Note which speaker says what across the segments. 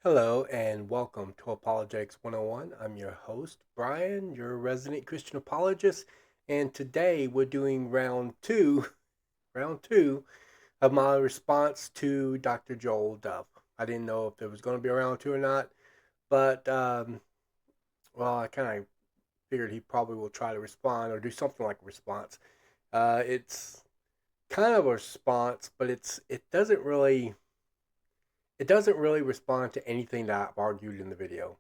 Speaker 1: Hello and welcome to Apologetics 101. I'm your host, Brian, your resident Christian apologist, and today we're doing round two of my response to Dr. Joel Duff. I didn't know if there was going to be a round two or not, but well, I kind of figured he probably will try to respond or do something like a response. It's kind of a response, but it doesn't really respond to anything that I've argued in the video.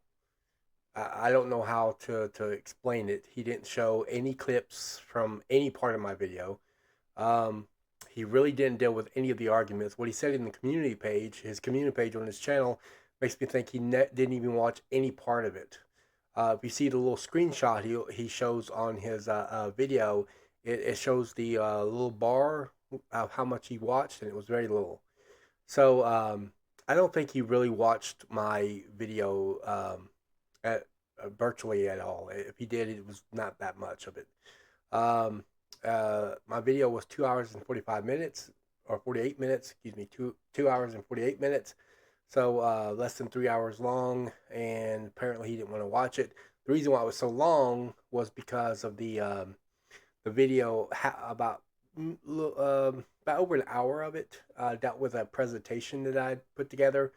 Speaker 1: I don't know how to explain it. He didn't show any clips from any part of my video. Um, he really didn't deal with any of the arguments. What he said in the community page, his community page on his channel, makes me think he didn't even watch any part of it. If you see the little screenshot he shows on his video, it shows the little bar of how much he watched, and it was very little. So I don't think he really watched my video at virtually at all. If he did, it was not that much of it. Um, my video was 2 hours and 45 minutes, or 48 minutes. Excuse me, two hours and 48 minutes. So less than 3 hours long, and apparently he didn't want to watch it. The reason why it was so long was because of the video about over an hour of it dealt with a presentation that I put together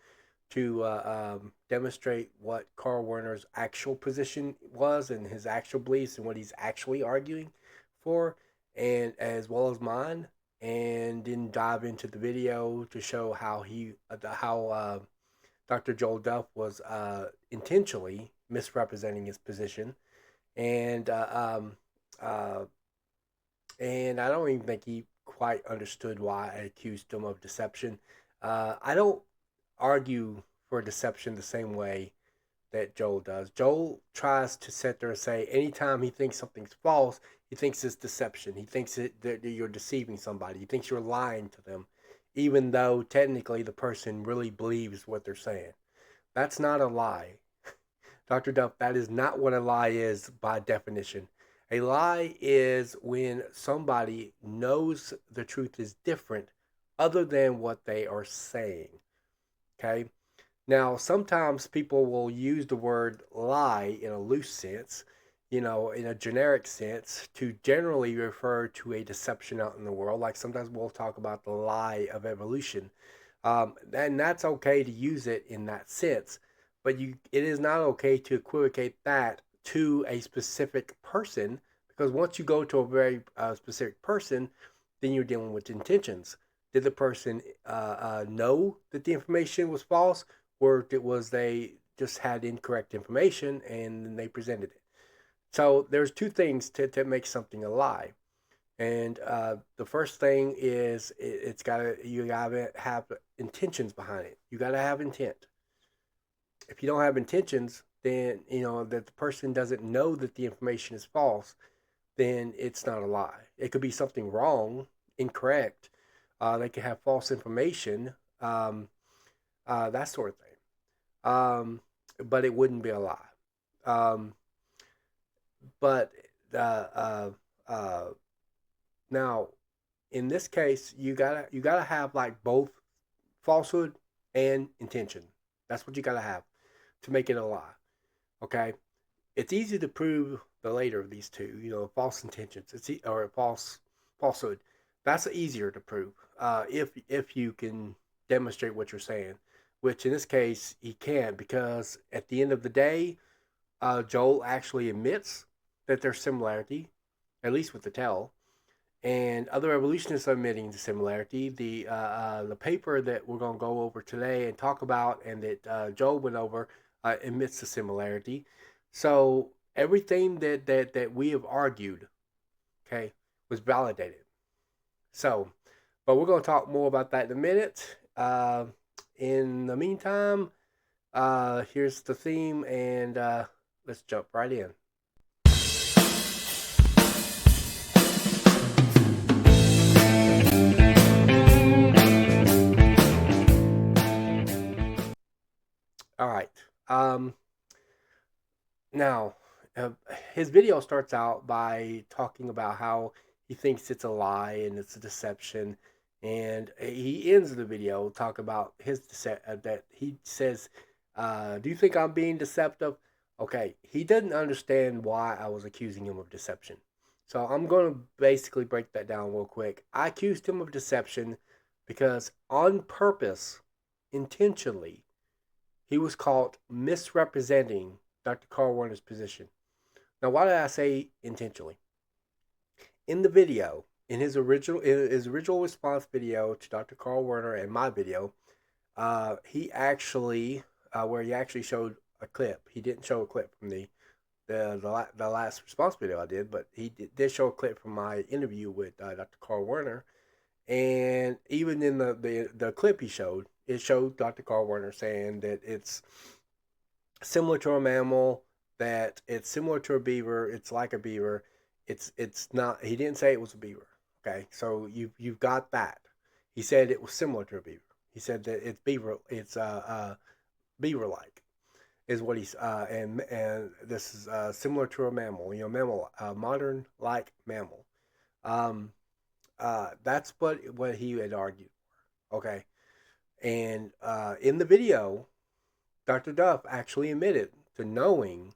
Speaker 1: to demonstrate what Carl Werner's actual position was and his actual beliefs and what he's actually arguing for, and as well as mine, and then dive into the video to show how Dr. Joel Duff was intentionally misrepresenting his position, and uh, and I don't even think he quite understood why I accused him of deception. I don't argue for deception the same way that Joel does. Joel tries to sit there and say anytime he thinks something's false, he thinks it's deception. He thinks that you're deceiving somebody. He thinks you're lying to them, even though technically the person really believes what they're saying. That's not a lie. Dr. Duff, that is not what a lie is by definition. A lie is when somebody knows the truth is different other than what they are saying. Okay? Now, sometimes people will use the word lie in a loose sense, in a generic sense, to generally refer to a deception out in the world. Like sometimes we'll talk about the lie of evolution. And that's okay to use it in that sense. But it is not okay to equivocate that to a specific person, because once you go to a very specific person, then you're dealing with intentions. Did the person know that the information was false, or was they just had incorrect information and then they presented it? So there's two things to make something a lie. And the first thing is you gotta have intentions behind it. You gotta have intent. If you don't have intentions, then that the person doesn't know that the information is false, then it's not a lie. It could be something wrong, incorrect. They could have false information, that sort of thing. But it wouldn't be a lie. Um, but uh, uh, now, in this case, you gotta have like both falsehood and intention. That's what you gotta have to make it a lie. Okay, it's easy to prove the later of these two. False intentions. Or falsehood. That's easier to prove if you can demonstrate what you're saying. Which in this case he can, because at the end of the day, Joel actually admits that there's similarity, at least with the tell, and other evolutionists are admitting the similarity. The paper that we're going to go over today and talk about, and that Joel went over, admits the similarity. So everything that we have argued, okay, was validated. So, but we're going to talk more about that in a minute. In the meantime, here's the theme, and let's jump right in. All right. Um, Now, uh, his video starts out by talking about how he thinks it's a lie and it's a deception, and he ends the video talk about that he says Do you think I'm being deceptive? Okay, he didn't understand why I was accusing him of deception. So I'm going to basically break that down real quick. I accused him of deception because on purpose, intentionally, he was caught misrepresenting Dr. Carl Werner's position. Now, why did I say intentionally? In the video, in his original response video to Dr. Carl Werner and my video, he actually where he actually showed a clip. He didn't show a clip from the last response video I did, but he did show a clip from my interview with Dr. Carl Werner. And even in the clip he showed, it showed Dr. Carl Werner saying that it's similar to a mammal, that it's similar to a beaver, it's like a beaver. It's not. He didn't say it was a beaver. Okay, so you've got that. He said it was similar to a beaver. He said that it's beaver. It's beaver-like is what he's and this is similar to a mammal. You know, mammal, modern like mammal. Um, that's what he had argued. Okay, and in the video, Dr. Duff actually admitted to knowing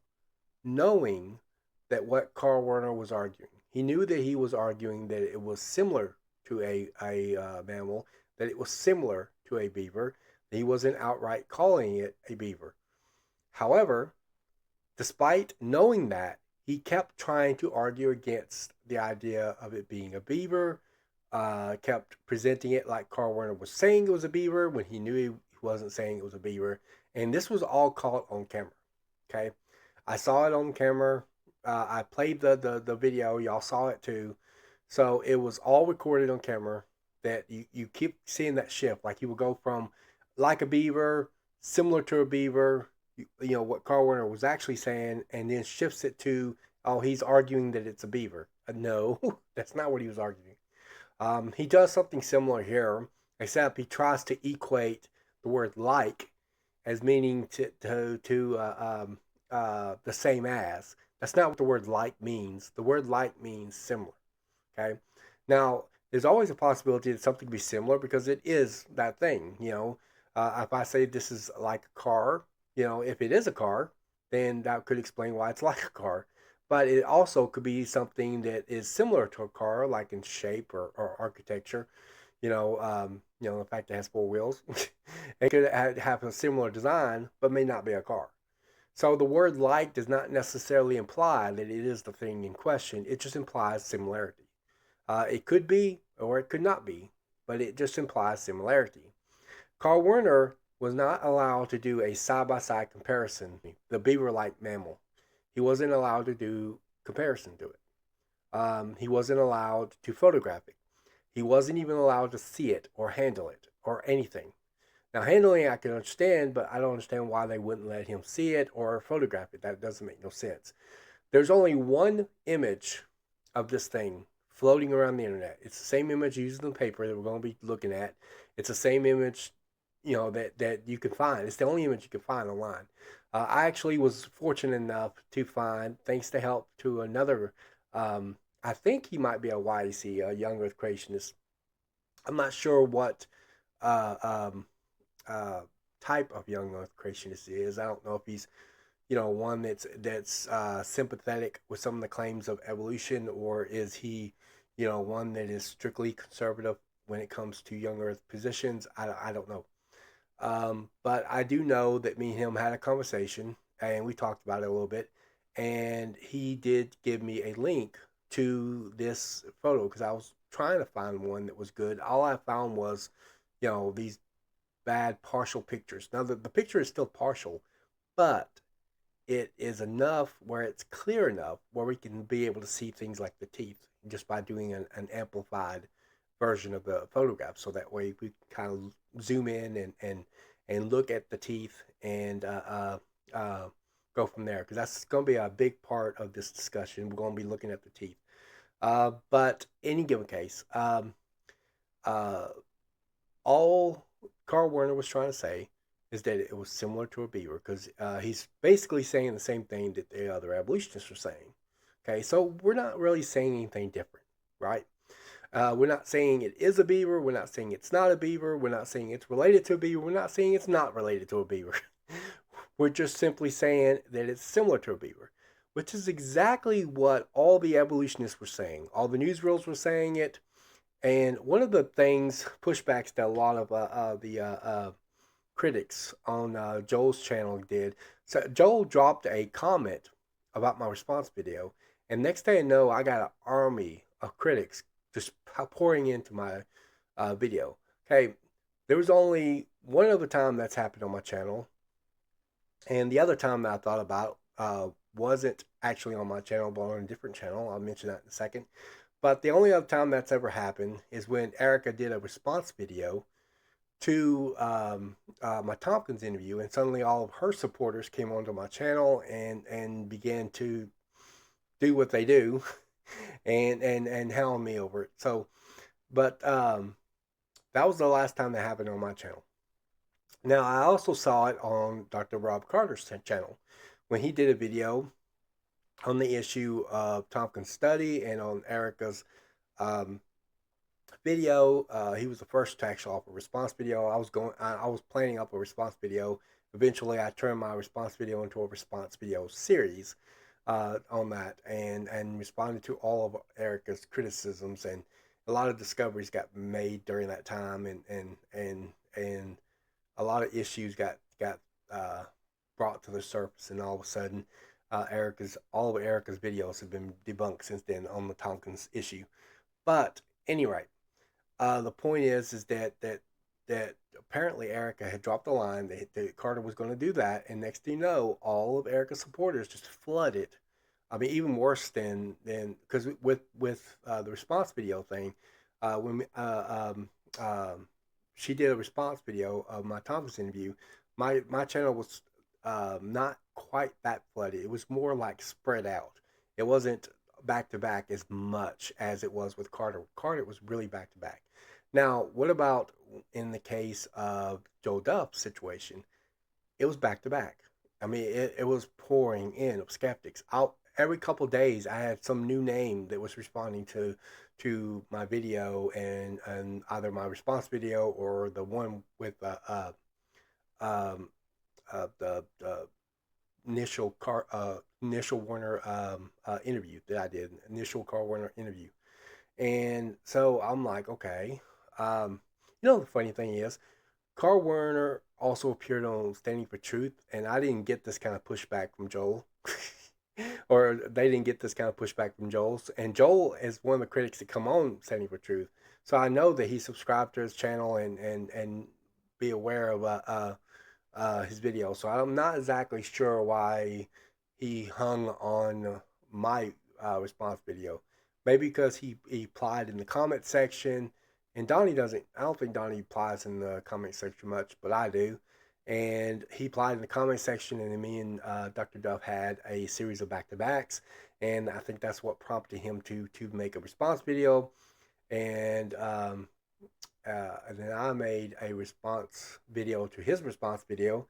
Speaker 1: that what Carl Werner was arguing. He knew that he was arguing that it was similar to a mammal, that it was similar to a beaver. That he wasn't outright calling it a beaver. However, despite knowing that, he kept trying to argue against the idea of it being a beaver. Kept presenting it like Carl Werner was saying it was a beaver when he knew he wasn't saying it was a beaver. And this was all caught on camera. Okay, I saw it on camera. I played the video. Y'all saw it too. So it was all recorded on camera. That you keep seeing that shift. Like he would go from like a beaver, similar to a beaver. You know what Carl Werner was actually saying, and then shifts it to, oh, he's arguing that it's a beaver. No, that's not what he was arguing. He does something similar here, except he tries to equate the word like as meaning to the same as. That's not what the word like means. The word like means similar. Okay. Now, there's always a possibility that something be similar because it is that thing. If I say this is like a car, if it is a car, then that could explain why it's like a car. But it also could be something that is similar to a car, like in shape or architecture. The fact that it has four wheels. It could have a similar design, but may not be a car. So the word like does not necessarily imply that it is the thing in question. It just implies similarity. It could be or it could not be, but it just implies similarity. Carl Werner was not allowed to do a side-by-side comparison, the beaver-like mammal. He wasn't allowed to do comparison to it. He wasn't allowed to photograph it. He wasn't even allowed to see it or handle it or anything. Now, handling I can understand, but I don't understand why they wouldn't let him see it or photograph it. That doesn't make no sense. There's only one image of this thing floating around the internet. It's the same image used in the paper that we're going to be looking at. It's the same image, that you can find. It's the only image you can find online. I actually was fortunate enough to find, thanks to help to another, I think he might be a YC, a Young Earth Creationist. I'm not sure what uh, um, uh, type of Young Earth Creationist he is. I don't know if he's one that's sympathetic with some of the claims of evolution, or is he, one that is strictly conservative when it comes to young Earth positions? I don't know. But I do know that me and him had a conversation, and we talked about it a little bit, and he did give me a link to this photo because I was trying to find one that was good. All I found was, these bad partial pictures. Now the picture is still partial, but it is enough where it's clear enough where we can be able to see things like the teeth just by doing an amplified version of the photograph. So that way we kind of zoom in and look at the teeth and go from there. Because that's going to be a big part of this discussion. We're going to be looking at the teeth. But any given case, uh, all Carl Werner was trying to say is that it was similar to a beaver because he's basically saying the same thing that the other evolutionists are saying. Okay, so we're not really saying anything different, right? We're not saying it is a beaver. We're not saying it's not a beaver. We're not saying it's related to a beaver. We're not saying it's not related to a beaver. We're just simply saying that it's similar to a beaver, which is exactly what all the evolutionists were saying. All the newsreels were saying it. And one of the things, pushbacks that a lot of the critics on Joel's channel did. So Joel dropped a comment about my response video, and next thing I know, I got an army of critics just pouring into my video. Okay, there was only one other time that's happened on my channel, and the other time that I thought about wasn't actually on my channel, but on a different channel. I'll mention that in a second. But the only other time that's ever happened is when Erica did a response video to my Tompkins interview, and suddenly all of her supporters came onto my channel and began to do what they do, and hound me over it. So, but that was the last time that happened on my channel. Now I also saw it on Dr. Rob Carter's channel when he did a video on the issue of Tompkins' study and on Erica's um, video. He was the first to actually offer a response video. I was planning up a response video. Eventually, I turned my response video into a response video series on that, and responded to all of Erica's criticisms, and a lot of discoveries got made during that time, and a lot of issues got brought to the surface, and all of a sudden, all of Erica's videos have been debunked since then on the Tompkins issue. But anyway, the point is that apparently Erica had dropped the line that Carter was going to do that, and next thing you know, all of Erica's supporters just flooded. I mean, even worse than because with the response video thing, when she did a response video of my Thompkins interview, my channel was not quite that flooded. It was more like spread out. It wasn't back to back as much as it was with Carter. Carter was really back to back. Now, what about in the case of Joe Duff's situation? It was back to back. I mean, it was pouring in of skeptics. Every couple of days, I had some new name that was responding to my video, and either my response video or the one with um, the initial Werner interview that I did, initial Carl Werner interview. And so I'm like, okay. The funny thing is, Carl Werner also appeared on Standing for Truth, and I didn't get this kind of pushback from Joel. Or they didn't get this kind of pushback from Joel. And Joel is one of the critics that come on Standing for Truth. So I know that he subscribed to his channel and be aware of his video. So I'm not exactly sure why he hung on my response video. Maybe because he applied in the comment section, and Donnie doesn't. I don't think Donnie applies in the comment section much, but I do. And he applied in the comment section, and then me and Dr. Duff had a series of back to backs, and I think that's what prompted him to make a response video, and then I made a response video to his response video,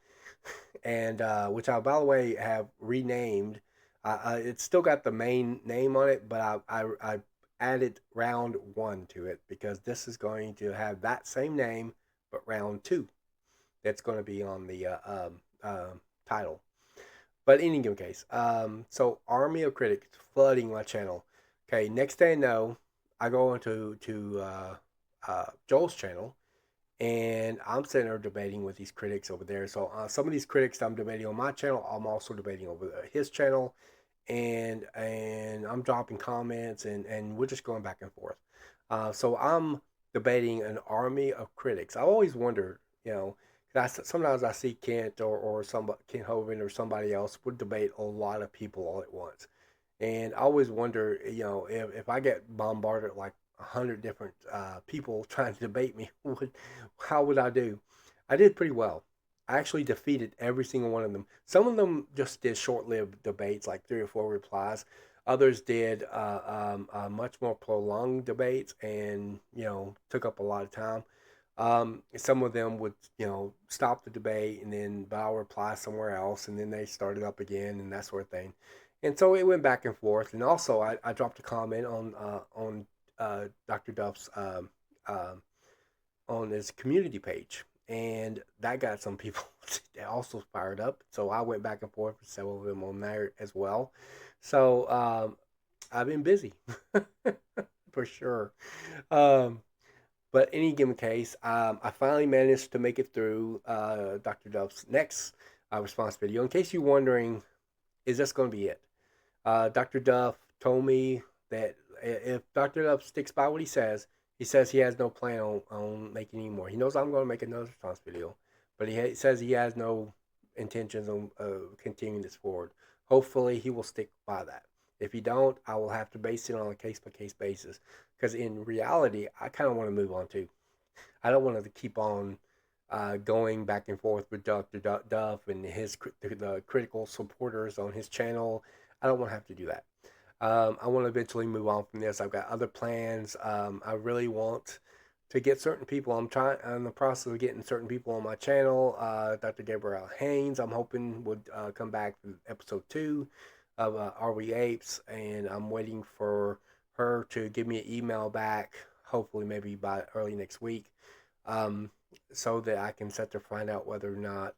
Speaker 1: and which I, by the way, have renamed. It's still got the main name on it, but I added round one to it because this is going to have that same name, but round two. That's going to be on the title. But in any case, so army of critics flooding my channel. Okay, next thing I know, I go into Joel's channel, and I'm sitting there debating with these critics over there. So some of these critics I'm debating on my channel, I'm also debating over his channel, and I'm dropping comments, and we're just going back and forth. So I'm debating an army of critics. I always wonder, sometimes I see Kent or somebody, Kent Hovind or somebody else would debate a lot of people all at once. And I always wonder, if I get bombarded like 100 different people trying to debate me, how would I do? I did pretty well. I actually defeated every single one of them. Some of them just did short-lived debates, like 3 or 4 replies. Others did much more prolonged debates, and took up a lot of time. Some of them would, stop the debate, and then I'll reply somewhere else, and then they started up again, and that sort of thing. And so it went back and forth. And also, I dropped a comment on Dr. Duff's on his community page, and that got some people also fired up. So I went back and forth with several of them on there as well. So I've been busy for sure. Um, but any given case, I finally managed to make it through Dr. Duff's next response video. In case you're wondering, is this going to be it? Dr. Duff told me that if Dr. Duff sticks by what he says he has no plan on making any more. He knows I'm going to make another response video, but says he has no intentions on continuing this forward. Hopefully, he will stick by that. If he don't, I will have to base it on a case by case basis. Because in reality, I kind of want to move on too. I don't want to keep on going back and forth with Dr. Duff and the critical supporters on his channel. I don't want to have to do that. I want to eventually move on from this. I've got other plans. I really want to get certain people. I'm in the process of getting certain people on my channel. Dr. Gabrielle Haynes, I'm hoping would come back for episode 2 of Are We Apes, and I'm waiting for her to give me an email back, hopefully maybe by early next week, um, so that I can set to find out whether or not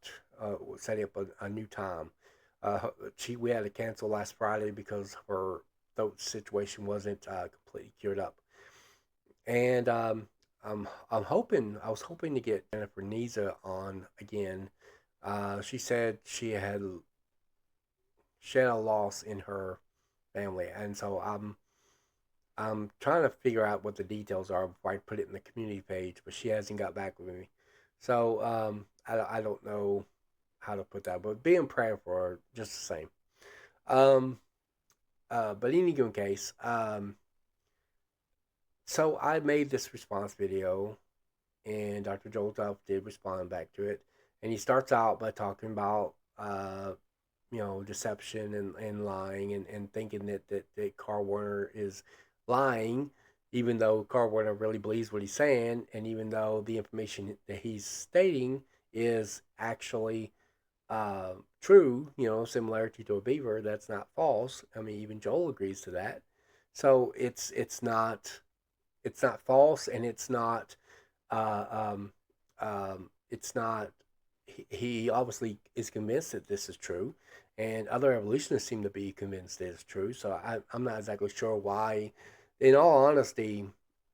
Speaker 1: setting up a new time. We had to cancel last Friday because her throat situation wasn't completely cured up, and I was hoping to get Jennifer Niza on again. She said she had a loss in her family, and so I'm trying to figure out what the details are before I put it in the community page, but she hasn't got back with me. So I don't know how to put that, but be in prayer for her just the same. Um, but in any given case, so I made this response video, and Dr. Joel Duff did respond back to it, and he starts out by talking about deception and lying and thinking that Carl Werner is lying, even though Carl Werner really believes what he's saying, and even though the information that he's stating is actually true, similarity to a beaver, that's not false. I mean, even Joel agrees to that. So it's not false, and uh, um, it's not. He obviously is convinced that this is true, and other evolutionists seem to be convinced that it's true. So I'm not exactly sure why. In all honesty,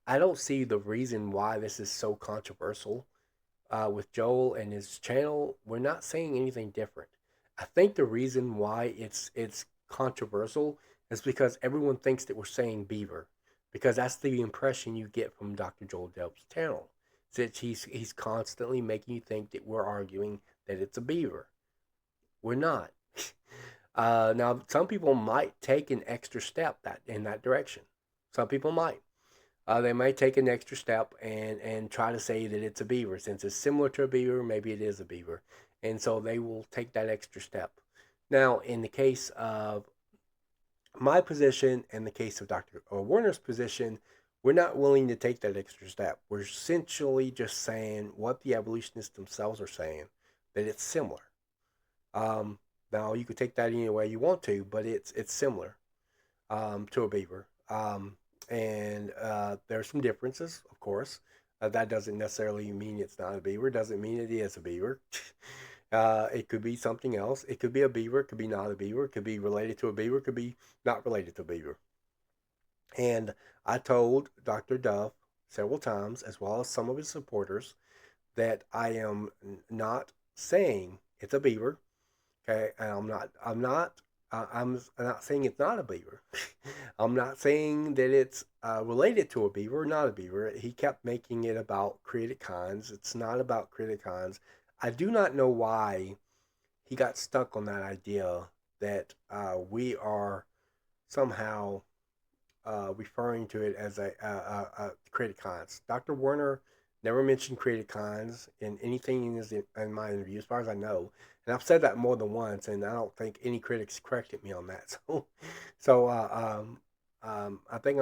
Speaker 1: I don't see the reason why this is so controversial with Joel and his channel. We're not saying anything different. I think the reason why it's controversial is because everyone thinks that we're saying beaver, because that's the impression you get from Dr. Joel Delp's channel. That he's constantly making you think that we're arguing that it's a beaver. We're not. Now, some people might take an extra step in that direction. Some people might. They might take an extra step and try to say that it's a beaver. Since it's similar to a beaver, maybe it is a beaver. And so they will take that extra step. Now, in the case of my position and the case of Dr. Werner's position, we're not willing to take that extra step. We're essentially just saying what the evolutionists themselves are saying, that it's similar. Um, Now, you could take that any way you want to, but it's similar to a beaver. And There's some differences, of course. That doesn't necessarily mean it's not a beaver. Doesn't mean it is a beaver. It could be something else. It could be a beaver. It could be not a beaver. It could be related to a beaver. It could be not related to a beaver. And I told Dr. Duff several times, as well as some of his supporters, that I am not saying it's a beaver. Okay, and I'm not saying it's not a beaver. I'm not saying that it's related to a beaver or not a beaver. He kept making it about created kinds. It's not about created kinds. I do not know why he got stuck on that idea that we are somehow referring to it as a created kinds. Dr. Werner never mentioned created kinds in anything in my interview, as far as I know. And I've said that more than once, and I don't think any critics corrected me on that. I think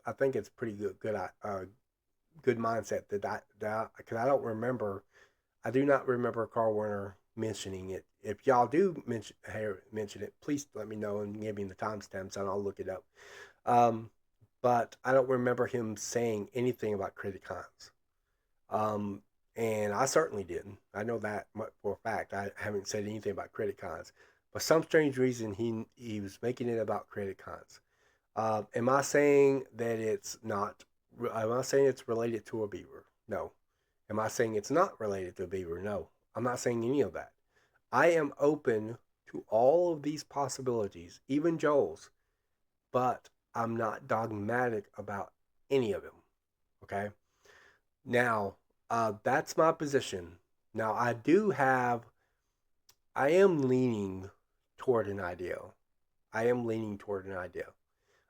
Speaker 1: I think it's pretty good mindset because I don't remember, I do not remember Carl Werner mentioning it. If y'all do mention it, please let me know and give me the timestamps, and I'll look it up. Um, but I don't remember him saying anything about created kinds. Um, And I certainly didn't. I know that for a fact. I haven't said anything about Criticons. For some strange reason, he was making it about Criticons. Am I saying that it's not? Am I saying it's related to a beaver? No. Am I saying it's not related to a beaver? No. I'm not saying any of that. I am open to all of these possibilities, even Joel's, but I'm not dogmatic about any of them. Okay. Now, that's my position. Now, I am leaning toward an idea. I am leaning toward an idea.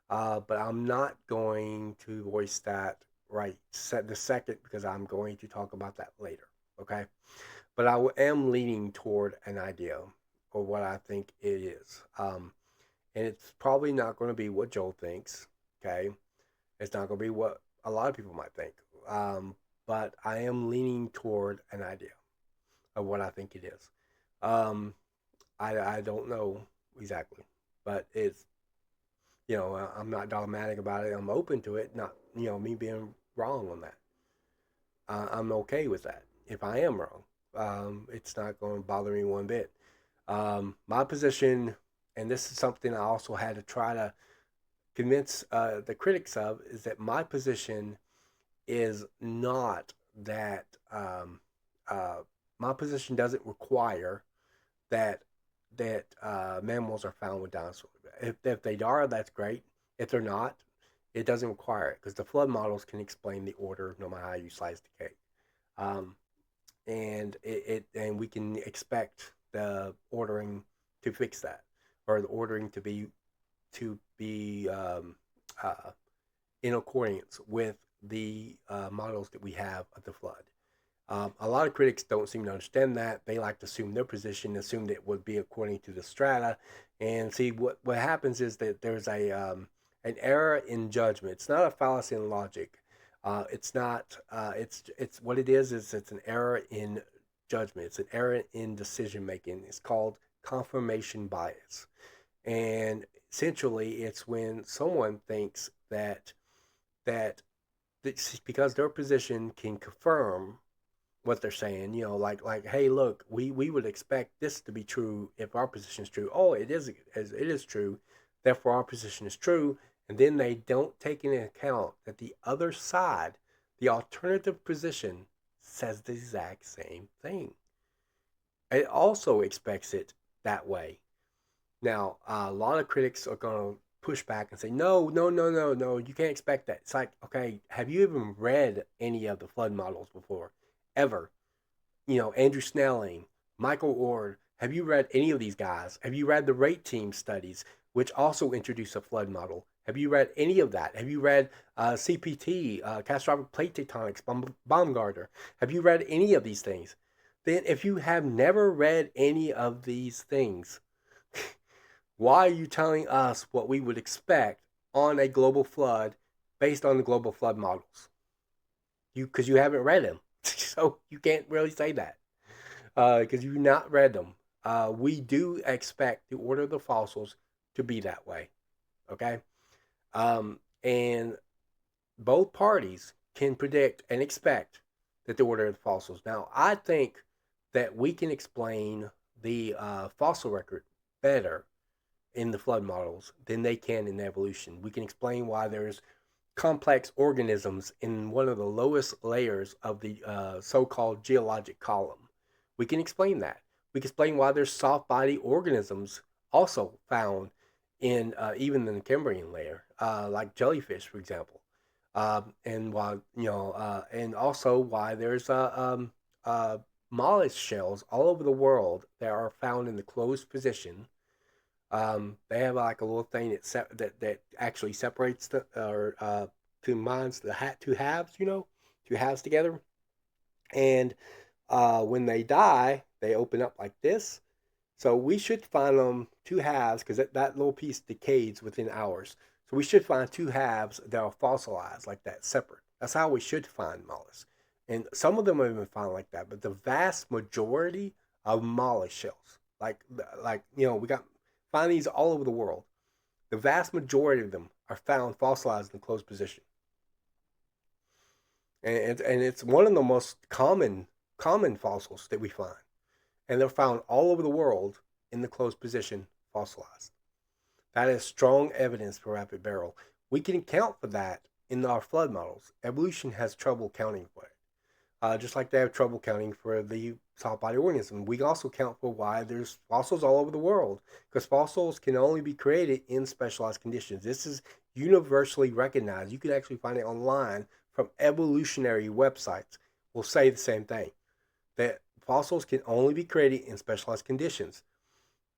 Speaker 1: But I'm not going to voice that right set the second because I'm going to talk about that later. Okay. But am leaning toward an idea or what I think it is. And it's probably not going to be what Joel thinks. Okay. It's not going to be what a lot of people might think. Um, but I am leaning toward an idea of what I think it is. Um, I don't know exactly, but I'm not dogmatic about it. I'm open to it. Not, me being wrong on that. I'm okay with that. If I am wrong, it's not going to bother me one bit. My position, and this is something I also had to try to convince the critics of, is that my position is not that uh, my position doesn't require that mammals are found with dinosaurs. If they are, that's great. If they're not, it doesn't require it because the flood models can explain the order no matter how you slice the cake. Um, and we can expect the ordering to fix that, or the ordering to be uh, in accordance with the models that we have of the flood. A lot of critics don't seem to understand that. They like to assume their position, assume that it would be according to the strata, and see what happens is that there's an error in judgment. It's not a fallacy in logic. It's not. It's what it is. Is it's an error in judgment. It's an error in decision making. It's called confirmation bias, and essentially, it's when someone thinks that because their position can confirm what they're saying, like hey, look, we would expect this to be true if our position is true. Oh, it is true, therefore our position is true, and then they don't take into account that the other side, the alternative position, says the exact same thing. It also expects it that way. Now, a lot of critics are going to push back and say, no, no, no, no, no, you can't expect that. It's like, okay, have you even read any of the flood models before? Ever? Andrew Snelling, Michael Ord. Have you read any of these guys? Have you read the rate team studies, which also introduce a flood model? Have you read any of that? Have you read CPT, catastrophic plate tectonics, Baumgartner? Have you read any of these things? Then, if you have never read any of these things, why are you telling us what we would expect on a global flood based on the global flood models? Because you haven't read them, so you can't really say that because you've not read them. We do expect the order of the fossils to be that way. Okay, and both parties can predict and expect that the order of the fossils. Now, I think that we can explain the fossil record better in the flood models than they can in evolution. We can explain why there's complex organisms in one of the lowest layers of the so-called geologic column. We can explain that. We can explain why there's soft body organisms also found in even in the Cambrian layer, like jellyfish, for example, and why and also why there's mollusk shells all over the world that are found in the closed position. They have like a little thing that actually separates the or combines the two halves, two halves together. And when they die, they open up like this. So we should find them two halves because that little piece decays within hours. So we should find two halves that are fossilized like that, separate. That's how we should find mollusks. And some of them are even found like that, but the vast majority of mollusk shells, we got find these all over the world. The vast majority of them are found fossilized in closed position, and it's one of the most common common fossils that we find, and they're found all over the world in the closed position, fossilized. That is strong evidence for rapid burial. We can account for that in our flood models. Evolution has trouble counting for it. Just like they have trouble counting for the soft body organism. We also count for why there's fossils all over the world, because fossils can only be created in specialized conditions. This is universally recognized. You can actually find it online from evolutionary websites. Will say the same thing, that fossils can only be created in specialized conditions.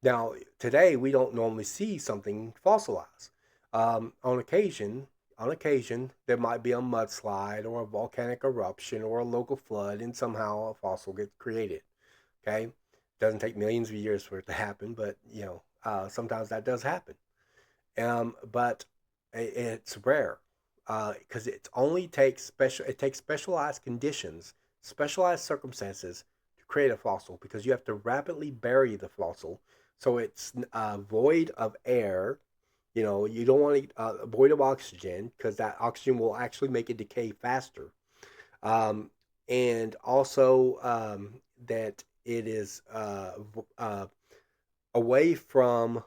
Speaker 1: Now, today we don't normally see something fossilized. On occasion, there might be a mudslide or a volcanic eruption or a local flood, and somehow a fossil gets created. Okay, doesn't take millions of years for it to happen, but sometimes that does happen. But it's rare because it only takes specialized conditions, specialized circumstances to create a fossil, because you have to rapidly bury the fossil so it's void of air. You don't want to void of oxygen, because that oxygen will actually make it decay faster. And also that it is away from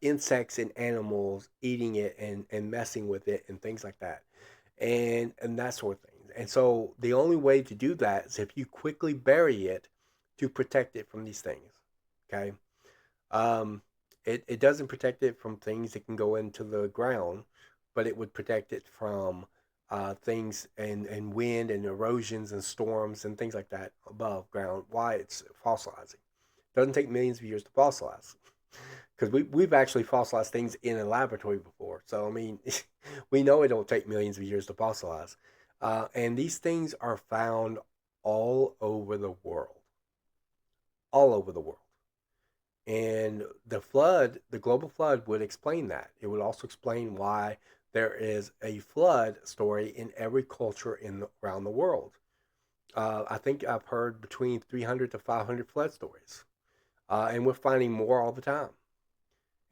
Speaker 1: insects and animals eating it and messing with it and things like that, and that sort of thing. And so the only way to do that is if you quickly bury it to protect it from these things. Okay. um, it doesn't protect it from things that can go into the ground, but it would protect it from things and wind and erosions and storms and things like that above ground. Why it's fossilizing. Doesn't take millions of years to fossilize, because we've actually fossilized things in a laboratory before. So I mean, we know it don't take millions of years to fossilize, and these things are found all over the world, all over the world. And the global flood would explain that. It would also explain why there is a flood story in every culture around the world. I think I've heard between 300 to 500 flood stories, and we're finding more all the time.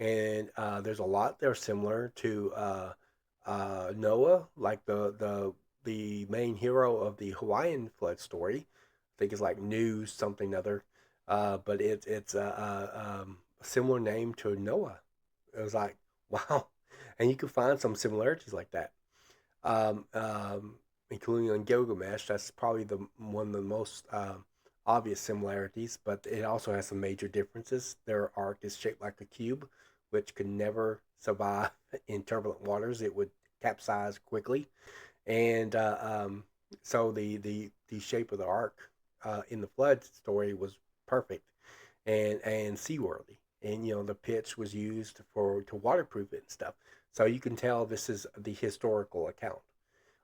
Speaker 1: And there's a lot that are similar to Noah, like the main hero of the Hawaiian flood story. I think it's like News something other, but it's a similar name to Noah. It was like wow, and you can find some similarities like that, um, um, including on Gilgamesh. That's probably the one of the most obvious similarities, but it also has some major differences. Their ark is shaped like a cube, which could never survive in turbulent waters. It would capsize quickly, and so the shape of the ark in the flood story was perfect and seaworthy. And the pitch was used to waterproof it and stuff. So you can tell this is the historical account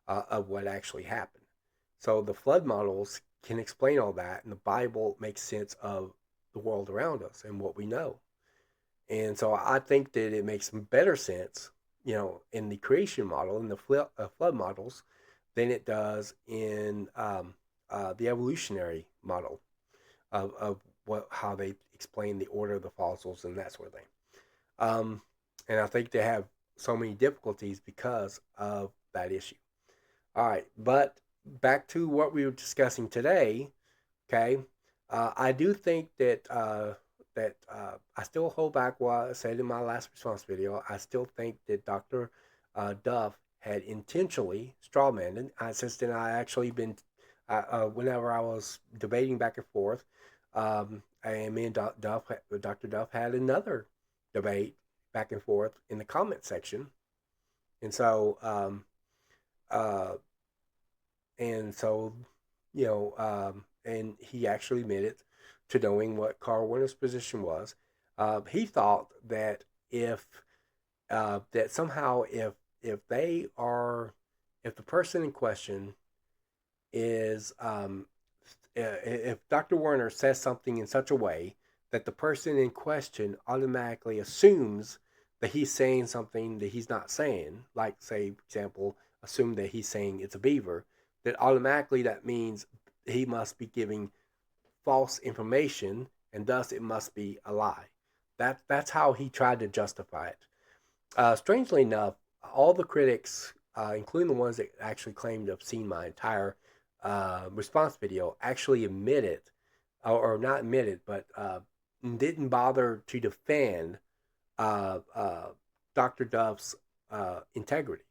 Speaker 1: of what actually happened. So the flood models can explain all that, and the Bible makes sense of the world around us and what we know. And so I think that it makes better sense, in the creation model, in the flood models, than it does in the evolutionary model of how they explain the order of the fossils and that sort of thing. Um, and I think they have so many difficulties because of that issue. All right, but back to what we were discussing today. Okay, I do think that I still hold back what I said in my last response video. I still think that Dr. Duff had intentionally strawmanned. Since then, I actually been whenever I was debating back and forth, and me and Dr. Duff had another debate back and forth in the comment section, and so uh, and so and he actually admitted to knowing what Carl Werner's position was. He thought that if that somehow if they are if the person in question is if Dr. Werner says something in such a way that the person in question automatically assumes that he's saying something that he's not saying, like, say, for example, assume that he's saying it's a beaver, that automatically that means he must be giving false information, and thus it must be a lie. That's how he tried to justify it. Strangely enough, all the critics, including the ones that actually claimed to have seen my entire response video actually admitted, or not admitted, but didn't bother to defend Dr. Duff's integrity.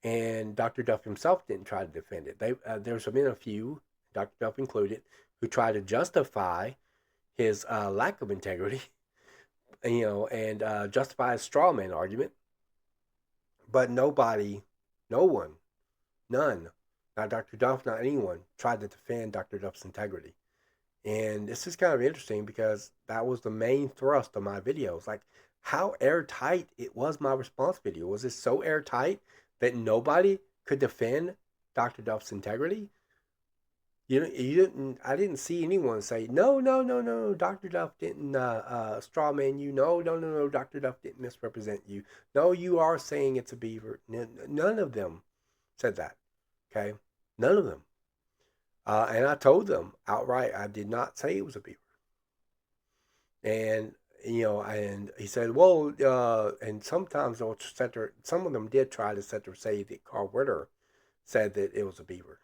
Speaker 1: And Dr. Duff himself didn't try to defend it. There's been a few, Dr. Duff included, who tried to justify his lack of integrity, and justify his straw man argument. But nobody, no one, none, not Dr. Duff, not anyone, tried to defend Dr. Duff's integrity. And this is kind of interesting because that was the main thrust of my videos. Like how airtight it was, my response video. Was it so airtight that nobody could defend Dr. Duff's integrity? I didn't see anyone say, no, no, no, no, Dr. Duff didn't straw man you. No, no, no, no, Dr. Duff didn't misrepresent you. No, you are saying it's a beaver. None of them said that. Okay? None of them. And I told them outright, I did not say it was a beaver. And, and he said, well, and sometimes some of them did try to say that Carl Werner said that it was a beaver,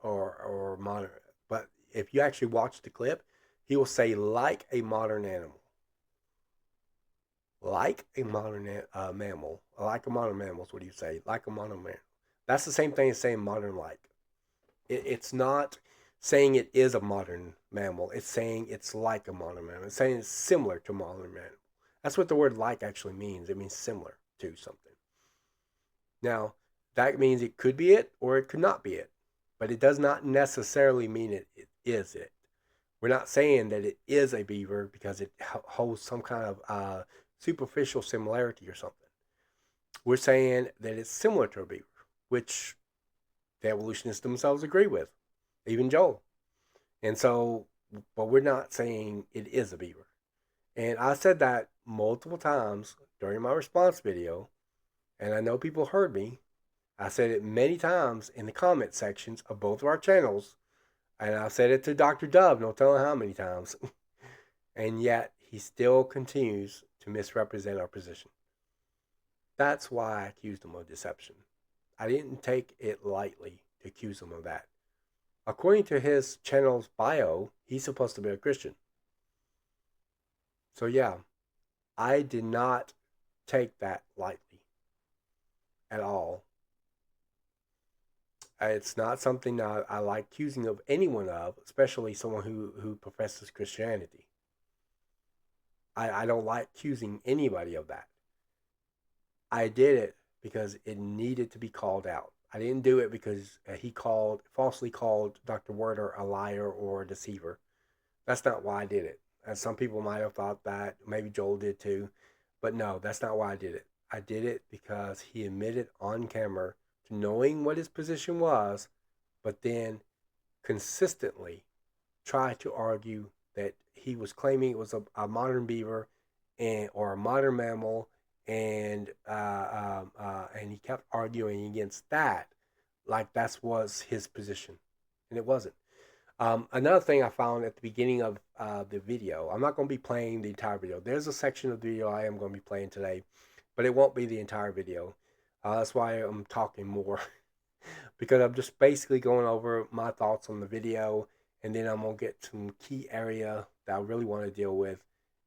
Speaker 1: or modern. But if you actually watch the clip, he will say like a modern animal, like a modern mammal, like a modern mammal is what you say, like a modern mammal. That's the same thing as saying modern like. It's not saying it is a modern mammal. It's saying it's like a modern mammal. It's saying it's similar to a modern mammal. That's what the word like actually means. It means similar to something. Now, that means it could be it or it could not be it. But it does not necessarily mean it is it. We're not saying that it is a beaver because it holds some kind of superficial similarity or something. We're saying that it's similar to a beaver, which the evolutionists themselves agree with, even Joel. And so, but we're not saying it is a beaver. And I said that multiple times during my response video, and I know people heard me. I said it many times in the comment sections of both of our channels, and I said it to Dr. Dove, no telling how many times. And yet, he still continues to misrepresent our position. That's why I accused him of deception. I didn't take it lightly to accuse him of that. According to his channel's bio, he's supposed to be a Christian. So yeah, I did not take that lightly at all. It's not something that I like accusing of anyone of, especially someone who professes Christianity. I don't like accusing anybody of that. I did it because it needed to be called out. I didn't do it because he falsely called Dr. Werner a liar or a deceiver. That's not why I did it. And some people might have thought that. Maybe Joel did too. But no, that's not why I did it. I did it because he admitted on camera to knowing what his position was, but then consistently tried to argue that he was claiming it was a modern beaver or a modern mammal, and he kept arguing against that like that was his position, and it wasn't. Another thing I found at the beginning of the video, I'm not going to be playing the entire video. There's a section of the video I am going to be playing today, but it won't be the entire video. That's why I'm talking more because I'm just basically going over my thoughts on the video, and then I'm going to get some key area that I really want to deal with,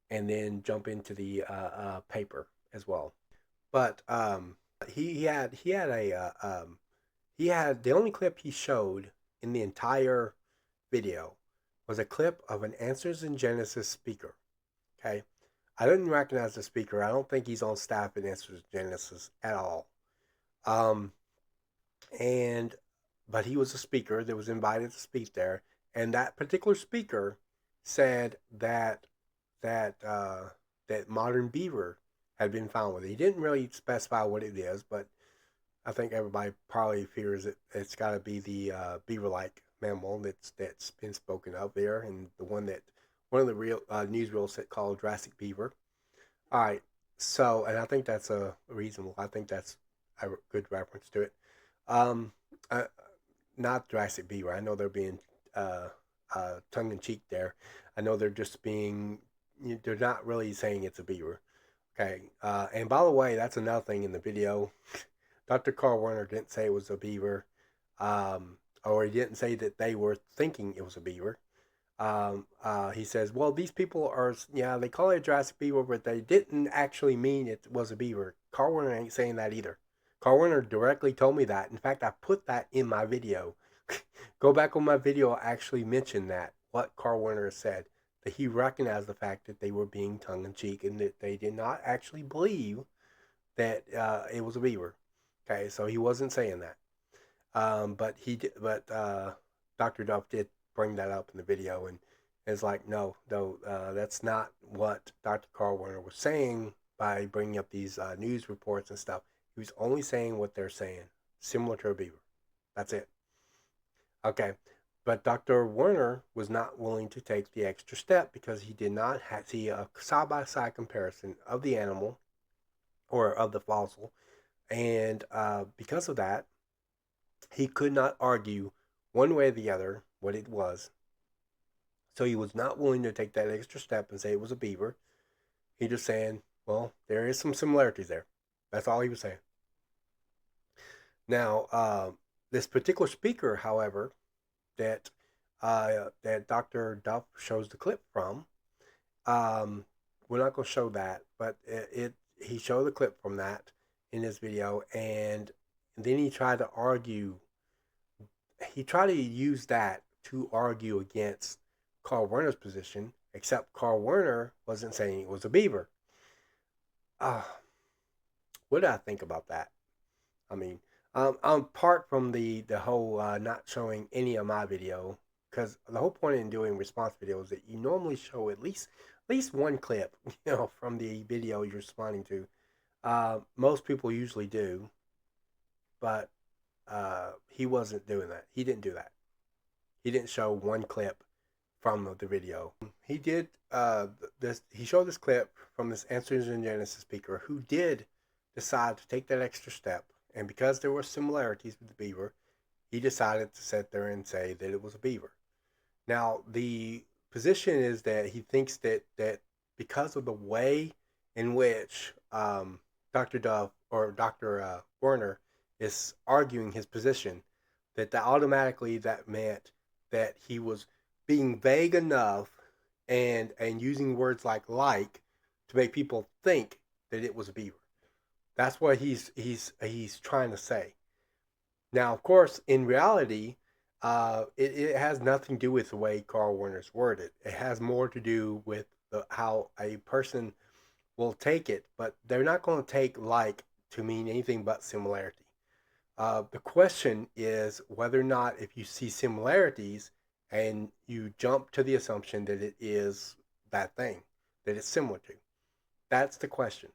Speaker 1: and then jump into the paper as well. But he had the only clip he showed in the entire video was a clip of an Answers in Genesis speaker. Okay, I didn't recognize the speaker. I don't think he's on staff at Answers in Genesis at all. But he was a speaker that was invited to speak there, and that particular speaker said that modern beaver had been found with it. He didn't really specify what it is, but I think everybody probably fears it's got to be the Beaver-Like mammal that's been spoken of there, and one of the real newsreels that called Jurassic Beaver. All right, so and I think that's reasonable. I think that's a good reference to it. Um, Not Jurassic Beaver. I know they're being tongue in cheek there. I know they're just being. They're not really saying it's a beaver. Okay. And by the way, that's another thing in the video. Dr. Carl Werner didn't say it was a beaver. or he didn't say that they were thinking it was a beaver. He says, well, these people are, yeah, they call it a Jurassic beaver, but they didn't actually mean it was a beaver. Carl Werner ain't saying that either. Carl Werner directly told me that. In fact, I put that in my video. Go back on my video, I actually mentioned that, what Carl Werner said, that he recognized the fact that they were being tongue-in-cheek and that they did not actually believe that it was a beaver. Okay, so he wasn't saying that. But he did, but Dr. Duff did bring that up in the video, and it's like, no, that's not what Dr. Carl Werner was saying by bringing up these news reports and stuff. He was only saying what they're saying, similar to a beaver. That's it. Okay. But Dr. Werner was not willing to take the extra step because he did not see a side by side comparison of the animal or of the fossil. And because of that, he could not argue one way or the other what it was. So he was not willing to take that extra step and say it was a beaver. He just saying, well, there is some similarities there. That's all he was saying. Now, this particular speaker, however, that that Dr. Duff shows the clip from, we're not going to show that, but he showed the clip from that in his video, and then he tried to argue. He tried to use that to argue against Carl Werner's position, except Carl Werner wasn't saying it was a beaver. What do I think about that? I mean, apart from the whole not showing any of my video, because the whole point in doing response videos is that you normally show at least one clip, from the video you're responding to. Most people usually do, but he wasn't doing that. He didn't do that. He didn't show one clip from the video. He did this. He showed this clip from this Answers in Genesis speaker who did decide to take that extra step, and because there were similarities with the beaver, he decided to sit there and say that it was a beaver. Now, the position is that he thinks that because of the way in which Dr. Duff or Dr. Werner is arguing his position, that automatically that meant that he was being vague enough and using words like to make people think that it was a beaver. That's what he's trying to say. Now, of course, in reality, it has nothing to do with the way Carl Werner's worded. It has more to do with how a person will take it, but they're not going to take like to mean anything but similarity. The question is whether or not, if you see similarities and you jump to the assumption that it is that thing, that it's similar to. That's the question.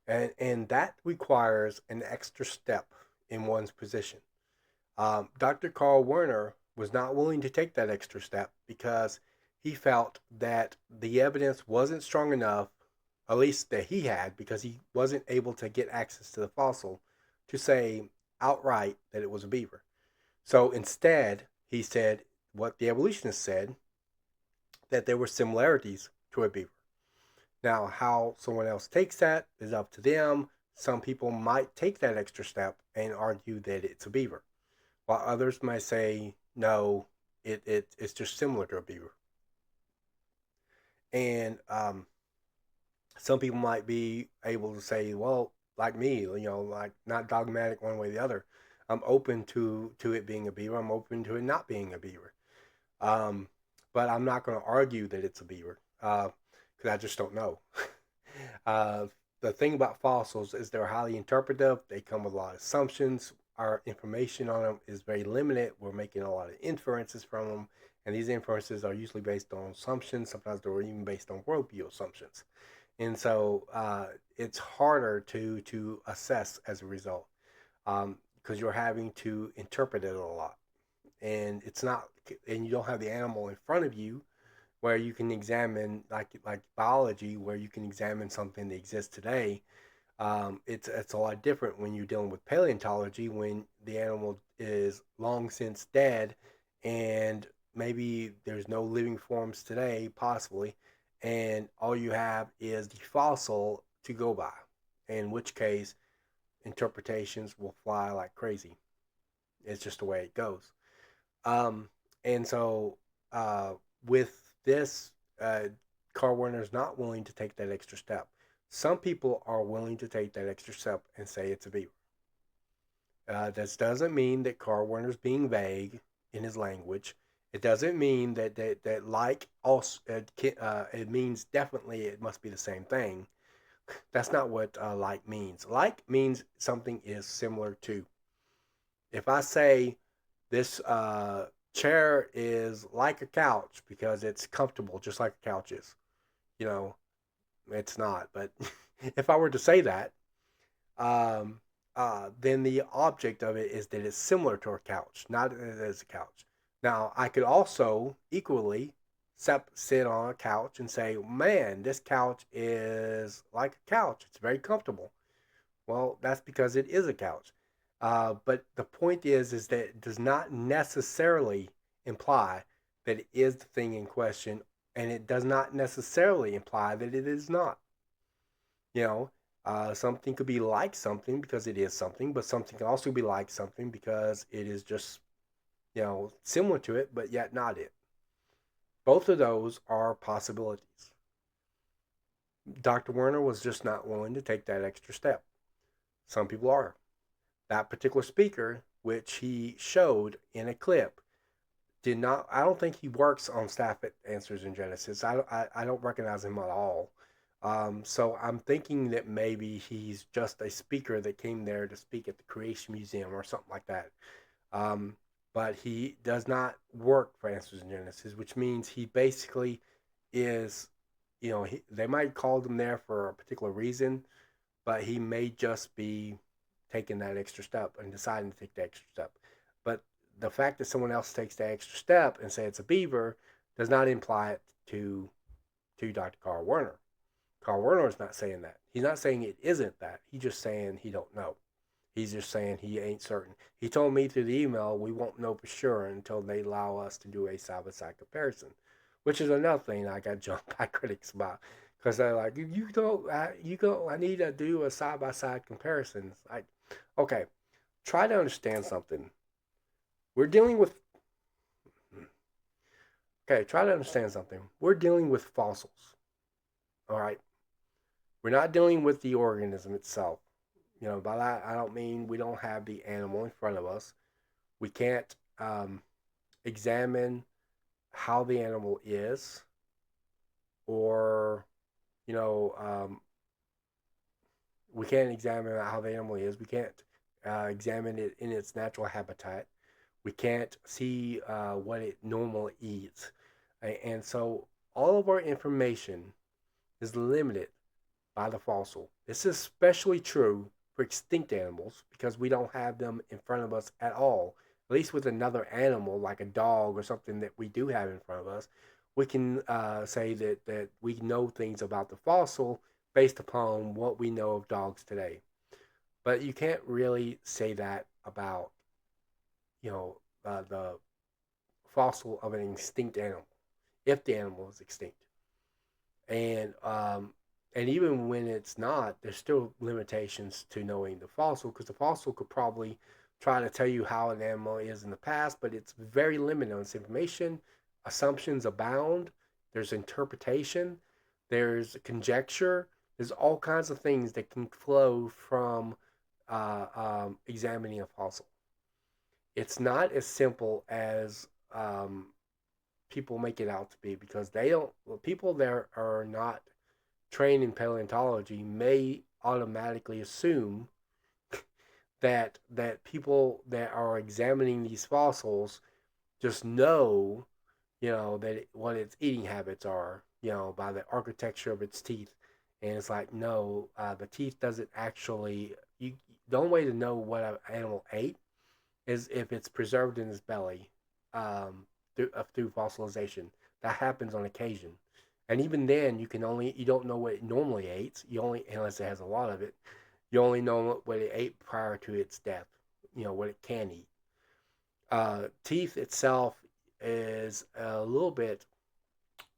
Speaker 1: And that requires an extra step in one's position. Dr. Carl Werner was not willing to take that extra step because he felt that the evidence wasn't strong enough, at least that he had, because he wasn't able to get access to the fossil, to say outright that it was a beaver. So instead, he said what the evolutionists said, that there were similarities to a beaver. Now, how someone else takes that is up to them. Some people might take that extra step and argue that it's a beaver, while others might say, no, it's just similar to a beaver. And some people might be able to say, well, like me, like not dogmatic one way or the other. I'm open to it being a beaver. I'm open to it not being a beaver. But I'm not going to argue that it's a beaver because I just don't know. The thing about fossils is they're highly interpretive. They come with a lot of assumptions. Our information on them is very limited. We're making a lot of inferences from them. And these inferences are usually based on assumptions. Sometimes they're even based on worldview assumptions. And so it's harder to assess as a result because you're having to interpret it a lot. And it's not, and you don't have the animal in front of you where you can examine, like biology, where you can examine something that exists today. It's a lot different when you're dealing with paleontology, when the animal is long since dead and maybe there's no living forms today, possibly, and all you have is the fossil to go by, in which case interpretations will fly like crazy. It's just the way it goes. Um, and so uh, with this, uh, Carl Werner is not willing to take that extra step. Some people are willing to take that extra step and say it's a beaver. This doesn't mean that Carl Werner's being vague in his language. It doesn't mean that like also it means definitely it must be the same thing. That's not what like means. Like means something is similar to. If I say this chair is like a couch because it's comfortable, just like a couch is, you know, it's not. But if I were to say that, um, then the object of it is that it's similar to a couch, not that it is a couch. Now, I could also equally sit on a couch and say, man, this couch is like a couch. It's very comfortable. Well, that's because it is a couch. But the point is that it does not necessarily imply that it is the thing in question, and it does not necessarily imply that it is not. You know, something could be like something because it is something, but something can also be like something because it is just, similar to it, but yet not it. Both of those are possibilities. Dr. Werner was just not willing to take that extra step. Some people are. That particular speaker, which he showed in a clip, did not. I don't think he works on staff at Answers in Genesis. I don't recognize him at all. So I'm thinking that maybe he's just a speaker that came there to speak at the Creation Museum or something like that. Um, but he does not work for Answers in Genesis, which means he basically is, they might call him there for a particular reason, but he may just be taking that extra step and deciding to take the extra step. But the fact that someone else takes the extra step and say it's a beaver does not imply it to Dr. Carl Werner. Carl Werner is not saying that. He's not saying it isn't that. He's just saying he don't know. He's just saying he ain't certain. He told me through the email we won't know for sure until they allow us to do a side by side comparison, which is another thing I got jumped by critics about because they're like, I need to do a side by side comparison. It's like, okay, try to understand something. We're dealing with, okay, try to understand something. We're dealing with fossils, all right? We're not dealing with the organism itself. By that I don't mean we don't have the animal in front of us. We can't examine how the animal is, or you know, we can't examine how the animal is. We can't examine it in its natural habitat. We can't see what it normally eats, and so all of our information is limited by the fossil. This is especially true for extinct animals because we don't have them in front of us at all. At least with another animal like a dog or something that we do have in front of us, we can say that we know things about the fossil based upon what we know of dogs today. But you can't really say that about the fossil of an extinct animal if the animal is extinct. And even when it's not, there's still limitations to knowing the fossil because the fossil could probably try to tell you how an animal is in the past, but it's very limited on its information. Assumptions abound. There's interpretation. There's conjecture. There's all kinds of things that can flow from examining a fossil. It's not as simple as people make it out to be because they don't. Well, people there are not trained in paleontology may automatically assume that people that are examining these fossils just know, what its eating habits are, by the architecture of its teeth. And it's like, no, the teeth doesn't actually. The only way to know what an animal ate is if it's preserved in its belly, through fossilization. That happens on occasion. And even then, you don't know what it normally eats. You only, unless it has a lot of it, you only know what it ate prior to its death. What it can eat. Teeth itself is a little bit.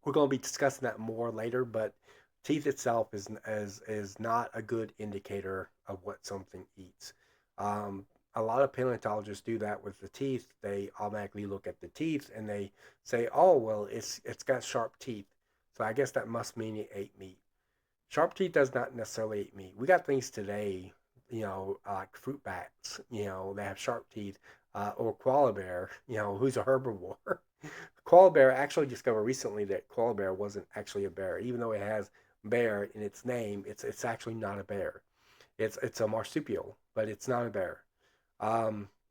Speaker 1: We're going to be discussing that more later, but teeth itself is not a good indicator of what something eats. a lot of paleontologists do that with the teeth. They automatically look at the teeth and they say, "Oh, well, it's got sharp teeth, so I guess that must mean it ate meat." Sharp teeth does not necessarily eat meat. We got things today, like fruit bats, they have sharp teeth, or koala bear, who's a herbivore. Koala bear actually discovered recently that koala bear wasn't actually a bear, even though it has bear in its name. It's actually not a bear. It's a marsupial, but it's not a bear.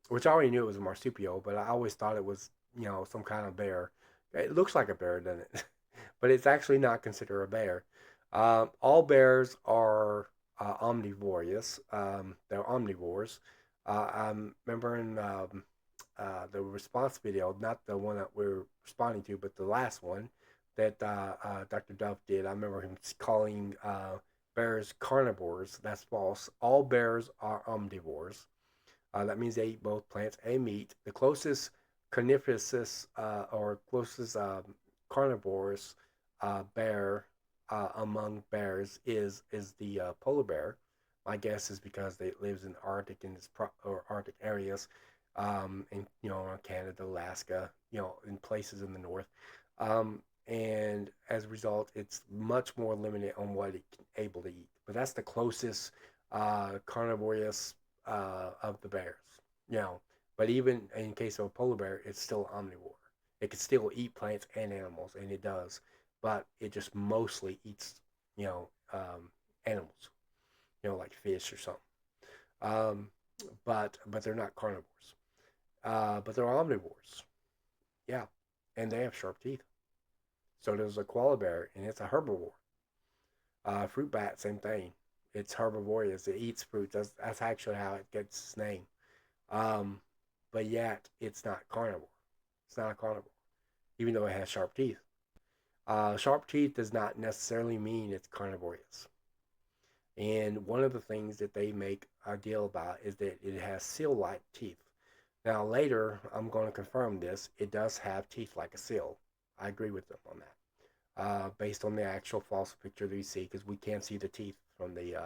Speaker 1: Which I already knew it was a marsupial, but I always thought it was some kind of bear. It looks like a bear, doesn't it? But it's actually not considered a bear. All bears are omnivorous. They're omnivores. I remember in the response video, not the one that we're responding to, but the last one that Dr. Duff did. I remember him calling bears carnivores. That's false. All bears are omnivores. That means they eat both plants and meat. The closest carnivorous or closest carnivores bear among bears is the polar bear. My guess is because it lives in Arctic or Arctic areas, in around Canada, Alaska, in places in the north, and as a result, it's much more limited on what it's able to eat. But that's the closest carnivorous of the bears, you know. But even in case of a polar bear, it's still omnivore. It can still eat plants and animals, and it does, but it just mostly eats, you know, animals, like fish or something. Um, but they're not carnivores. But they're omnivores. Yeah, and they have sharp teeth. So does a koala bear, and it's a herbivore. Fruit bat, same thing. It's herbivorous. It eats fruit. That's actually how it gets its name. Um, but yet it's not carnivore. It's not a carnivore, even though it has sharp teeth. Sharp teeth does not necessarily mean it's carnivorous. And one of the things that they make a deal about is that it has seal-like teeth. Now, later, I'm going to confirm this. It does have teeth like a seal. I agree with them on that. Based on the actual fossil picture that we see, because we can see the teeth from the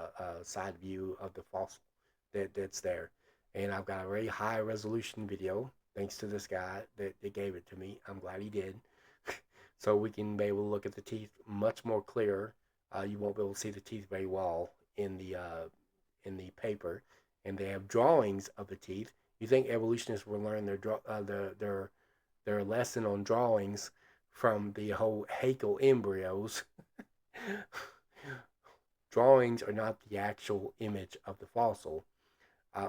Speaker 1: side view of the fossil that's there. And I've got a very high resolution video, thanks to this guy that gave it to me. I'm glad he did. So we can be able to look at the teeth much more clear. You won't be able to see the teeth very well in the paper, and they have drawings of the teeth. You think evolutionists will learn their lesson on drawings from the whole Haeckel embryos? Drawings are not the actual image of the fossil.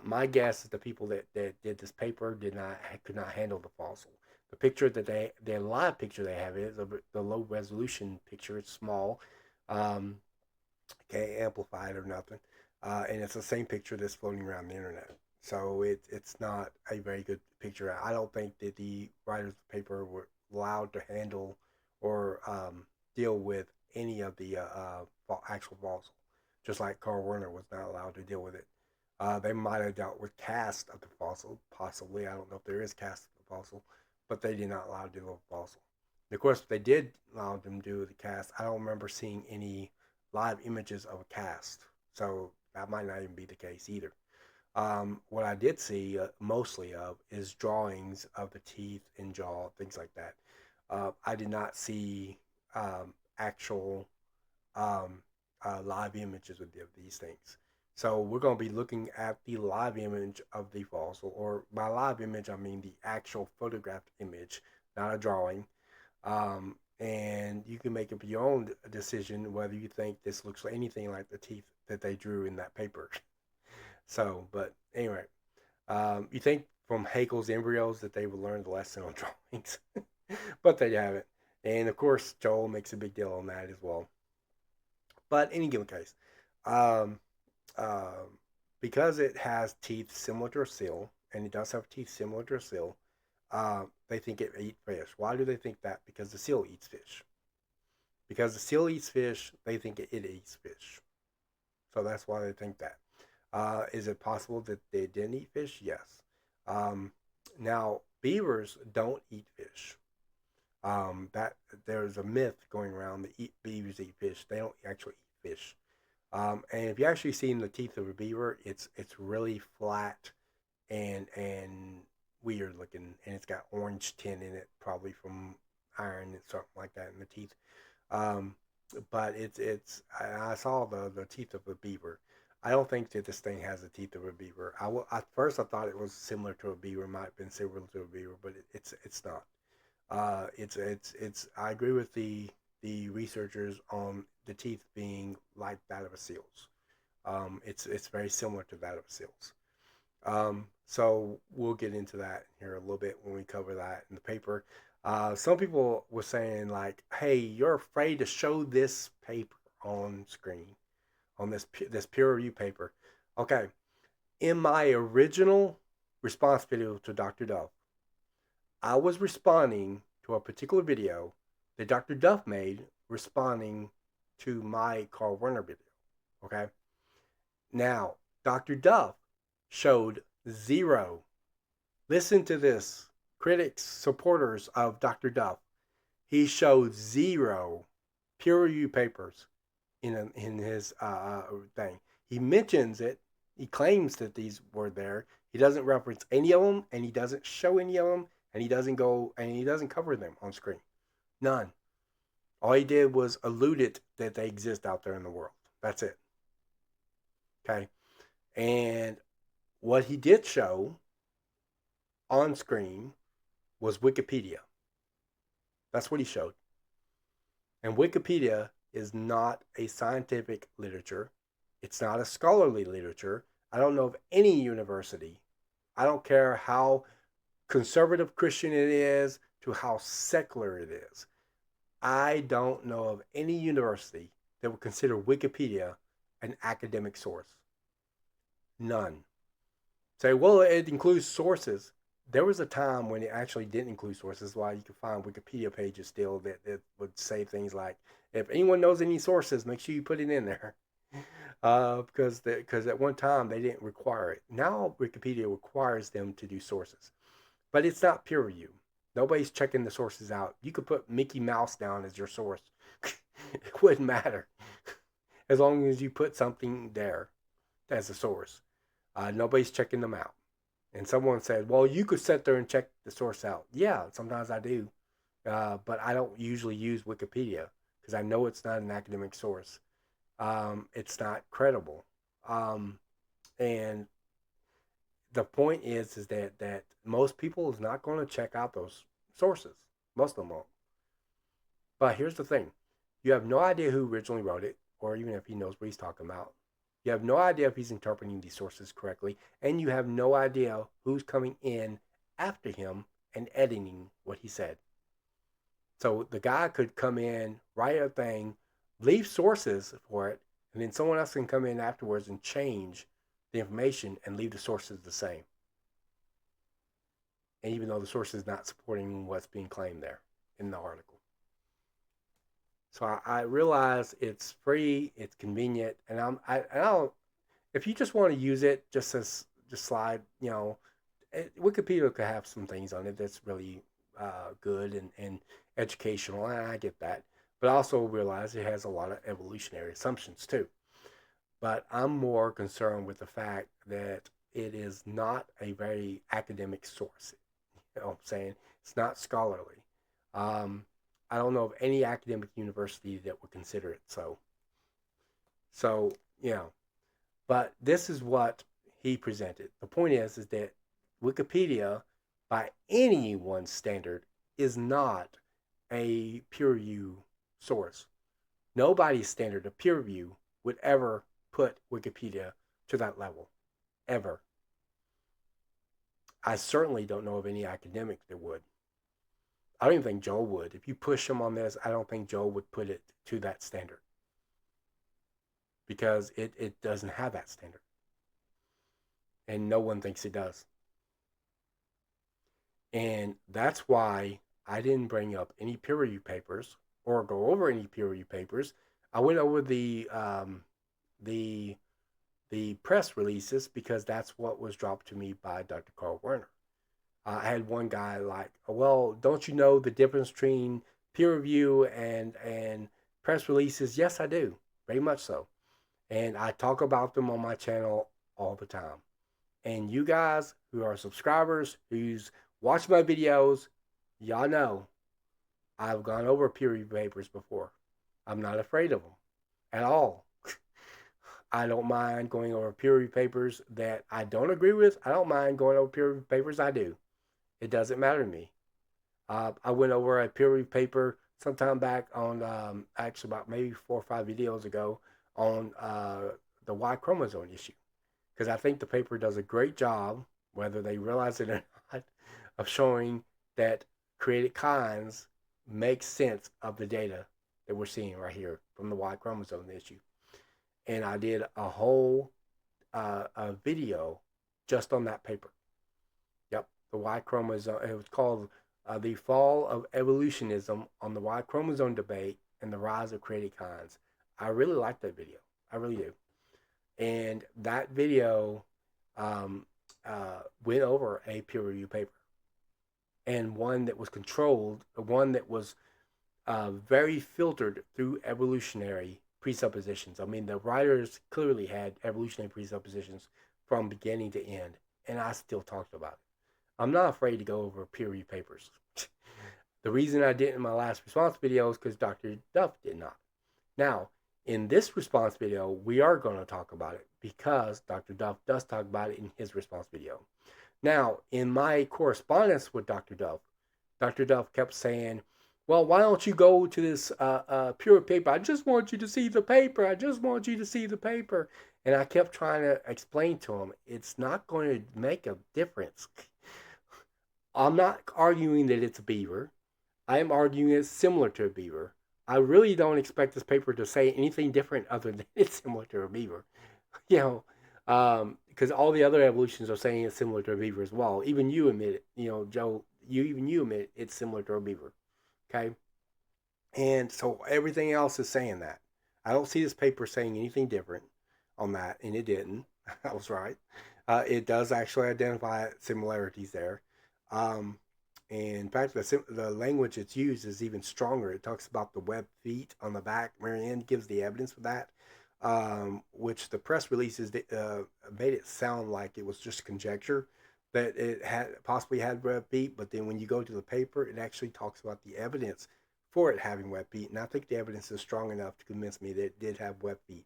Speaker 1: My guess is the people that did this paper could not handle the fossil. The picture their live picture they have is the low resolution picture. It's small, can't amplify it or nothing, and it's the same picture that's floating around the internet. So it's not a very good picture. I don't think that the writers of the paper were allowed to handle or deal with any of the actual fossil, just like Carl Werner was not allowed to deal with it. They might have dealt with cast of the fossil, possibly. I don't know if there is cast of the fossil, but they did not allow to deal with the fossil. And of course, if they did allow them to do the cast, I don't remember seeing any live images of a cast, so that might not even be the case either. What I did see mostly of is drawings of the teeth and jaw, things like that. I did not see actual live images of these things. So we're going to be looking at the live image of the fossil, or by live image I mean the actual photographed image, not a drawing. And you can make up your own decision whether you think this looks like anything like the teeth that they drew in that paper. So, but anyway, you think from Haeckel's embryos that they would learn the lesson on drawings, but they haven't. And of course, Joel makes a big deal on that as well. But in any given case, um, um, because it has teeth similar to a seal, and it does have teeth similar to a seal, they think it eats fish. Why do they think that? Because the seal eats fish. Because the seal eats fish, they think it eats fish. So that's why they think that. Is it possible that they didn't eat fish? Yes. Um, Now, beavers don't eat fish. That there's a myth going around that beavers eat fish. They don't actually eat fish. And if you actually see in the teeth of a beaver, it's really flat and weird looking, and it's got orange tin in it, probably from iron and something like that in the teeth. Um, but it's I saw the teeth of a beaver. I don't think that this thing has the teeth of a beaver. At first I thought it was similar to a beaver, might have been similar to a beaver, but it's not. It's. I agree with the researchers on the teeth being like that of a seal's. It's very similar to that of a seal's. So we'll get into that here a little bit when we cover that in the paper. Some people were saying like, "Hey, you're afraid to show this paper on screen, on this peer review paper." Okay, in my original response video to Dr. Duff, I was responding to a particular video that Dr. Duff made responding to my Carl Werner video. Okay, now Dr. Duff showed zero. Listen to this, critics, supporters of Dr. Duff. He showed zero peer review papers in his thing. He mentions it. He claims that these were there. He doesn't reference any of them, and he doesn't show any of them, and he doesn't cover them on screen. None. All he did was alluded that they exist out there in the world. That's it. Okay. And what he did show on screen was Wikipedia. That's what he showed. And Wikipedia is not a scientific literature. It's not a scholarly literature. I don't know of any university. I don't care how conservative Christian it is to how secular it is. I don't know of any university that would consider Wikipedia an academic source. None. Say, well, it includes sources. There was a time when it actually didn't include sources. Why you can find Wikipedia pages still that would say things like, if anyone knows any sources, make sure you put it in there. Because at one time they didn't require it. Now Wikipedia requires them to do sources. But it's not peer review. Nobody's checking the sources out. You could put Mickey Mouse down as your source. It wouldn't matter. As long as you put something there as a source. Nobody's checking them out. And someone said, well, you could sit there and check the source out. Yeah, sometimes I do. But I don't usually use Wikipedia because I know it's not an academic source. It's not credible. And the point is that most people is not going to check out those sources. Most of them won't. But here's the thing. You have no idea who originally wrote it, or even if he knows what he's talking about. You have no idea if he's interpreting these sources correctly, and you have no idea who's coming in after him and editing what he said. So the guy could come in, write a thing, leave sources for it, and then someone else can come in afterwards and change the information and leave the sources the same. And even though the source is not supporting what's being claimed there in the article. So I realize it's free, it's convenient, and I don't. If you just want to use it, just slide, Wikipedia could have some things on it that's really good and educational, and I get that. But I also realize it has a lot of evolutionary assumptions too. But I'm more concerned with the fact that it is not a very academic source. You know what I'm saying? It's not scholarly. I don't know of any academic university that would consider it so. So, but this is what he presented. The point is that Wikipedia, by anyone's standard, is not a peer review source. Nobody's standard of peer review would ever put Wikipedia to that level. Ever. I certainly don't know of any academic that would. I don't even think Joel would. If you push him on this, I don't think Joel would put it to that standard. Because it doesn't have that standard. And no one thinks it does. And that's why I didn't bring up any peer review papers or go over any peer review papers. I went over the press releases because that's what was dropped to me by Dr. Carl Werner. I had one guy like, well, don't you know the difference between peer review and press releases? Yes, I do. Very much so. And I talk about them on my channel all the time. And you guys who are subscribers, who's watched my videos, y'all know I've gone over peer review papers before. I'm not afraid of them at all. I don't mind going over peer review papers that I don't agree with. I don't mind going over peer review papers I do. It doesn't matter to me. I went over a peer review paper sometime back on, actually about maybe 4 or 5 videos ago on the Y chromosome issue. Because I think the paper does a great job, whether they realize it or not, of showing that created kinds make sense of the data that we're seeing right here from the Y chromosome issue. And I did a whole a video just on that paper. Yep, the Y chromosome. It was called "The Fall of Evolutionism on the Y Chromosome Debate and the Rise of Created Kinds." I really like that video. I really do. And that video went over a peer review paper, and one that was controlled, one that was very filtered through evolutionary presuppositions. I mean, the writers clearly had evolutionary presuppositions from beginning to end, and I still talked about it. I'm not afraid to go over peer review papers. The reason I didn't in my last response video is because Dr. Duff did not. Now, in this response video, we are going to talk about it because Dr. Duff does talk about it in his response video. Now, in my correspondence with Dr. Duff kept saying, well, why don't you go to this pure paper? I just want you to see the paper. I just want you to see the paper. And I kept trying to explain to him, it's not going to make a difference. I'm not arguing that it's a beaver. I am arguing it's similar to a beaver. I really don't expect this paper to say anything different other than it's similar to a beaver. You know, because all the other evolutions are saying it's similar to a beaver as well. Even you admit it. You know, Joe, you admit it's similar to a beaver. Okay, and so everything else is saying that. I don't see this paper saying anything different on that, and it didn't. I was right. It does actually identify similarities there. Um, and in fact, the language it's used is even stronger. It talks about the web feet on the back. Marianne gives the evidence for that, which the press releases made it sound like it was just conjecture that it had possibly had web feet. But then when you go to the paper, it actually talks about the evidence for it having web feet. And I think the evidence is strong enough to convince me that it did have web feet,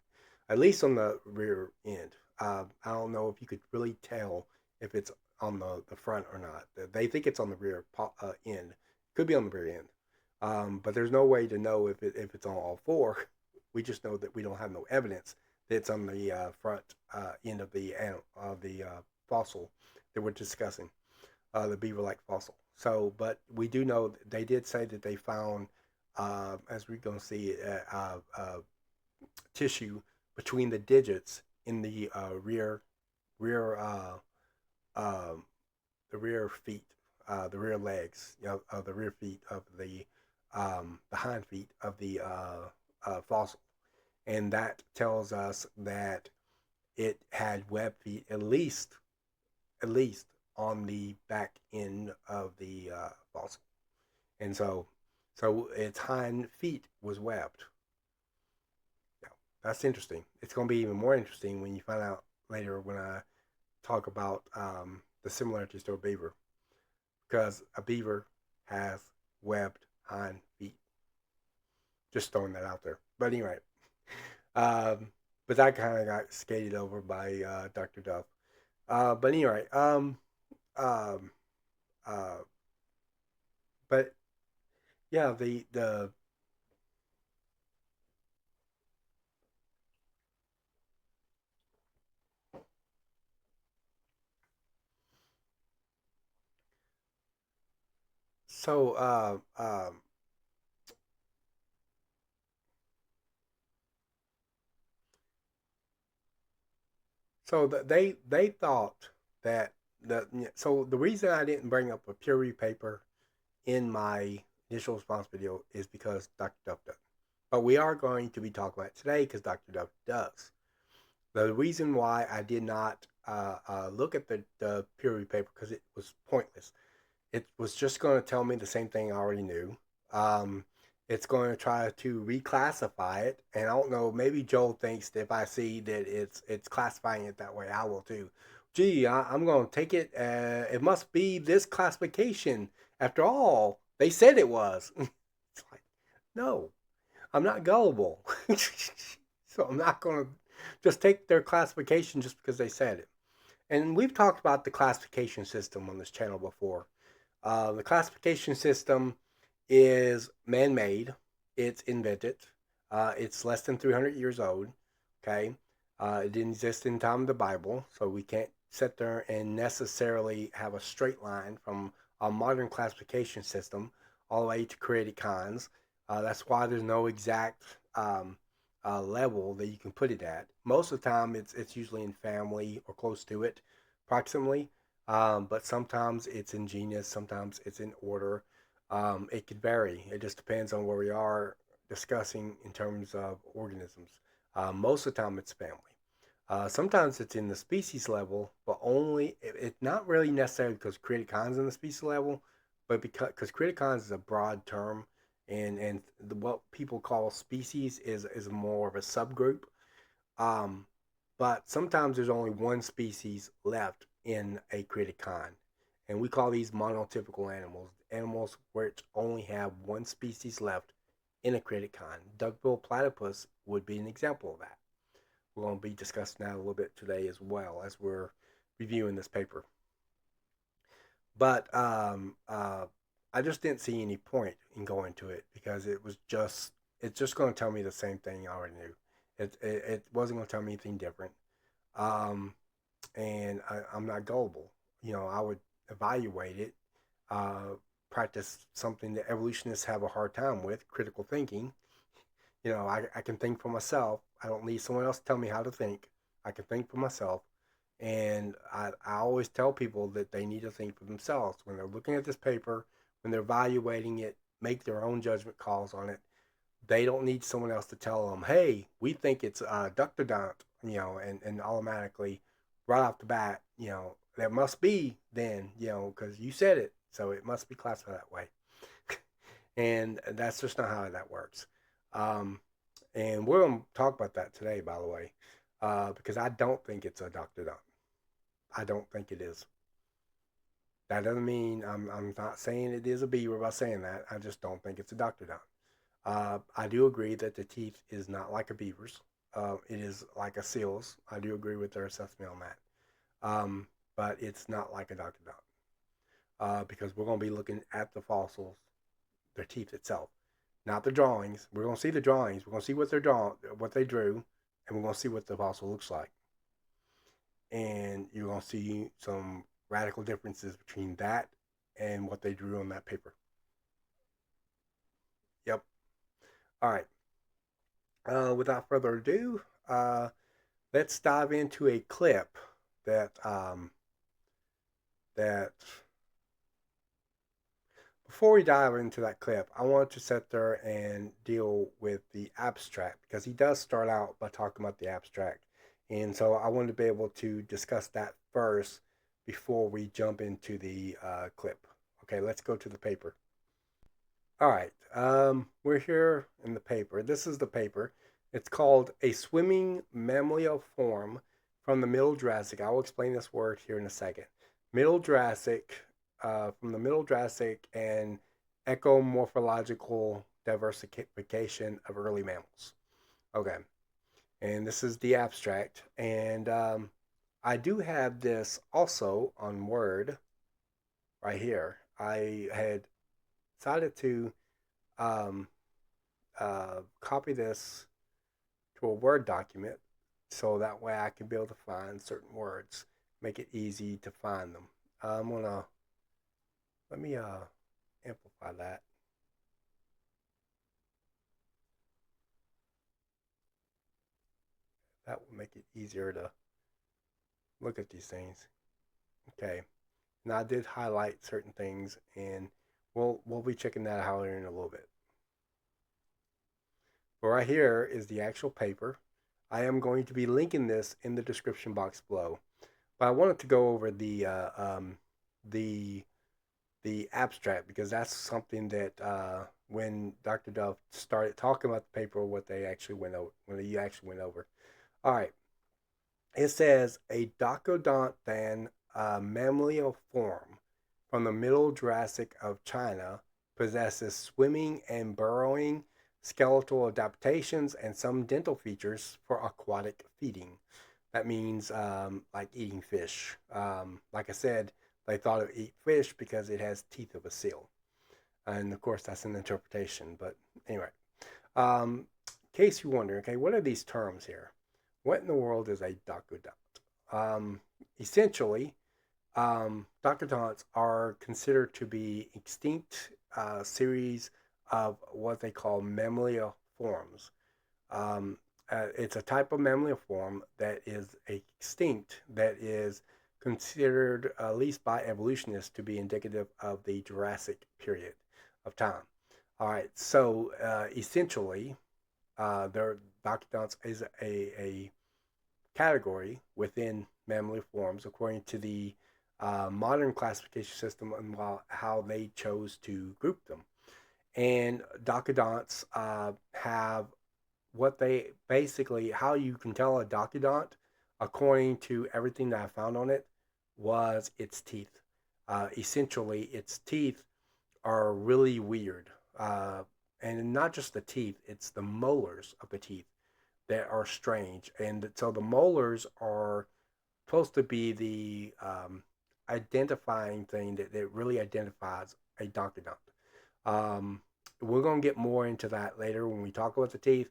Speaker 1: at least on the rear end. I don't know if you could really tell if it's on the front or not. They think it's on the rear end. Could be on the rear end. But there's no way to know if it's on all four. We just know that we don't have no evidence that it's on the front end of the fossil that we're discussing, the beaver-like fossil. So, but we do know that they did say that they found, as we're going to see, tissue between the digits in the rear um, the rear feet, the rear legs, you know, the rear feet of the hind feet of the fossil, and that tells us that it had web feet at least on the back end of the fossil, and so its hind feet was webbed. Now, that's interesting. It's going to be even more interesting when you find out later when I talk about the similarities to a beaver, because a beaver has webbed hind feet. Just throwing that out there. But anyway, um, but that kind of got skated over by Dr. Duff. But anyway, um, uh, but yeah, the so they thought that the reason I didn't bring up a peer review paper in my initial response video is because Dr. Duff does. But we are going to be talking about it today because Dr. Duff does. The reason why I did not look at the peer review paper because it was pointless. It was just going to tell me the same thing I already knew. Um, it's going to try to reclassify it, and I don't know. Maybe Joel thinks that if I see that it's classifying it that way, I will too. gee, I'm going to take it. It must be this classification. After all, they said it was. It's like, no, I'm not gullible. So I'm not going to just take their classification just because they said it. And we've talked about the classification system on this channel before. The classification system is man made, it's invented, it's less than 300 years old. Okay. It didn't exist in the time of the Bible, so we can't sit there and necessarily have a straight line from a modern classification system all the way to created kinds. That's why there's no exact level that you can put it at. Most of the time, it's usually in family or close to it, approximately. But sometimes it's in genus, sometimes it's in order. It could vary. It just depends on where we are discussing in terms of organisms. Most of the time, it's family. Sometimes it's in the species level, but only it's not really necessarily because created kinds in the species level, but because created kinds is a broad term, and what people call species is more of a subgroup. Um, but sometimes there's only one species left in a created kind, and we call these monotypical animals, animals which only have one species left in a created kind. Duckbill platypus would be an example of that. We're going to be discussing that a little bit today as well as we're reviewing this paper. But I just didn't see any point in going to it because it's just going to tell me the same thing I already knew. It wasn't going to tell me anything different. Um, and I'm not gullible. I would evaluate it, uh, practice something that evolutionists have a hard time with, critical thinking. I can think for myself. I don't need someone else to tell me how to think. I can think for myself. And I always tell people that they need to think for themselves. When they're looking at this paper, when they're evaluating it, make their own judgment calls on it. They don't need someone else to tell them, hey, we think it's ductodont, and automatically, right off the bat, that must be then, because you said it. So it must be classified that way. And that's just not how that works. Um, and we're going to talk about that today, by the way, because I don't think it's a Dr. I don't think it is. That doesn't mean I'm not saying it is a beaver by saying that. I just don't think it's a Dr. I do agree that the teeth is not like a beaver's. It is like a seal's. I do agree with their assessment on that. But it's not like a Dr. Because we're going to be looking at the fossils, their teeth itself, not the drawings. We're going to see the drawings. We're going to see what they're drawn, what they drew, and we're going to see what the fossil looks like. And you're going to see some radical differences between that and what they drew on that paper. Yep. All right. Without further ado, let's dive into a clip that before we dive into that clip, I want to sit there and deal with the abstract because he does start out by talking about the abstract. And so I wanted to be able to discuss that first before we jump into the clip. Okay, let's go to the paper. All right, we're here in the paper. This is the paper. It's called A Swimming Mammal Form from the Middle Jurassic. I will explain this word here in a second. Middle Jurassic, from the Middle Jurassic and ecomorphological diversification of early mammals. Okay, and this is the abstract. And I do have this also on Word right here. I had decided to um, copy this to a Word document so that way I can be able to find certain words, make it easy to find them. I'm gonna let me amplify that. That will make it easier to look at these things. Okay. Now I did highlight certain things, and we'll be checking that out here in a little bit. But right here is the actual paper. I am going to be linking this in the description box below. But I wanted to go over the the abstract because that's something that when Dr. Duff started talking about the paper, what they actually went over, when he actually went over. All right. It says a Docodont mammalian form from the Middle Jurassic of China possesses swimming and burrowing, skeletal adaptations, and some dental features for aquatic feeding. That means like eating fish. Like I said, they thought it would eat fish because it has teeth of a seal. And of course, that's an interpretation. But anyway, in case you wonder, okay, what are these terms here? What in the world is a Docodont? Essentially, Docodonts are considered to be extinct series of what they call mammalia forms. Um, it's a type of mammalia form that is extinct, that is considered, at least by evolutionists, to be indicative of the Jurassic period of time. All right, so essentially, their Docodonts is a category within mammal forms according to the modern classification system and how they chose to group them. And Docodonts have what they basically, how you can tell a Docodont, according to everything that I found on it, was its teeth. Essentially, its teeth are really weird. And not just the teeth, it's the molars of the teeth that are strange. And so the molars are supposed to be the identifying thing that really identifies a Donkodont. Um, we're going to get more into that later when we talk about the teeth.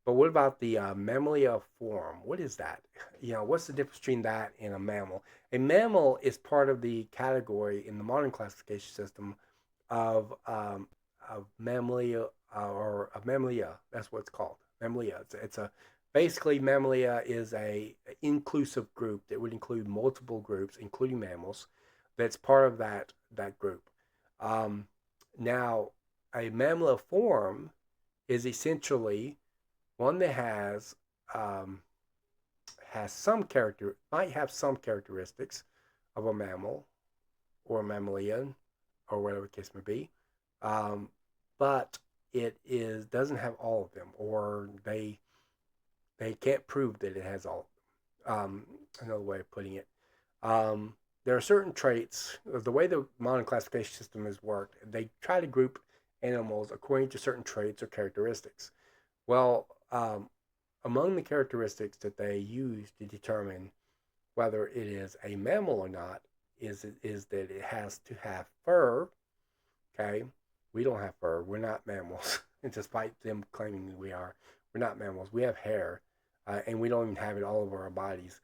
Speaker 1: But what about the mammalia form? What is that? What's the difference between that and a mammal? A mammal is part of the category in the modern classification system of mammalia or of mammalia. That's what it's called. Mammalia. It's a basically mammalia is a inclusive group that would include multiple groups, including mammals. That's part of that group. Um, Now, a mammaliform is essentially one that um, has some character might have some characteristics of a mammal or a mammalian or whatever the case may be, um, but it is doesn't have all of them, or they can't prove that it has all of them. Another way of putting it. Um, there are certain traits. The way the modern classification system has worked, they try to group animals according to certain traits or characteristics. Well, among the characteristics that they use to determine whether it is a mammal or not is that it has to have fur. Okay, we don't have fur. We're not mammals, and despite them claiming we are, we're not mammals. We have hair, and we don't even have it all over our bodies.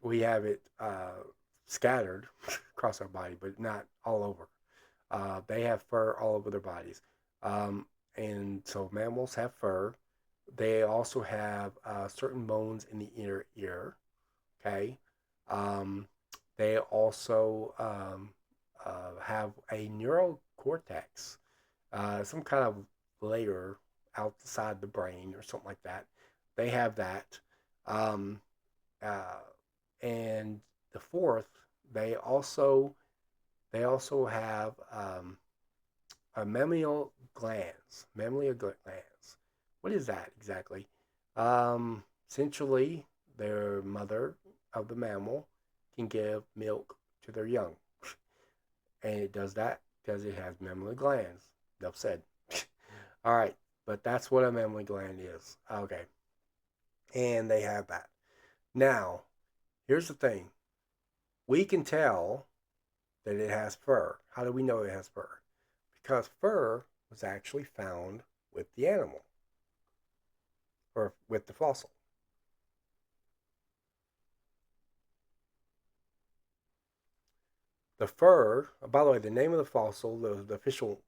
Speaker 1: We have it scattered across our body, but not all over. They have fur all over their bodies. And so mammals have fur. They also have certain bones in the inner ear. Okay. Um, they also have a neural cortex, some kind of layer outside the brain or something like that. They have that. Um, uh, and the fourth, they also they also have mammal glands. Mammal glands. What is that exactly? Essentially, their mother of the mammal can give milk to their young, and it does that because it has mammary glands. Enough said. All right, but that's what a mammary gland is. Okay, and they have that. Now, here's the thing: we can tell that it has fur. How do we know it has fur? Because fur was actually found with the animal or with the fossil. The fur, by the way, the name of the fossil, the official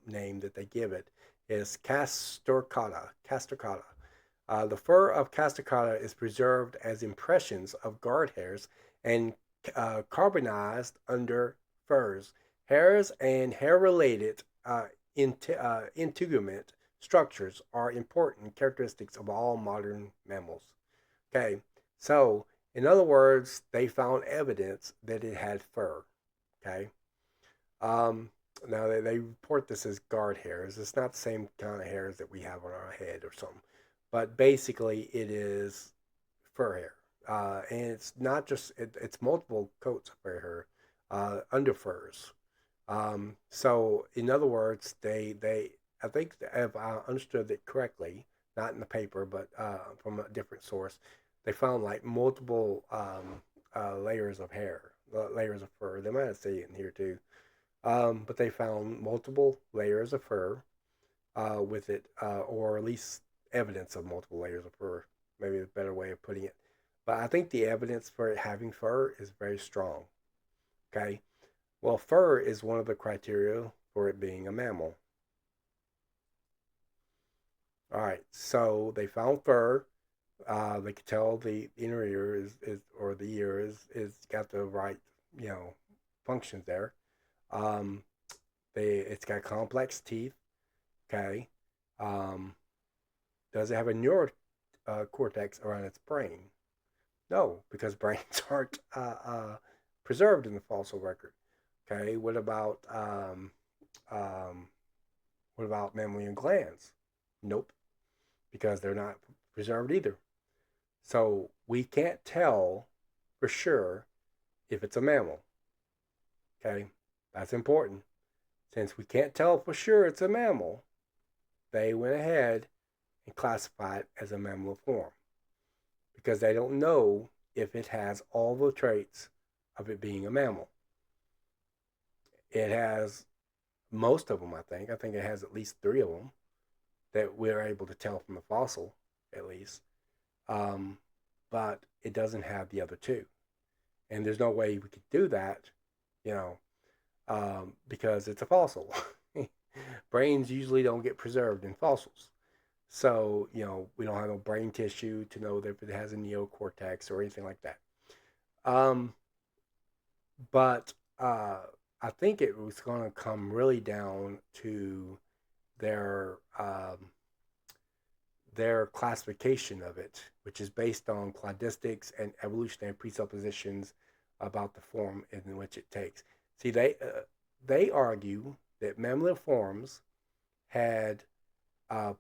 Speaker 1: name that they give it is Castorcata. Castorcata. The fur of Castorcata is preserved as impressions of guard hairs and carbonized under furs. Hairs and hair-related integument structures are important characteristics of all modern mammals. Okay, so in other words, they found evidence that it had fur. Okay. Um, Now they report this as guard hairs. It's not the same kind of hairs that we have on our head or something, but basically it is fur hair. And it's not just it's multiple coats of hair, under furs. So in other words, they I think if I understood it correctly, not in the paper, but from a different source, they found like multiple layers of hair, layers of fur. They might have said it in here too, but they found multiple layers of fur with it, or at least evidence of multiple layers of fur. Maybe a better way of putting it. But I think the evidence for it having fur is very strong. Okay. Well, fur is one of the criteria for it being a mammal. All right. So they found fur. They could tell the inner ear is or the ear is got the right, you know, functions there. Um, it's got complex teeth. Okay. Um, does it have a neural cortex around its brain? No, because brains aren't preserved in the fossil record. Okay, um, what about mammalian glands? Nope, because they're not preserved either. So we can't tell for sure if it's a mammal. Okay, that's important. Since we can't tell for sure it's a mammal, they went ahead and classified it as a mammaliform because they don't know if it has all the traits of it being a mammal. It has most of them, I think. I think it has at least three of them that we're able to tell from the fossil, at least. Um, but it doesn't have the other two. And there's no way we could do that, you know, because it's a fossil. Brains usually don't get preserved in fossils. So, you know, we don't have no brain tissue to know that if it has a neocortex or anything like that. Um, but I think it was going to come really down to their um, their classification of it, which is based on cladistics and evolutionary presuppositions about the form in which it takes. See, they argue that mammaliforms had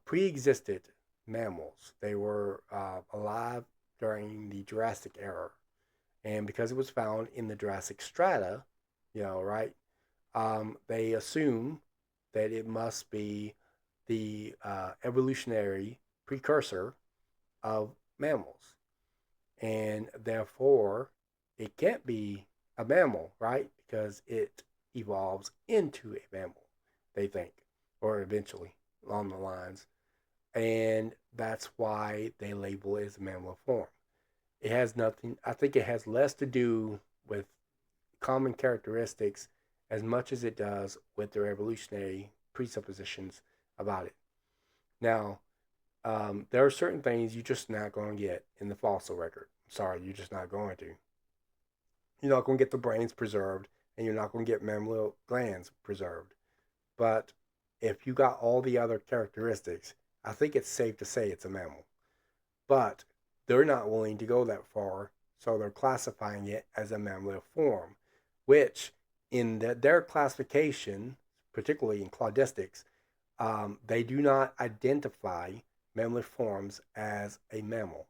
Speaker 1: pre-existed mammals. They were alive during the Jurassic era, and because it was found in the Jurassic strata, you know, right? They assume that it must be the evolutionary precursor of mammals, and therefore it can't be a mammal, right? Because it evolves into a mammal, they think, or eventually along the lines, and that's why they label it as a mammal form. It has nothing. I think it has less to do with common characteristics as much as it does with their evolutionary presuppositions about it. Now, there are certain things you're just not going to get in the fossil record. Sorry, you're just not going to. You're not going to get the brains preserved, and you're not going to get mammal glands preserved. But if you got all the other characteristics, I think it's safe to say it's a mammal. But they're not willing to go that far, so they're classifying it as a mammalian form, which in their classification, particularly in cladistics, they do not identify mammalian forms as a mammal.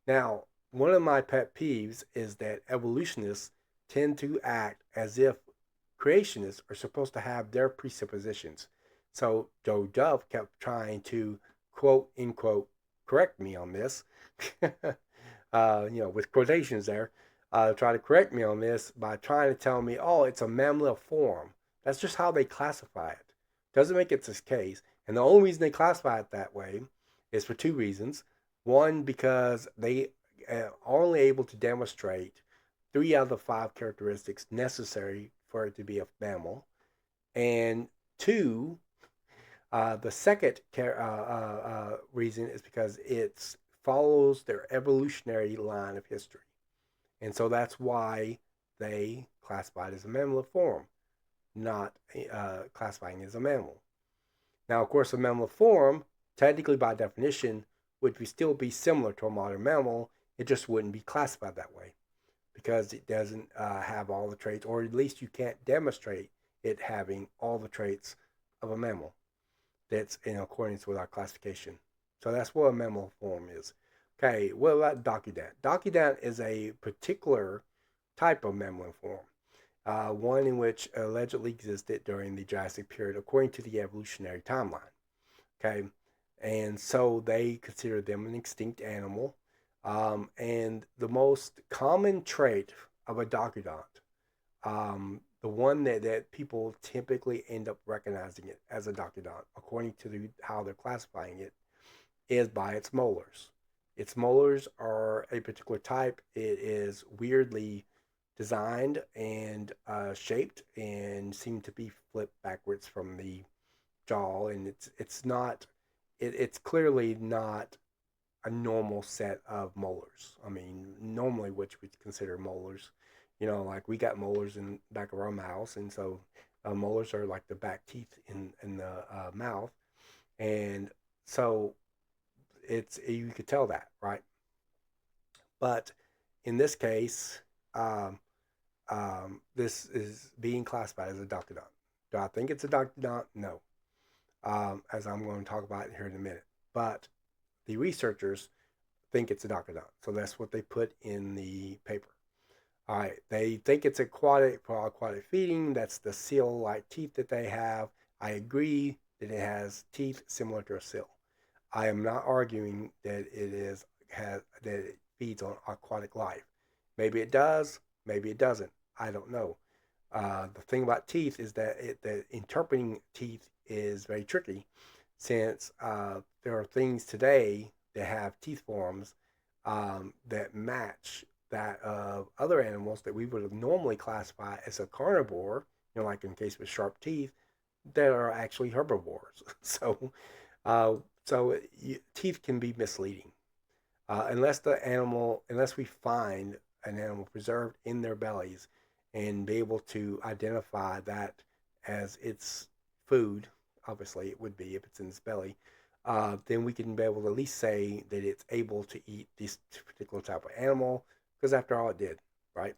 Speaker 1: Now, one of my pet peeves is that evolutionists tend to act as if creationists are supposed to have their presuppositions. So Joe Duff kept trying to quote unquote correct me on this, with quotations there, try to correct me on this by trying to tell me, oh, it's a mammal form. That's just how they classify it. Doesn't make it this case. And the only reason they classify it that way is for two reasons. One, because they are only able to demonstrate three out of the five characteristics necessary for it to be a mammal. And two, the second reason is because it follows their evolutionary line of history. And so that's why they classify it as a mammal form, not classifying it as a mammal. Now, of course, a mammal form, technically by definition, would still be similar to a modern mammal. It just wouldn't be classified that way because it doesn't have all the traits, or at least you can't demonstrate it having all the traits of a mammal that's in accordance with our classification. So that's what a mammal form is. Okay, what about Docudant? Docudant is a particular type of mammalian form, one in which allegedly existed during the Jurassic period, according to the evolutionary timeline. Okay, and so they consider them an extinct animal. And the most common trait of a Docudant, the one that people typically end up recognizing it as a Docudant, according to how they're classifying it, is by its molars. Its molars are a particular type. It is weirdly designed and shaped and seem to be flipped backwards from the jaw, and it's not it's clearly not a normal set of molars. I mean, normally which we consider molars, like we got molars in the back of our mouths, and so molars are like the back teeth in the mouth, and so it's you could tell that, right? But in this case, um, this is being classified as a doctodont. Do I think it's a doctodont? No, as I'm going to talk about here in a minute. But the researchers think it's a doctodont, so that's what they put in the paper. All right, they think it's aquatic for aquatic feeding. That's the seal-like teeth that they have. I agree that it has teeth similar to a seal. I am not arguing that it feeds on aquatic life. Maybe it does, maybe it doesn't. I don't know. The thing about teeth is that interpreting teeth is very tricky, since there are things today that have teeth forms that match that of other animals that we would have normally classified as a carnivore, like in case with sharp teeth, that are actually herbivores. Uh, teeth can be misleading unless we find an animal preserved in their bellies and be able to identify that as its food. Obviously, it would be if it's in its belly. Then we can be able to at least say that it's able to eat this particular type of animal, because after all, it did, right?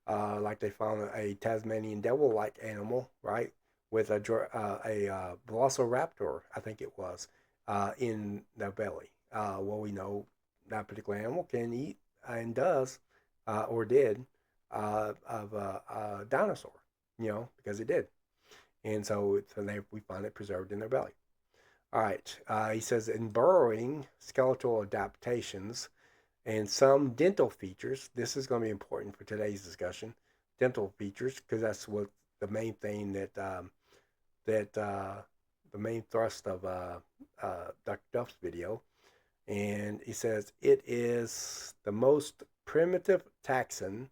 Speaker 1: Like they found a Tasmanian devil-like animal, right, with a velociraptor, I think it was, in their belly. Well, we know that particular animal can eat and does, or did, of a dinosaur, because it did. And so we find it preserved in their belly. All right. He says in burrowing, skeletal adaptations and some dental features. This is going to be important for today's discussion. Dental features, because that's what the main thing that the main thrust of Dr. Duff's video. And he says it is the most primitive taxon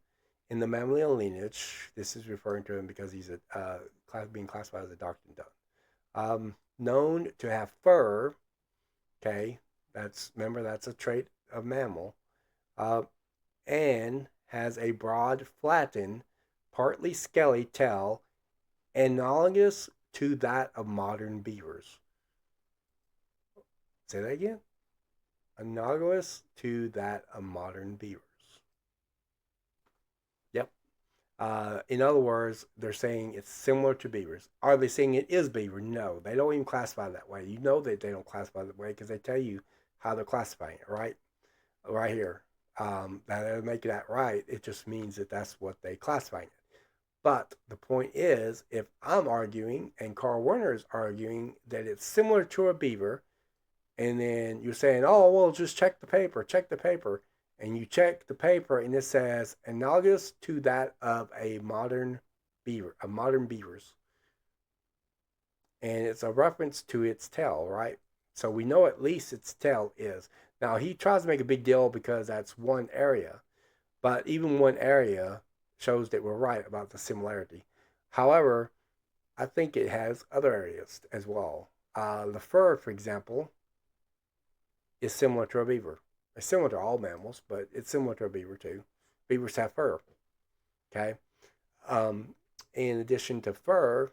Speaker 1: in the mammalian lineage. This is referring to him because he's being classified as a Dr. Duff. Known to have fur. Okay, that's a trait of mammal, uh, and has a broad, flattened, partly scaly tail, analogous to that of modern beavers. Say that again. Analogous to that of modern beavers. Yep. In other words, they're saying it's similar to beavers. Are they saying it is beaver? No, they don't even classify it that way. You know that they don't classify it that way because they tell you how they're classifying it, right? Right here. That doesn't make that right. It just means that that's what they classify it. But the point is, if I'm arguing and Carl Werner is arguing that it's similar to a beaver, and then you're saying, oh, well, just check the paper, and you check the paper, and it says analogous to that of a modern beaver's, and it's a reference to its tail, right? So we know at least its tail is. Now he tries to make a big deal because that's one area, but even one area shows that we're right about the similarity. However, I think it has other areas as well. The fur, for example, is similar to a beaver. It's similar to all mammals, but it's similar to a beaver too. Beavers have fur. Okay. In addition to fur,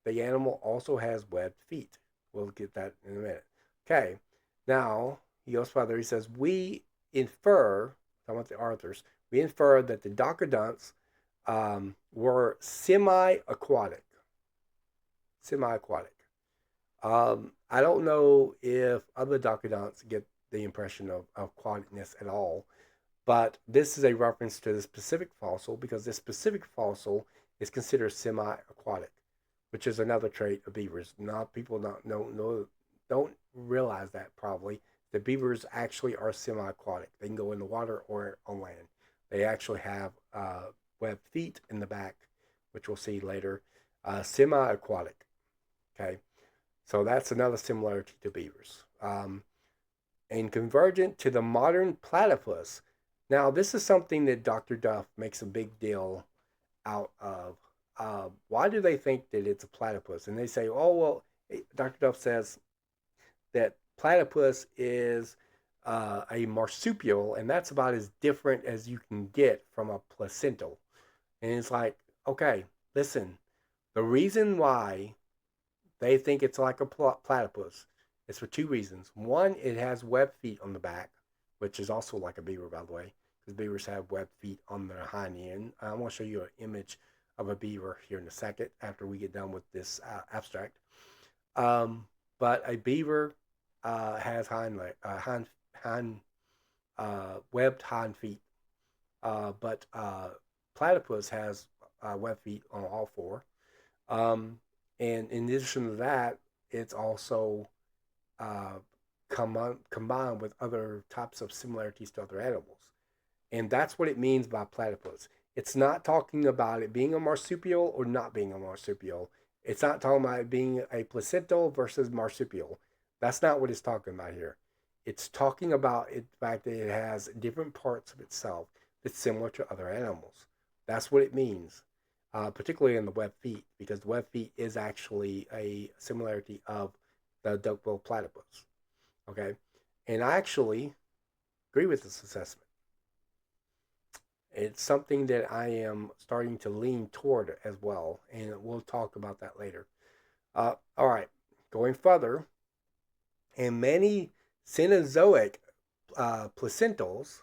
Speaker 1: the animal also has webbed feet. We'll get that in a minute. Okay. Now he goes further. He says we infer, talking about the authors, we infer that the docodonts were semi-aquatic. Semi-aquatic. I don't know if other docodonts get the impression of aquaticness at all. But this is a reference to the specific fossil because this specific fossil is considered semi-aquatic, which is another trait of beavers. Not people don't realize that probably. The beavers actually are semi-aquatic. They can go in the water or on land. They actually have webbed feet in the back, which we'll see later. Semi-aquatic. Okay, so that's another similarity to beavers. And convergent to the modern platypus. Now, this is something that Dr. Duff makes a big deal out of. Why do they think that it's a platypus? And they say, oh, well, Dr. Duff says that platypus is a marsupial, and that's about as different as you can get from a placental. And it's like, okay, listen, the reason why they think it's like a platypus is for two reasons. One, it has webbed feet on the back, which is also like a beaver, by the way, because beavers have webbed feet on their hind end. I want to show you an image of a beaver here in a second after we get done with this abstract. But a beaver has webbed hind feet, but platypus has webbed feet on all four. And in addition to that, it's also combined with other types of similarities to other animals. And that's what it means by platypus. It's not talking about it being a marsupial or not being a marsupial. It's not talking about it being a placental versus marsupial. That's not what it's talking about here. It's talking about the fact that it has different parts of itself that's similar to other animals. That's what it means, particularly in the webbed feet, because the webbed feet is actually a similarity of the duck-billed platypus. Okay? And I actually agree with this assessment. It's something that I am starting to lean toward as well, and we'll talk about that later. All right, going further, in many Cenozoic placentals,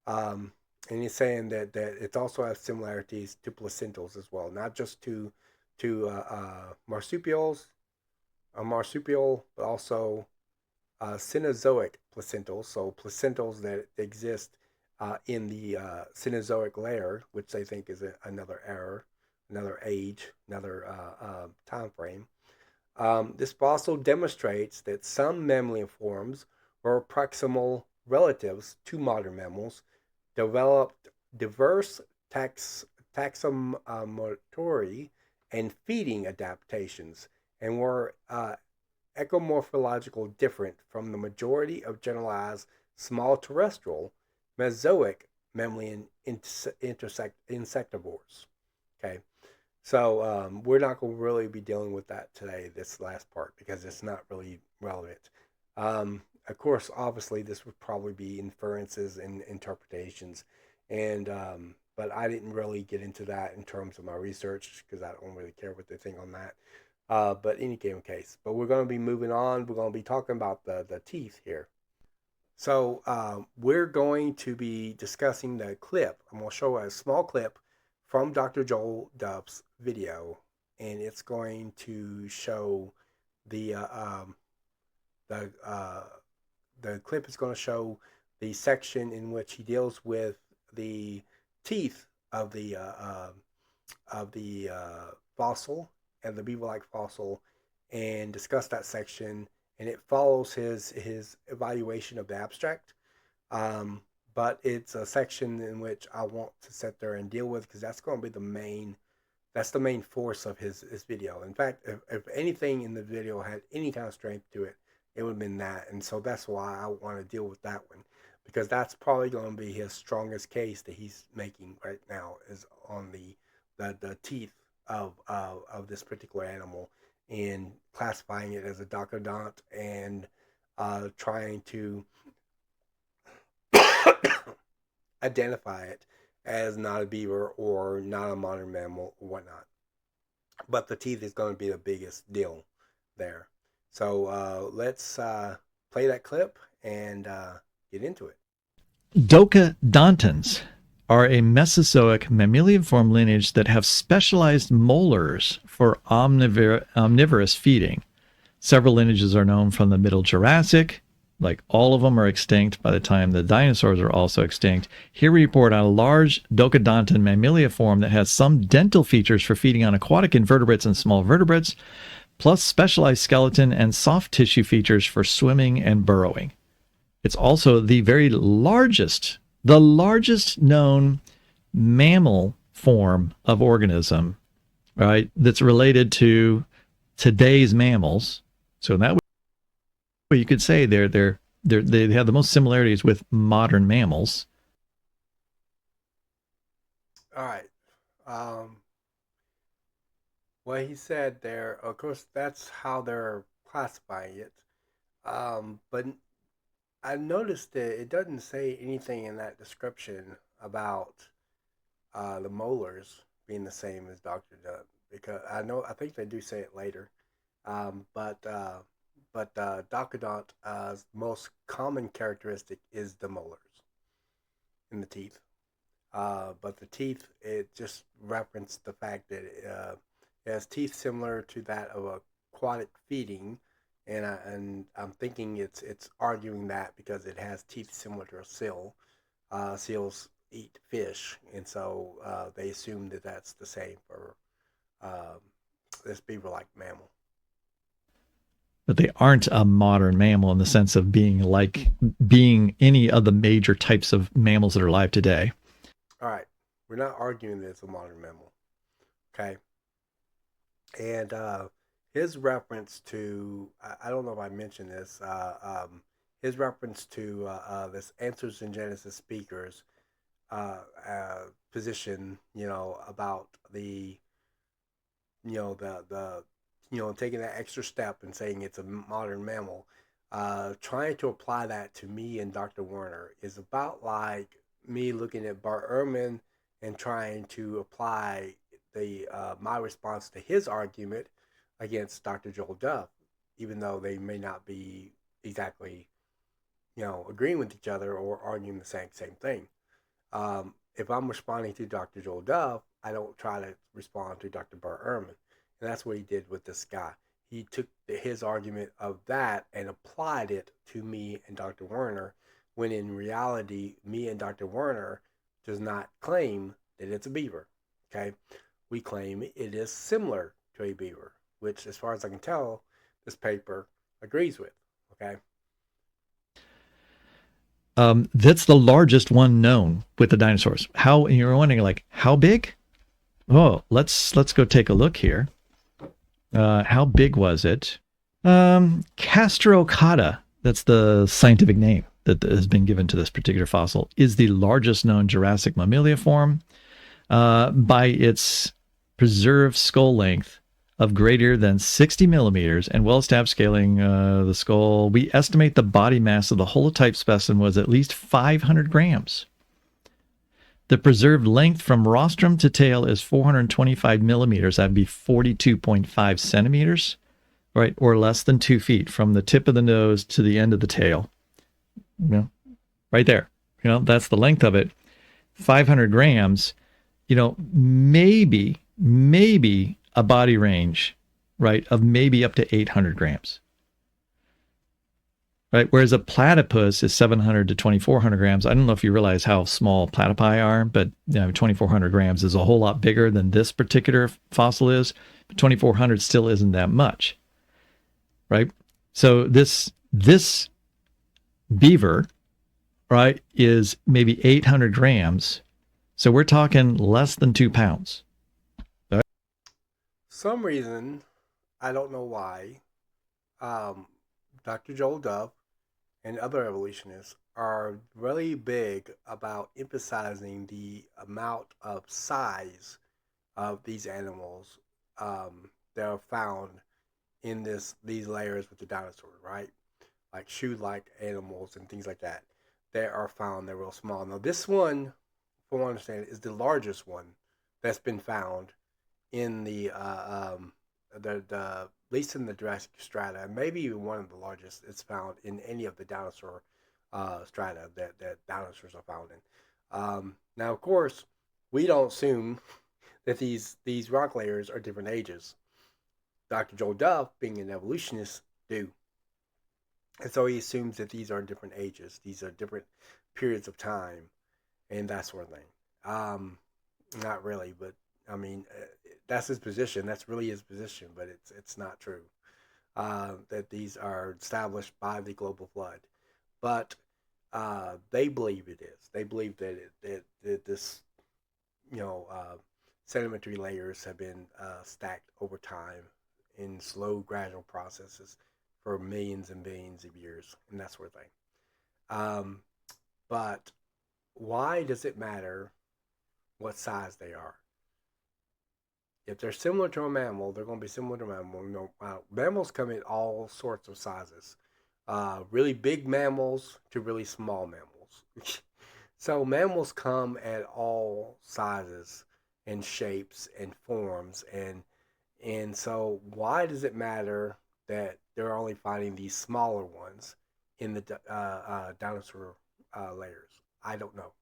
Speaker 1: and he's saying that it also has similarities to placentals as well, not just to marsupials, a marsupial, but also Cenozoic placentals, so placentals that exist in the Cenozoic layer, which they think is another era, another age, another time frame. This fossil demonstrates that some mammalian forms were proximal relatives to modern mammals, developed diverse taxonomy and feeding adaptations, and were ecomorphological different from the majority of generalized small terrestrial Mesozoic mammalian insectivores. Okay, so we're not going to really be dealing with that today, this last part, because it's not really relevant. Of course, obviously, this would probably be inferences and interpretations, and but I didn't really get into that in terms of my research because I don't really care what they think on that. But any case, but we're going to be moving on. We're going to be talking about the teeth here. So we're going to be discussing the clip. I'm going to show a small clip from Dr. Joel Duff's video, and it's going to show the clip is going to show the section in which he deals with the teeth of the fossil and the beaver-like fossil, and discuss that section. And it follows his evaluation of the abstract. But it's a section in which I want to sit there and deal with because that's going to be the main force of his video. In fact, if anything in the video had any kind of strength to it, it would have been that. And so that's why I want to deal with that one, because that's probably going to be his strongest case that he's making right now, is on the teeth of this particular animal, and classifying it as a docodont and trying to identify it as not a beaver or not a modern mammal or whatnot. But the teeth is going to be the biggest deal there. So let's play that clip and get into it.
Speaker 2: Docodontans are a Mesozoic mammalian form lineage that have specialized molars for omnivorous feeding. Several lineages are known from the Middle Jurassic Like all of them are extinct by the time the dinosaurs are also extinct. Here we report on a large docodontan mammaliform that has some dental features for feeding on aquatic invertebrates and small vertebrates, plus specialized skeleton and soft tissue features for swimming and burrowing. It's also the largest known mammal form of organism, right? That's related to today's mammals. So in that way, you could say they have the most similarities with modern mammals.
Speaker 1: All right. Um, what he said there, of course, that's how they're classifying it. But I noticed that it doesn't say anything in that description about the molars being the same as Dr. Dunn, because I think they do say it later. But Docodont, most common characteristic is the molars in the teeth. But the teeth, it just referenced the fact that it has teeth similar to that of aquatic feeding, and I'm thinking it's arguing that because it has teeth similar to a seal. Seals eat fish, and so they assume that that's the same for um, this beaver-like mammal.
Speaker 2: But they aren't a modern mammal in the sense of being any of the major types of mammals that are alive today.
Speaker 1: All right, we're not arguing that it's a modern mammal, okay? And his reference to I don't know if I mentioned this. His reference to this Answers in Genesis speakers position, about the the taking that extra step and saying it's a modern mammal. Trying to apply that to me and Dr. Werner is about like me looking at Bart Ehrman and trying to apply the my response to his argument against Dr. Joel Duff, even though they may not be exactly agreeing with each other or arguing the same thing. If I'm responding to Dr. Joel Duff, I don't try to respond to Dr. Bart Ehrman, and that's what he did with this guy. He took his argument of that and applied it to me and Dr. Werner, when in reality, me and Dr. Werner does not claim that it's a beaver. Okay, we claim it is similar to a beaver, which, as far as I can tell, this paper agrees with. Okay.
Speaker 2: That's the largest one known with the dinosaurs. How you're wondering, like, how big? Oh, let's go take a look here. How big was it? Castrocata, that's the scientific name that has been given to this particular fossil, is the largest known Jurassic mammaliform by its preserved skull length of greater than 60 millimeters and well-established scaling the skull. We estimate the body mass of the holotype specimen was at least 500 grams. The preserved length from rostrum to tail is 425 millimeters. That'd be 42.5 centimeters, right? Or less than 2 feet from the tip of the nose to the end of the tail. Right there. That's the length of it. 500 grams, maybe a body range, right, of maybe up to 800 grams. Right, whereas a platypus is 700 to 2,400 grams. I don't know if you realize how small platypi are, but 2,400 grams is a whole lot bigger than this particular fossil is. But 2,400 still isn't that much, right? So this beaver, right, is maybe 800 grams. So we're talking less than 2 pounds.
Speaker 1: Some reason, I don't know why, um, Dr. Joel Dove and other evolutionists are really big about emphasizing the amount of size of these animals that are found in these layers with the dinosaurs, right? Like shoe-like animals and things like that that are found. They're real small. Now, this one, from what I understand, is the largest one that's been found in the at least in the Jurassic strata, and maybe even one of the largest it's found in any of the dinosaur strata that dinosaurs are found in. Now, of course, we don't assume that these rock layers are different ages. Dr. Joel Duff, being an evolutionist, do. And so he assumes that these are different ages, these are different periods of time, and that sort of thing. Um, Not really, but I mean, that's his position. That's really his position, but it's not true. That these are established by the global flood, but they believe it is. They believe that that this, you know, sedimentary layers have been stacked over time in slow, gradual processes for millions and billions of years, and that sort of thing. Um, but why does it matter what size they are? If they're similar to a mammal, they're going to be similar to a mammal. Mammals come in all sorts of sizes, really big mammals to really small mammals. So mammals come at all sizes and shapes and forms, and so why does it matter that they're only finding these smaller ones in the dinosaur layers? I don't know.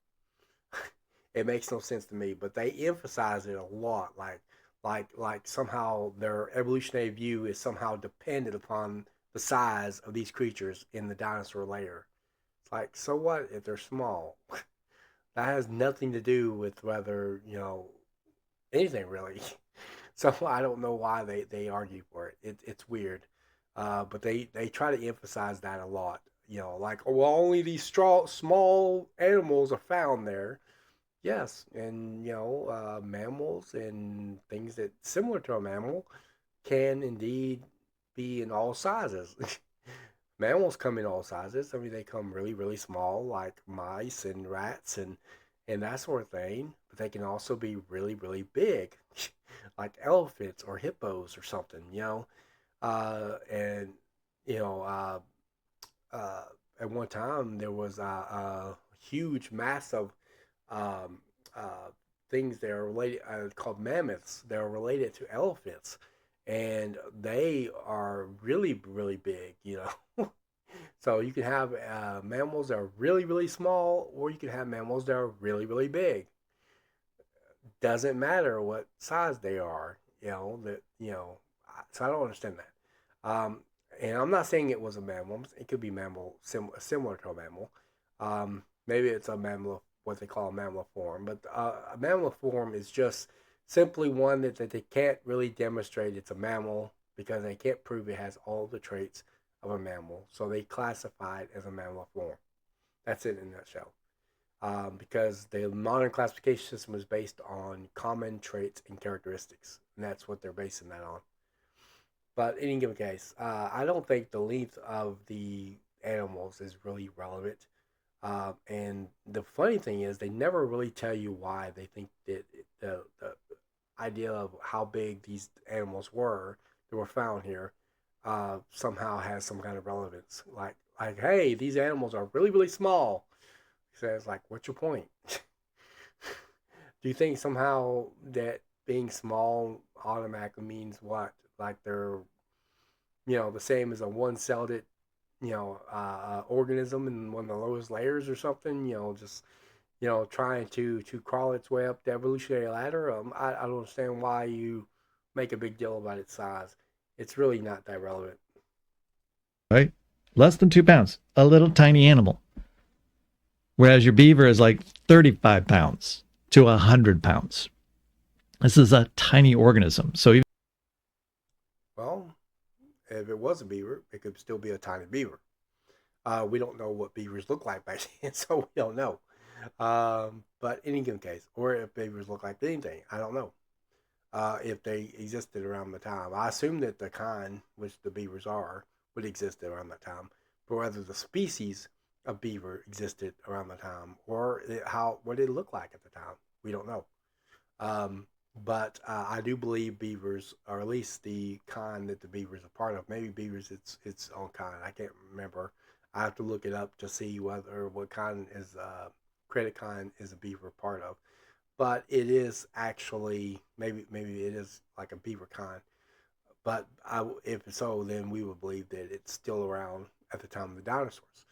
Speaker 1: It makes no sense to me, but they emphasize it a lot, like somehow their evolutionary view is somehow dependent upon the size of these creatures in the dinosaur layer. It's like, so what if they're small? That has nothing to do with whether, anything really. So I don't know why they argue for it. It's weird. But they try to emphasize that a lot. Like, oh, well, only these small animals are found there. Yes, and mammals and things that similar to a mammal can indeed be in all sizes. Mammals come in all sizes. I mean, they come really, really small, like mice and rats and that sort of thing. But they can also be really, really big, like elephants or hippos or something. And you know, uh, at one time there was a huge, massive um, uh, things that are related called mammoths. They're related to elephants, and they are really, really big. So you can have mammals that are really, really small, or you can have mammals that are really, really big. Doesn't matter what size they are. So I don't understand that. And I'm not saying it was a mammal. It could be similar to a mammal. Maybe it's a mammal, what they call a mammaliform. But a mammaliform is just simply one that they can't really demonstrate it's a mammal because they can't prove it has all the traits of a mammal. So they classify it as a mammaliform. That's it in a nutshell. Because the modern classification system is based on common traits and characteristics, and that's what they're basing that on. But in any given case, I don't think the length of the animals is really relevant. And the funny thing is, they never really tell you why they think that the idea of how big these animals were that were found here somehow has some kind of relevance. Like, hey, these animals are really, really small. He says, like, what's your point? Do you think somehow that being small automatically means what? Like they're, the same as a one-celled, organism in one of the lowest layers or something? Just trying to crawl its way up the evolutionary ladder. I don't understand why you make a big deal about its size. It's really not that relevant.
Speaker 2: Right? Less than 2 pounds, a little tiny animal. Whereas your beaver is like 35 pounds to 100 pounds. This is a tiny organism. So even
Speaker 1: Well, if it was a beaver, it could still be a tiny beaver. We don't know what beavers look like back then, so we don't know. But in any given case, or if beavers look like anything, I don't know. If they existed around the time, I assume that the kind, which the beavers are, would exist around that time. But whether the species of beaver existed around the time, or what did it look like at the time, we don't know. Um, but I do believe beavers, or at least the kind that the beavers are part of. Maybe beavers its own kind. I can't remember. I have to look it up to see whether what kind is credit kind is a beaver part of. But it is actually maybe it is like a beaver kind. But if so, then we would believe that it's still around at the time of the dinosaurs.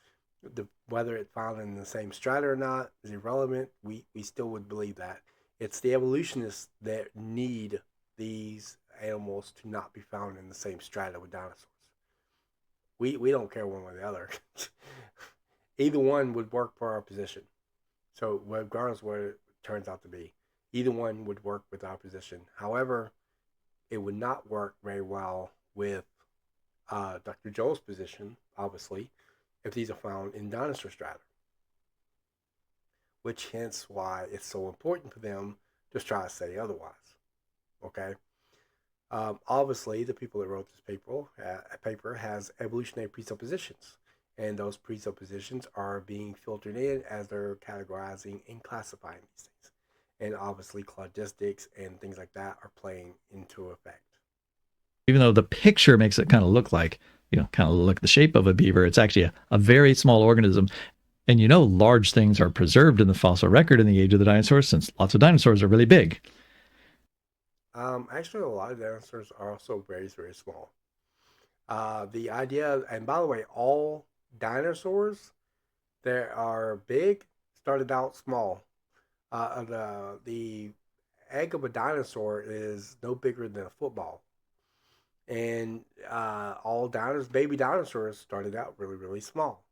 Speaker 1: Whether it's found in the same strata or not is irrelevant. We still would believe that. It's the evolutionists that need these animals to not be found in the same strata with dinosaurs. We don't care one way or the other. Either one would work for our position. So regardless of what it turns out to be, either one would work with our position. However, it would not work very well with Dr. Joel's position, obviously, if these are found in dinosaur strata, which hence why it's so important for them to try to say otherwise. Okay. Obviously, the people that wrote this paper has evolutionary presuppositions, and those presuppositions are being filtered in as they're categorizing and classifying these things. And obviously, cladistic and things like that are playing into effect.
Speaker 2: Even though the picture makes it kind of look like, kind of look the shape of a beaver, it's actually a very small organism. And large things are preserved in the fossil record in the age of the dinosaurs, since lots of dinosaurs are really big.
Speaker 1: Actually, a lot of dinosaurs are also very, very small. The idea, and by the way, all dinosaurs that are big started out small. The egg of a dinosaur is no bigger than a football, and all dinosaurs, baby dinosaurs, started out really, really small,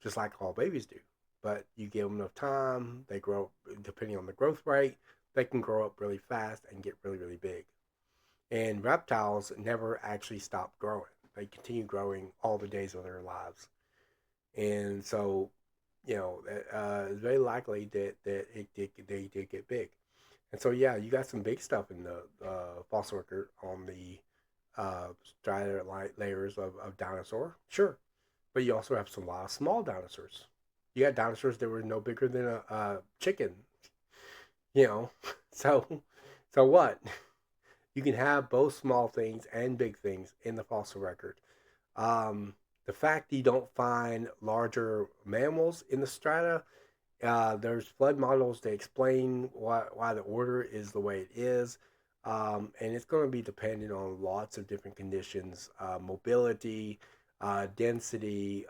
Speaker 1: just like all babies do. But you give them enough time, they grow. Depending on the growth rate, they can grow up really fast and get really, really big. And reptiles never actually stop growing. They continue growing all the days of their lives. And so, it's very likely that they did get big. And so, yeah, you got some big stuff in the fossil record on the strata layers of dinosaur, sure. But you also have some lot of small dinosaurs. You got dinosaurs that were no bigger than a chicken, you know. So, so what? You can have both small things and big things in the fossil record. The fact you don't find larger mammals in the strata, there's flood models that explain why the order is the way it is. And it's going to be dependent on lots of different conditions, mobility, density,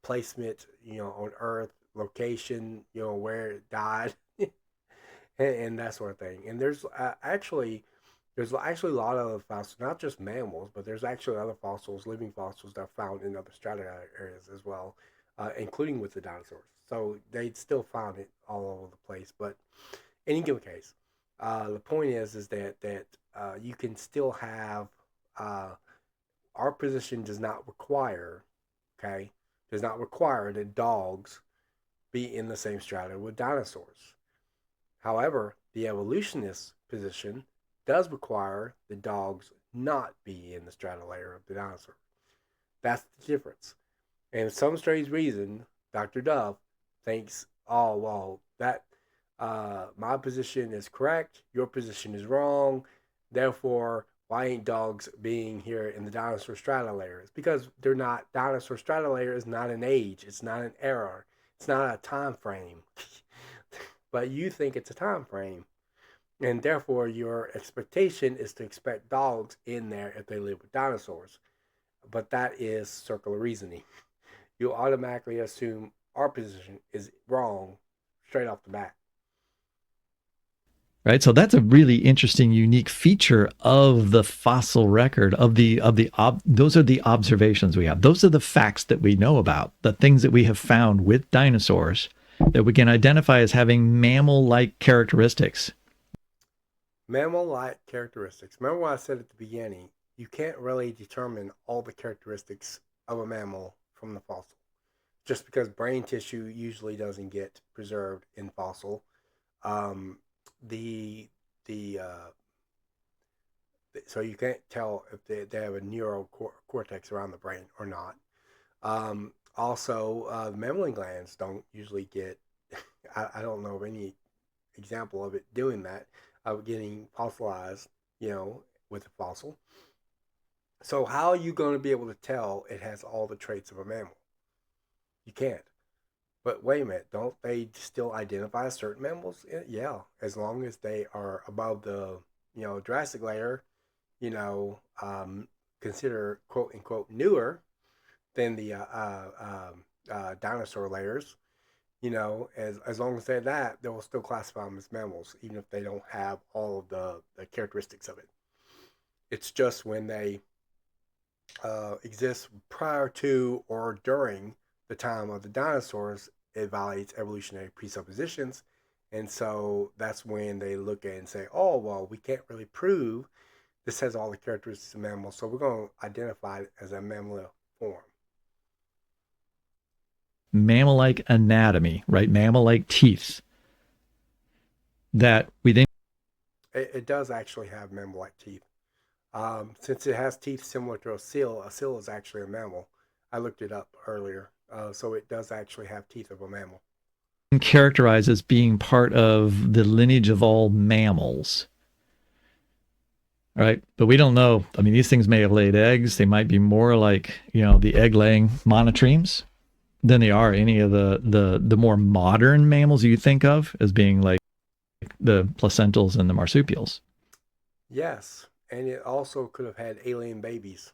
Speaker 1: placement, on Earth, location, where it died, and that sort of thing. And there's actually a lot of other fossils, not just mammals, but there's actually other fossils, living fossils that are found in other strata areas as well, including with the dinosaurs. So they still found it all over the place. But in any given case, the point is that you can still have our position does not require, okay, does not require that dogs be in the same strata with dinosaurs. However, the evolutionist position does require the dogs not be in the strata layer of the dinosaur. That's the difference. And for some strange reason, Dr. Duff thinks, oh, well, that my position is correct, your position is wrong, therefore, why ain't dogs being here in the dinosaur strata layer? It's because they're not, dinosaur strata layer is not an age, it's not an era, it's not a time frame. But you think it's a time frame. And therefore, your expectation is to expect dogs in there if they live with dinosaurs. But that is circular reasoning. You automatically assume our position is wrong straight off the bat.
Speaker 2: Right, so that's a really interesting, unique feature of the fossil record those are the observations we have. Those are the facts that we know about, the things that we have found with dinosaurs that we can identify as having mammal-like characteristics.
Speaker 1: Mammal-like characteristics. Remember what I said at the beginning? You can't really determine all the characteristics of a mammal from the fossil. Just because brain tissue usually doesn't get preserved in fossil, um, the the so you can't tell if they have a neural cortex around the brain or not. Also, the mammalian glands don't usually get. I don't know of any example of it doing that, of getting fossilized, with a fossil. So how are you going to be able to tell it has all the traits of a mammal? You can't. But wait a minute, don't they still identify certain mammals? Yeah, as long as they are above the Jurassic layer, you know, um, consider quote unquote newer than the dinosaur layers. As long as they're that, they will still classify them as mammals, even if they don't have all of the characteristics of it. It's just when they exists prior to or during the time of the dinosaurs, it violates evolutionary presuppositions. And so that's when they look at it and say, oh, well, we can't really prove this has all the characteristics of mammals, so we're going to identify it as a mammal form.
Speaker 2: Mammal-like anatomy, right? Mammal-like teeth that we then
Speaker 1: It does actually have mammal-like teeth. Since it has teeth similar to a seal is actually a mammal. I looked it up earlier. So it does actually have teeth of a mammal.
Speaker 2: characterize as being part of the lineage of all mammals. Right. But we don't know. I mean, these things may have laid eggs. They might be more like, the egg laying monotremes than they are any of the more modern mammals you think of as being like the placentals and the marsupials.
Speaker 1: Yes, and it also could have had alien babies.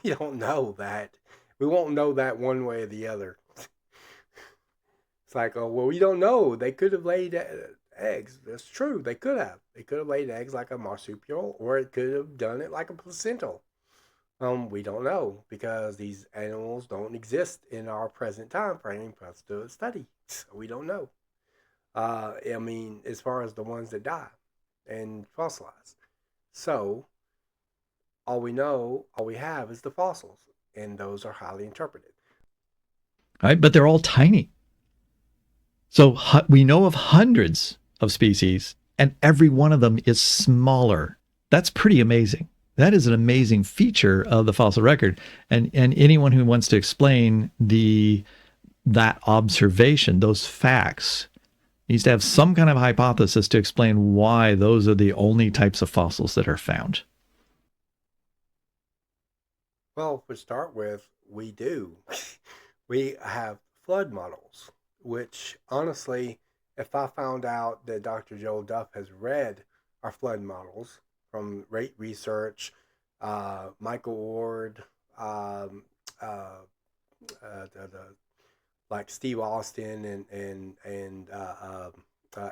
Speaker 1: We don't know that. We won't know that one way or the other. It's like, oh, well, we don't know. They could have laid eggs. That's true. They could have. They could have laid eggs like a marsupial, or it could have done it like a placental. We don't know because these animals don't exist in our present time frame for us to study. So we don't know. I mean, as far as the ones that die and fossilize. So all we have is the fossils, and those are highly interpreted.
Speaker 2: Right. But they're all tiny. So we know of hundreds of species, and every one of them is smaller. That's pretty amazing. That is an amazing feature of the fossil record. And anyone who wants to explain that observation, those facts, needs to have some kind of hypothesis to explain why those are the only types of fossils that are found.
Speaker 1: Well, to start with, we do. We have flood models, which honestly, if I found out that Dr. Joel Duff has read our flood models from Rate Research, Michael Ward, um, uh, the like Steve Austin and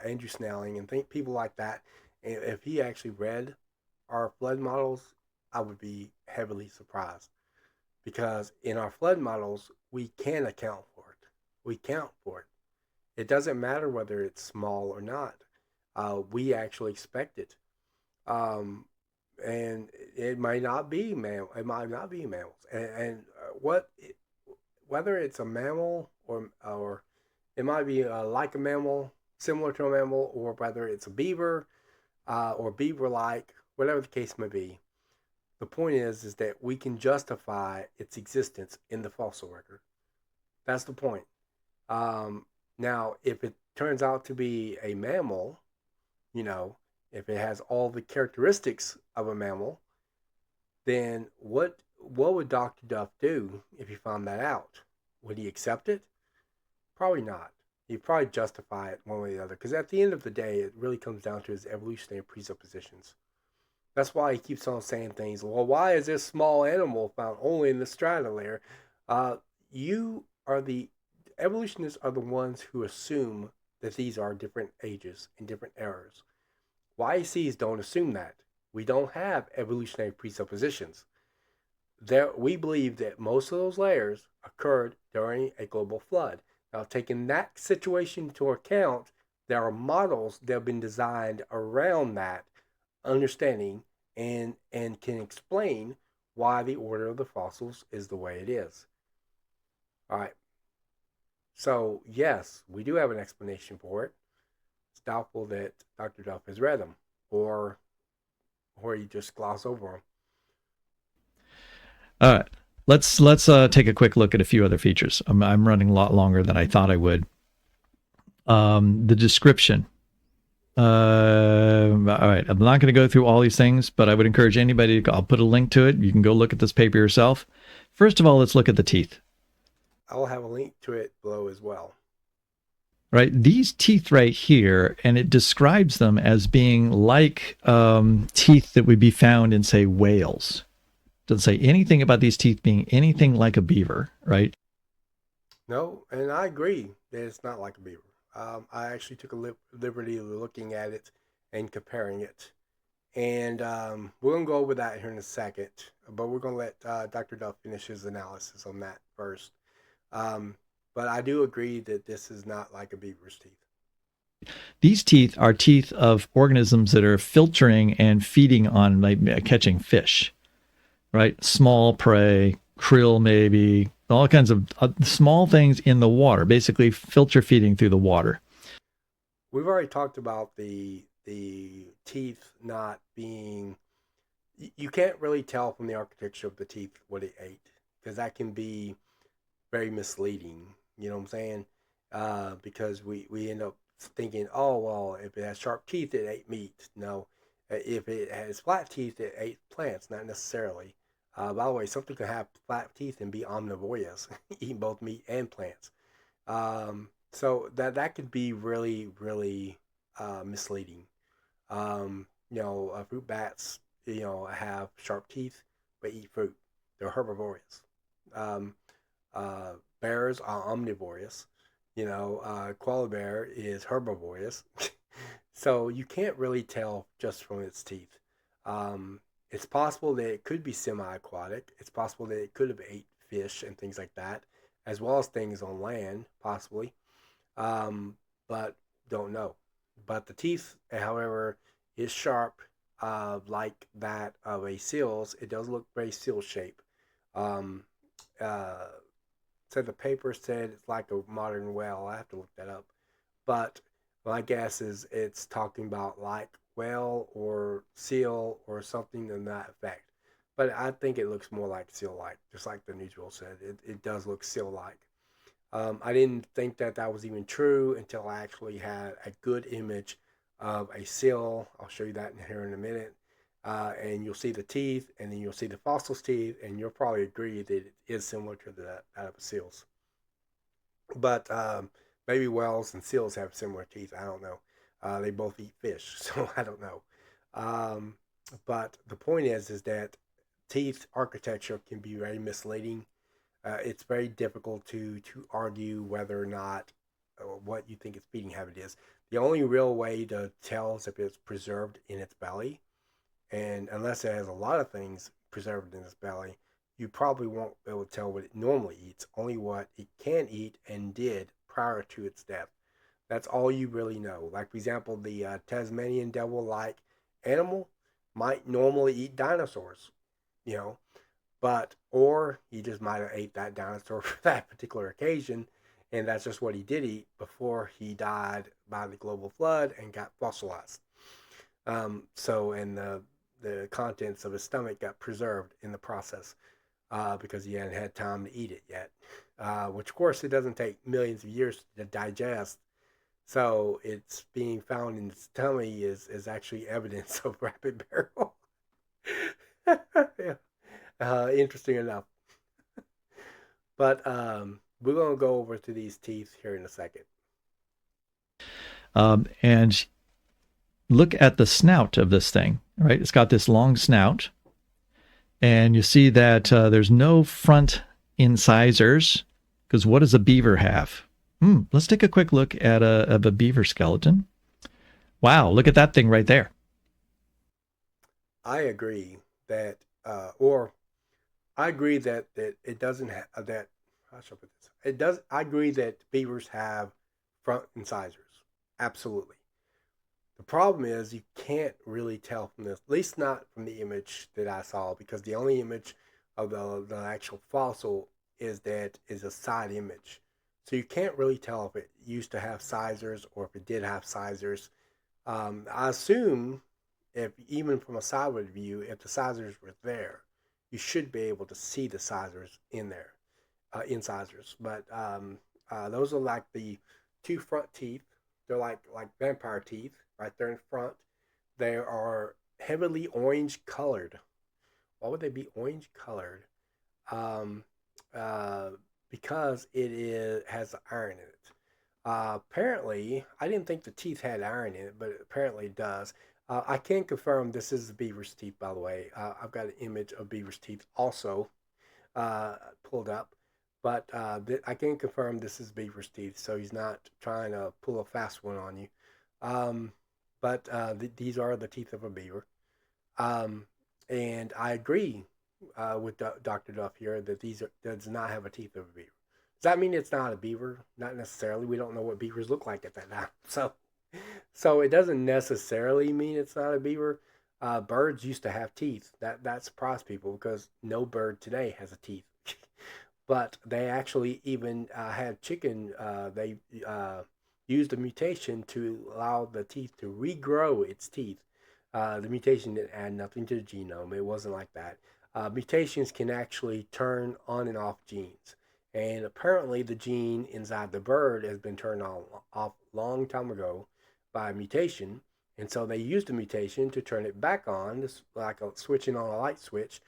Speaker 1: Andrew Snelling and think people like that, and if he actually read our flood models, I would be heavily surprised because in our flood models, we can account for it. We count for it. It doesn't matter whether it's small or not. We actually expect it. Um, and it might not be mammal. It might not be mammals. Whether it's a mammal or it might be like a mammal, similar to a mammal, or whether it's a beaver or beaver-like, whatever the case may be. The point is that we can justify its existence in the fossil record. That's the point. Um, Now, if it turns out to be a mammal, you know, if it has all the characteristics of a mammal, then what would Dr. Duff do if he found that out? Would he accept it? Probably not. He'd probably justify it one way or the other. Because at the end of the day, it really comes down to his evolutionary presuppositions. That's why he keeps on saying things. Well, why is this small animal found only in the strata layer? You are the evolutionists are the ones who assume that these are different ages and different eras. YCs don't assume that. We don't have evolutionary presuppositions. We believe that most of those layers occurred during a global flood. Now, taking that situation into account, there are models that have been designed around that understanding and can explain why the order of the fossils is the way it is. All right. So yes, we do have an explanation for it. It's doubtful that Dr. Duff has read them, or he just gloss over them.
Speaker 2: All right. Let's take a quick look at a few other features. I'm running a lot longer than I thought I would. The description. All right. I'm not going to go through all these things, but I would encourage anybody. I'll put a link to it. You can go look at this paper yourself. First of all, let's look at the teeth.
Speaker 1: I'll have a link to it below as well.
Speaker 2: Right, these teeth right here, and it describes them as being like teeth that would be found in, say, whales. Doesn't say anything about these teeth being anything like a beaver, right?
Speaker 1: No, and I agree that it's not like a beaver. I actually took a liberty of looking at it and comparing it, And we're going to go over that here in a second, but we're going to let Dr. Duff finish his analysis on that first. Um, but I do agree that this is not like a beaver's teeth.
Speaker 2: These teeth are teeth of organisms that are filtering and feeding on like catching fish, right? Small prey, krill maybe, all kinds of small things in the water, basically filter feeding through the water.
Speaker 1: We've already talked about the teeth not being. You can't really tell from the architecture of the teeth what it ate because that can be very misleading. You know what I'm saying? Because we end up thinking, oh well, if it has sharp teeth, it ate meat. No, if it has flat teeth, it ate plants. Not necessarily. By the way, something can have flat teeth and be omnivorous, eating both meat and plants. So that could be really really misleading. Fruit bats, have sharp teeth but eat fruit. They're herbivorous. Um, Bears are omnivorous. Koala bear is herbivorous. So you can't really tell just from its teeth. It's possible that it could be semi-aquatic. It's possible that it could have ate fish and things like that, as well as things on land, possibly. But don't know. But the teeth, however, is sharp, like that of a seal's. It does look very seal shape. Um, uh, so the paper said it's like a modern whale. I have to look that up. But my guess is it's talking about like whale or seal or something in that effect. But I think it looks more like seal like, just like the newsreel said. It does look seal like. I didn't think that that was even true until I actually had a good image of a seal. I'll show you that in here in a minute. And you'll see the teeth, and then you'll see the fossil's teeth, and you'll probably agree that it is similar to that of seals. But maybe whales and seals have similar teeth. I don't know. They both eat fish, so I don't know. Um, but the point is that teeth architecture can be very misleading. It's very difficult to argue whether or not what you think its feeding habit is. The only real way to tell is if it's preserved in its belly, and unless it has a lot of things preserved in its belly, you probably won't be able to tell what it normally eats. Only what it can eat and did prior to its death. That's all you really know. Like for example, the Tasmanian devil-like animal might normally eat dinosaurs. You know, but or he just might have ate that dinosaur for that particular occasion, and that's just what he did eat before he died by the global flood and got fossilized. And the contents of his stomach got preserved in the process because he hadn't had time to eat it yet. Which of course it doesn't take millions of years to digest. So it's being found in its tummy is actually evidence of rapid burial. Yeah. Interesting enough. But we're going to go over to these teeth here in a second.
Speaker 2: And look at the snout of this thing, right? It's got this long snout, and you see that there's no front incisors, because what does a beaver have? Let's take a quick look at a beaver skeleton. Wow, look at that thing right there.
Speaker 1: I agree that, or I agree that it doesn't have that. How should I put this? It does. I agree that beavers have front incisors. Absolutely. The problem is you can't really tell from this, at least not from the image that I saw, because the only image of the actual fossil is a side image. So you can't really tell if it used to have sizers or if it did have sizers. I assume if even from a sideward view, if the sizers were there, you should be able to see the sizers in there, incisors. But those are like the two front teeth. They're like vampire teeth right there in front. They are heavily orange colored. Why would they be orange colored? Um, uh, because it has iron in it. Apparently, I didn't think the teeth had iron in it, but apparently it does. I can confirm this is the beaver's teeth, by the way. I've got an image of beaver's teeth also pulled up, but I can confirm this is beaver's teeth, so he's not trying to pull a fast one on you. Um, but these are the teeth of a beaver. Um, and I agree with Dr. Duff here that these does not have a teeth of a beaver. Does that mean it's not a beaver? Not necessarily. We don't know what beavers look like at that time. So it doesn't necessarily mean it's not a beaver. Birds used to have teeth. That surprised people because no bird today has a teeth. But they actually even had chicken. They used a mutation to allow the teeth to regrow its teeth. The mutation didn't add nothing to the genome. It wasn't like that. Mutations can actually turn on and off genes. And apparently, the gene inside the bird has been turned on off long time ago by a mutation. And so they used the mutation to turn it back on, just like a switching on a light switch,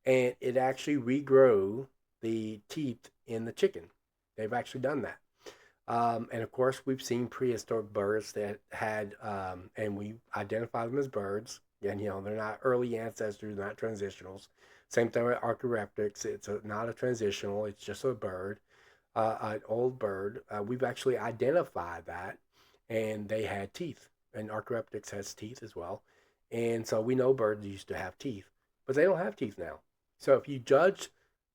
Speaker 1: and it actually regrow the teeth in the chicken. They've actually done that. And of course, we've seen prehistoric birds that had, and we identify them as birds. And they're not early ancestors, not transitionals. Same thing with Archaeopteryx. Not a transitional. It's just a bird, an old bird. We've actually identified that, and they had teeth. And Archaeopteryx has teeth as well. And so we know birds used to have teeth, but they don't have teeth now. So if you judge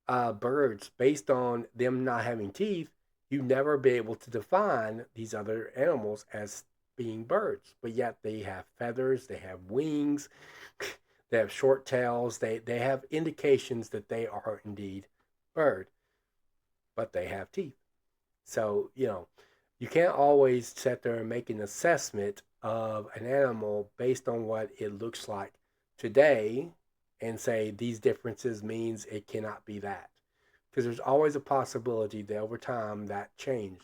Speaker 1: birds based on them not having teeth, you never be able to define these other animals as being birds. But yet they have feathers, they have wings, they have short tails, they have indications that they are indeed bird, but they have teeth. So, you can't always sit there and make an assessment of an animal based on what it looks like today and say these differences means it cannot be that. Because there's always a possibility that over time that changed.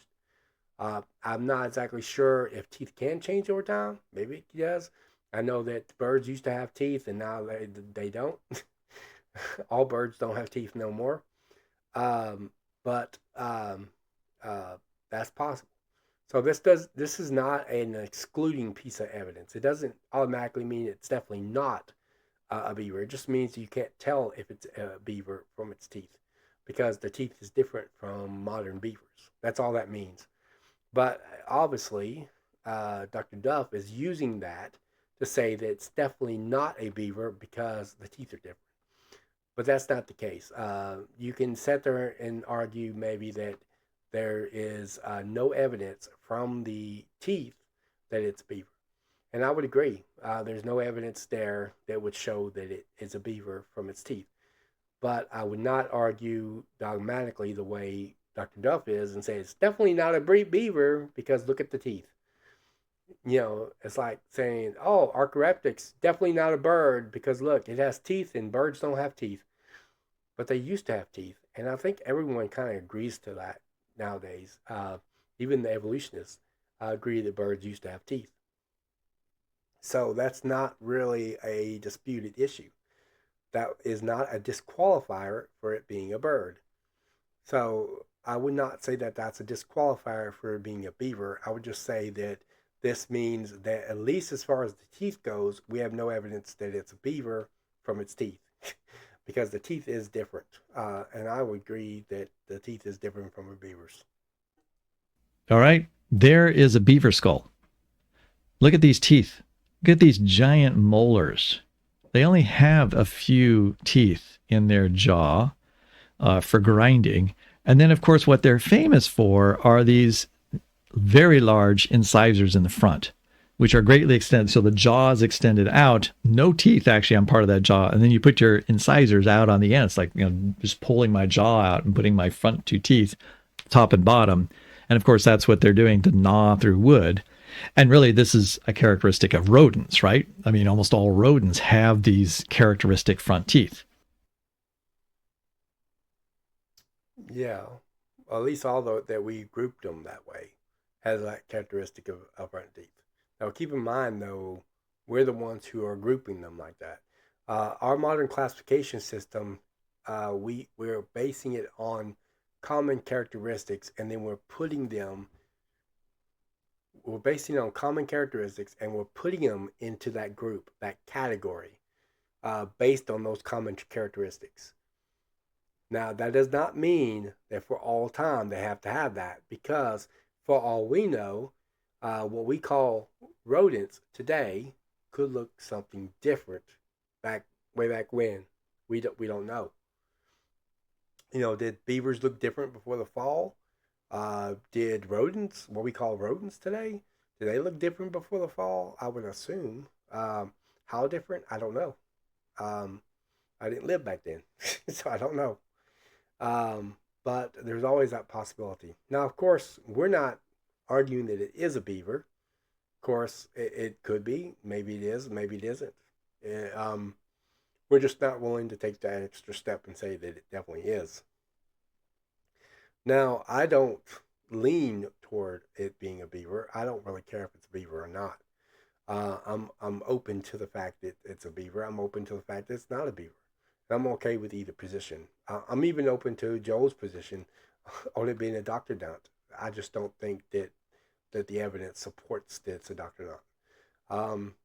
Speaker 1: I'm not exactly sure if teeth can change over time. Maybe it does. I know that birds used to have teeth and now they don't. All birds don't have teeth no more. But that's possible. So this is not an excluding piece of evidence. It doesn't automatically mean it's definitely not a beaver. It just means you can't tell if it's a beaver from its teeth because the teeth is different from modern beavers. That's all that means. But obviously, Dr. Duff is using that to say that it's definitely not a beaver because the teeth are different. But that's not the case. You can sit there and argue maybe that there is no evidence from the teeth that it's beaver. And I would agree. There's no evidence there that would show that it is a beaver from its teeth. But I would not argue dogmatically the way Dr. Duff is and say it's definitely not a beaver because look at the teeth. It's like saying, oh, Archaeopteryx, definitely not a bird because look, it has teeth and birds don't have teeth. But they used to have teeth. And I think everyone kind of agrees to that nowadays. Even the evolutionists agree that birds used to have teeth. So that's not really a disputed issue. That is not a disqualifier for it being a bird. So I would not say that that's a disqualifier for it being a beaver. I would just say that this means that at least as far as the teeth goes, we have no evidence that it's a beaver from its teeth. Because the teeth is different. And I would agree that the teeth is different from a beaver's.
Speaker 2: All right. There is a beaver skull. Look at these teeth. Look at these giant molars. They only have a few teeth in their jaw for grinding. And then, of course, what they're famous for are these very large incisors in the front, which are greatly extended. So the jaw is extended out, no teeth actually on part of that jaw. And then you put your incisors out on the end. It's like, just pulling my jaw out and putting my front two teeth, top and bottom. And of course, that's what they're doing to gnaw through wood. And really, this is a characteristic of rodents, right? I mean, almost all rodents have these characteristic front teeth.
Speaker 1: Yeah. At least all that we grouped them that way has that characteristic of front teeth. Now, keep in mind, though, we're the ones who are grouping them like that. Our modern classification system, we're basing it on common characteristics, and then we're basing it on common characteristics, and we're putting them into that group, that category, based on those common characteristics. Now, that does not mean that for all time they have to have that, because for all we know, what we call rodents today could look something different back way back when? We don't know. Did beavers look different before the fall? Did rodents, what we call rodents today, do they look different before the fall? I would assume. How different? I don't know. Um, I didn't live back then, so I don't know. Um, but there's always that possibility. Now, of course, we're not arguing that it is a beaver. Of course, it could be. Maybe it is. Maybe it isn't. Eh, Um, we're just not willing to take that extra step and say that it definitely is. Now, I don't lean toward it being a beaver. I don't really care if it's a beaver or not. I'm open to the fact that it's a beaver. I'm open to the fact that it's not a beaver. And I'm okay with either position. I'm even open to Joel's position on it being a doctodont. I just don't think that the evidence supports that it's a doctodont. Um,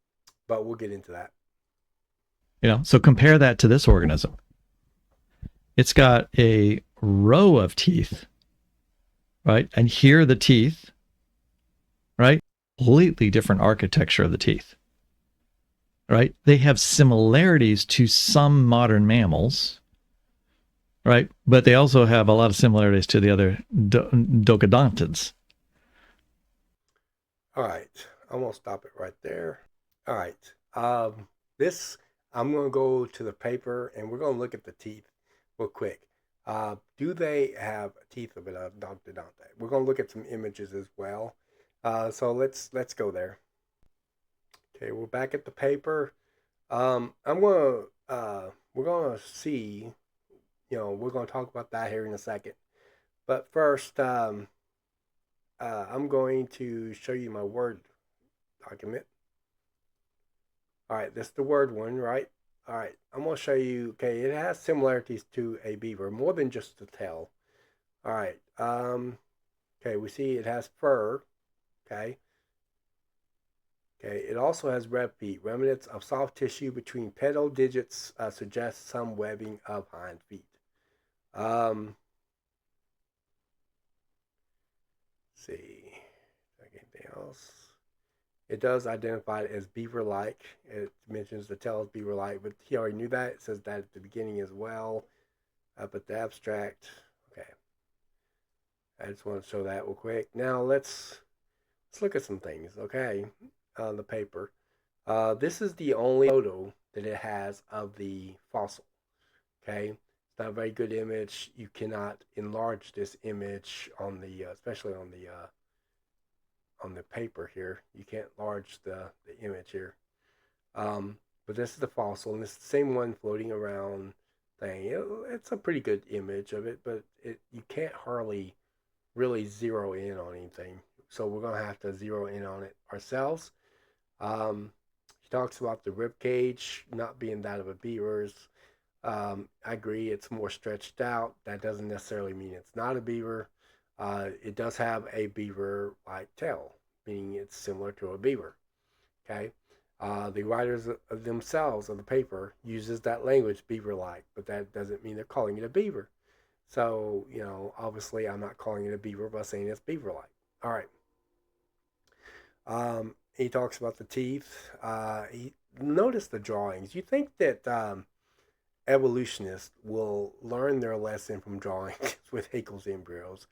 Speaker 1: but we'll get into that.
Speaker 2: So compare that to this organism. It's got a row of teeth, right? And here are the teeth, right? Completely different architecture of the teeth, right? They have similarities to some modern mammals, right? But they also have a lot of similarities to the other docodontids.
Speaker 1: All right, I'm gonna stop it right there. All right, this I'm gonna go to the paper and we're gonna look at the teeth real quick. Do they have teeth of an odontodonte? We're gonna look at some images as well. So let's go there. Okay, we're back at the paper. I'm gonna we're gonna see. We're gonna talk about that here in a second. But first, I'm going to show you my Word document. All right, this is the Word one, right? All right, I'm going to show you. Okay, it has similarities to a beaver, more than just the tail. All right. Okay, we see it has fur. Okay. Okay, it also has web feet. Remnants of soft tissue between pedal digits suggest some webbing of hind feet. Um, let's see. Anything else? It does identify it as beaver-like. It mentions the tail is beaver-like, but he already knew that. It says that at the beginning as well. Up at the abstract. Okay. I just want to show that real quick. Now let's look at some things. Okay, on the paper. This is the only photo that it has of the fossil. Okay, it's not a very good image. You cannot enlarge this image on the, especially on the paper here. You can't enlarge the image here. But this is the fossil, and it's the same one floating around thing. It's a pretty good image of it, but you can't hardly really zero in on anything. So we're gonna have to zero in on it ourselves. He talks about the rib cage not being that of a beaver's. I agree, it's more stretched out. That doesn't necessarily mean it's not a beaver. It does have a beaver-like tail, meaning it's similar to a beaver. Okay. The writers themselves of the paper uses that language beaver-like, but that doesn't mean they're calling it a beaver. So, obviously I'm not calling it a beaver by saying it's beaver-like. All right. He talks about the teeth. Notice the drawings. You think that evolutionists will learn their lesson from drawings with Haeckel's embryos.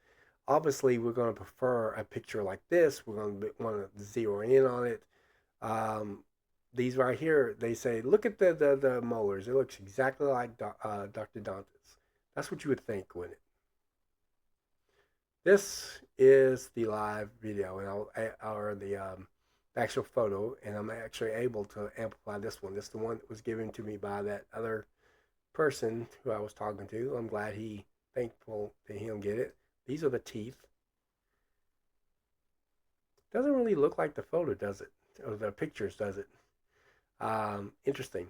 Speaker 1: Obviously, we're going to prefer a picture like this. We're going to want to zero in on it. Um, these right here, they say, look at the molars. It looks exactly like Dr. Dante's. That's what you would think, wouldn't it? This is the live video, and or the actual photo, and I'm actually able to amplify this one. This is the one that was given to me by that other person who I was talking to. I'm glad thankful to him get it. These are the teeth. Doesn't really look like the photo, does it? Or the pictures, does it? Interesting.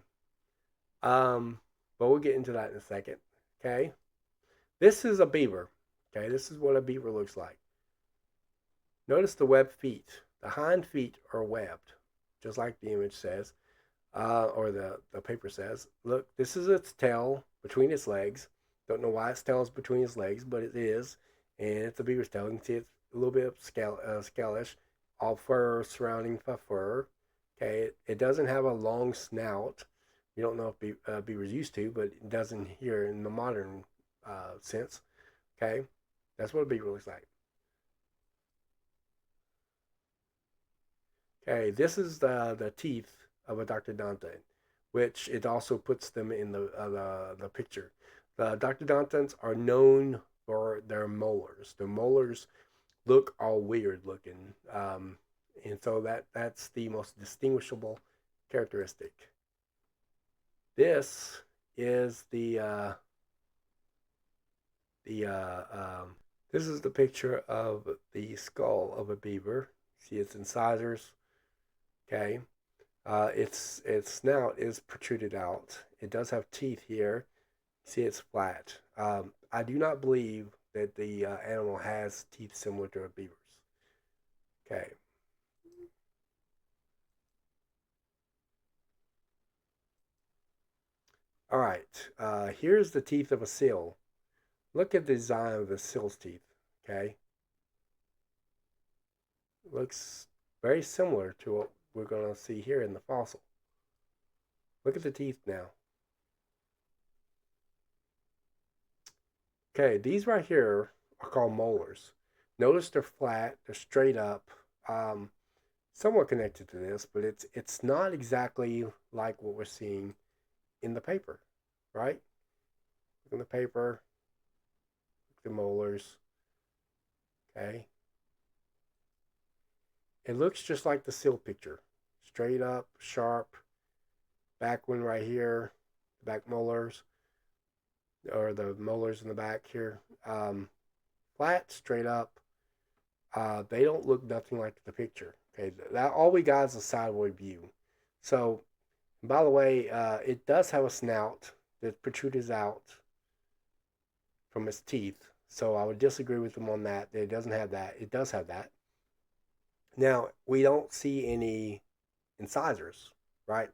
Speaker 1: But we'll get into that in a second. Okay. This is a beaver. Okay. This is what a beaver looks like. Notice the webbed feet. The hind feet are webbed, just like the image says, or the paper says. Look, this is its tail between its legs. Don't know why its tail is between its legs, but it is. And it's a beaver's tail. You can see it's a little bit scalish, all fur surrounding the fur. Okay, it doesn't have a long snout. You don't know if beavers used to, but it doesn't here in the modern sense. Okay, that's what a beaver looks like. Okay, this is the teeth of a Dr. which it also puts them in the picture. The Dr. are known for their molars. The molars look all weird looking, and so that's the most distinguishable characteristic. This is the this is the picture of the skull of a beaver. See its incisors. Okay, its snout is protruded out. It does have teeth here. See, it's flat. I do not believe that the animal has teeth similar to a beaver's. Okay. All right. Here's the teeth of a seal. Look at the design of the seal's teeth. Okay. Looks very similar to what we're going to see here in the fossil. Look at the teeth now. Okay, these right here are called molars. Notice they're flat, they're straight up, somewhat connected to this, but it's not exactly like what we're seeing in the paper, right? Look in the paper, the molars, okay? It looks just like the seal picture. Straight up, sharp, back one right here, back molars, or the molars in the back here. Flat, straight up. They don't look nothing like the picture. Okay, that all we got is a sideways view. So, by the way, it does have a snout that protrudes out from its teeth. So I would disagree with them on that. It doesn't have that. It does have that. Now we don't see any incisors, right,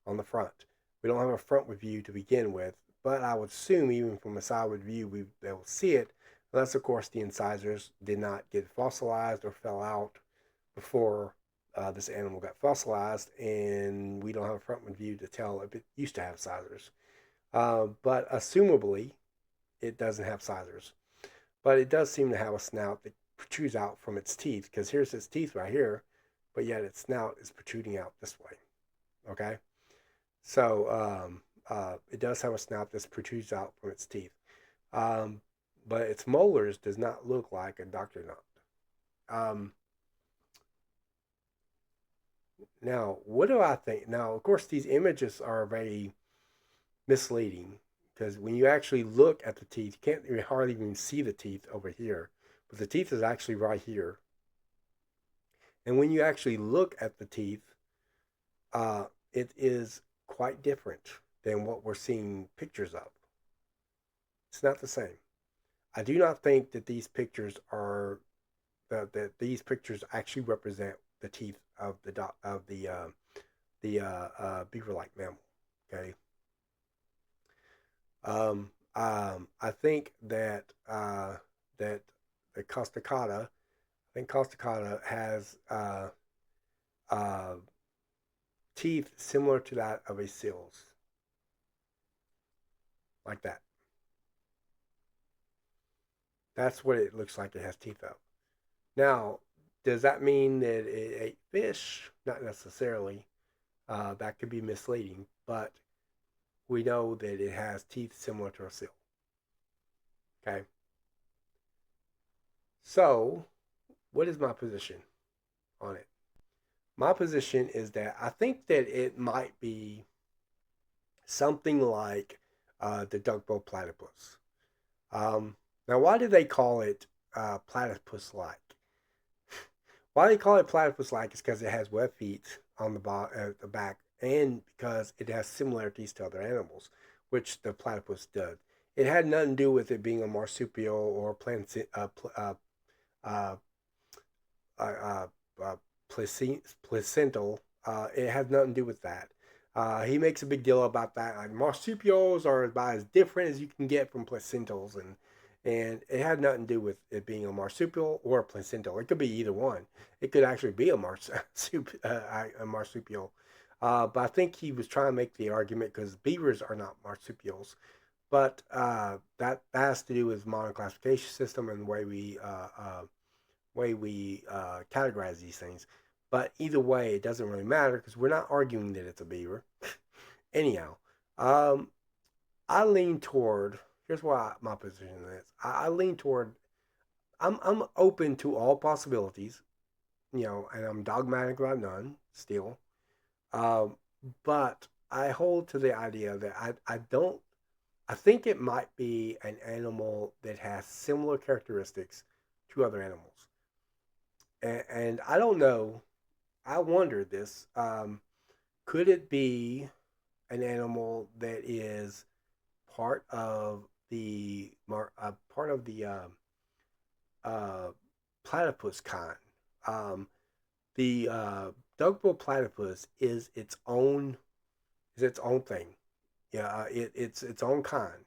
Speaker 1: on the front. We don't have a front view to begin with, but I would assume even from a sideward view we will see it, unless of course the incisors did not get fossilized or fell out before this animal got fossilized, and we don't have a front view to tell if it used to have incisors. But assumably, it doesn't have incisors. But it does seem to have a snout that protrudes out from its teeth, because here's its teeth right here, but yet its snout is protruding out this way. Okay? So it does have a snout that protrudes out from its teeth. But its molars does not look like a Dr. Um, now, what do I think? Now, of course, these images are very misleading because when you actually look at the teeth, you can't hardly even see the teeth over here, but the teeth is actually right here. And when you actually look at the teeth, it is quite different than what we're seeing pictures of. It's not the same. I do not think that these pictures are that these pictures actually represent the teeth of the beaver-like mammal. Okay. I think that the costacata, I think costacata has uh, teeth similar to that of a seal's, like that. That's what it looks like it has teeth of. Now, does that mean that it ate fish? Not necessarily. That could be misleading, but we know that it has teeth similar to a seal. Okay. So, what is my position on it? My position is that I think that it might be something like the duckbill platypus. Now, why do they call it platypus-like? Why they call it platypus-like is because it has web feet on the back, and because it has similarities to other animals, which the platypus does. It had nothing to do with it being a marsupial or uh, uh, uh, placental. It has nothing to do with that. He makes a big deal about that. Like marsupials are about as different as you can get from placentals, and it had nothing to do with it being a marsupial or a placental. It could be either one. It could actually be a marsupial. But I think he was trying to make the argument because beavers are not marsupials, but that has to do with modern classification system and the way we categorize these things. But either way, it doesn't really matter because we're not arguing that it's a beaver. Anyhow, um, I lean toward. Here's why my position is. I lean toward. I'm open to all possibilities, and I'm dogmatic about none still. Um, but I hold to the idea that I don't. I think it might be an animal that has similar characteristics to other animals, and I don't know. I wonder this. Could it be an animal that is part of part of the uh, platypus kind? Um, the duckbill platypus is its own thing. Yeah, it's its own kind.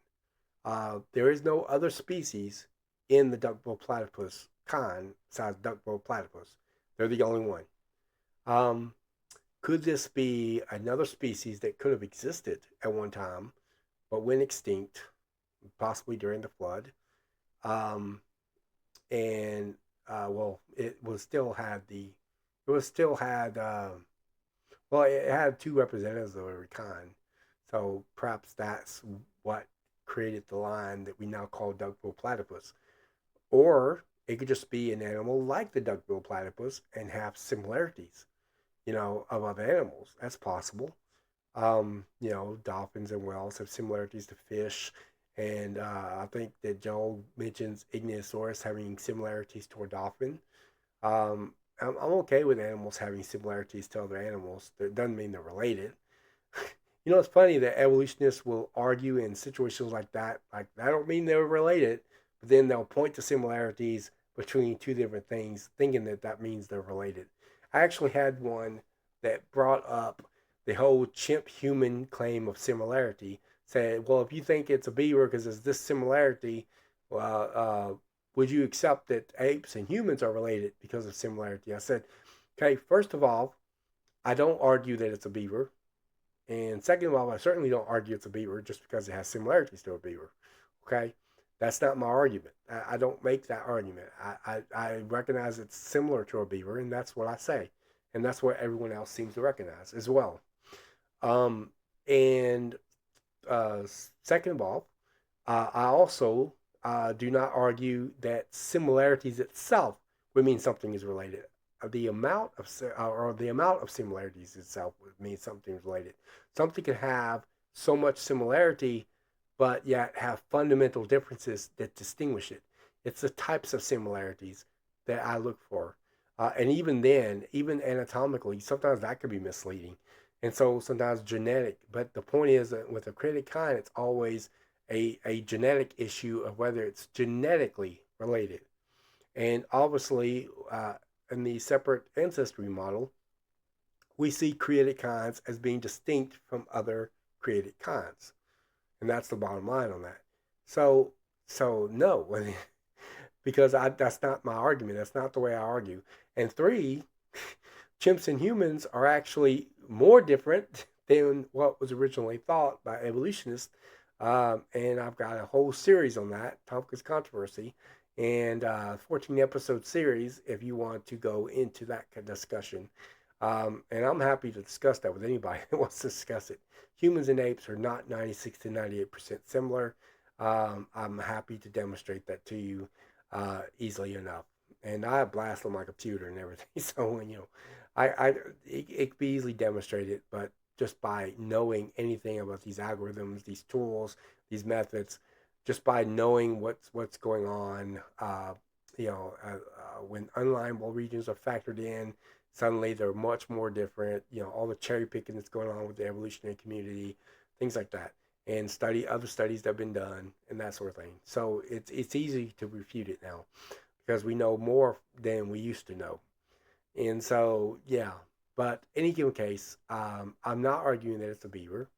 Speaker 1: There is no other species in the duckbill platypus kind besides duckbill platypus. They're the only one. Um, could this be another species that could have existed at one time but went extinct, possibly during the flood? Um, and well, it was still had well, it had two representatives of every kind, so perhaps that's what created the line that we now call duckbill platypus. Or it could just be an animal like the duckbill platypus and have similarities, of other animals. That's possible. Dolphins and whales have similarities to fish. And I think that Joel mentions Ichthyosaurus having similarities to a dolphin. I'm okay with animals having similarities to other animals. That doesn't mean they're related. It's funny that evolutionists will argue in situations like that. Like, I don't mean they're related, but then they'll point to similarities between two different things, thinking that that means they're related. I actually had one that brought up the whole chimp human claim of similarity. Said, well, if you think it's a beaver because there's this similarity, well, would you accept that apes and humans are related because of similarity? I said, okay, first of all, I don't argue that it's a beaver. And second of all, I certainly don't argue it's a beaver just because it has similarities to a beaver. Okay? That's not my argument. I don't make that argument. I recognize it's similar to a beaver, and that's what I say. And that's what everyone else seems to recognize as well. Um, and second of all, I also do not argue that similarities itself would mean something is related. The amount of similarities itself would mean something is related. Something can have so much similarity, but yet have fundamental differences that distinguish it. It's the types of similarities that I look for. And even then, even anatomically, sometimes that could be misleading. And so sometimes genetic. But the point is that with a critic kind, it's always a genetic issue of whether it's genetically related. And obviously, in the separate ancestry model, we see created kinds as being distinct from other created kinds. And that's the bottom line on that. So, so no, because that's not my argument. That's not the way I argue. And three, chimps and humans are actually more different than what was originally thought by evolutionists. And I've got a whole series on that, Tompkins Controversy, and 14 episode series if you want to go into that discussion. And I'm happy to discuss that with anybody that wants to discuss it. Humans and apes are not 96 to 98% similar. I'm happy to demonstrate that to you easily enough. And I have blast on my computer and everything. So, it could be easily demonstrated, but just by knowing anything about these algorithms, these tools, these methods, just by knowing what's going on, when unalignable regions are factored in, suddenly they're much more different. All the cherry picking that's going on with the evolutionary community, things like that, and study other studies that have been done and that sort of thing. So it's easy to refute it now because we know more than we used to know. And so, yeah, but any given case, I'm not arguing that it's a beaver.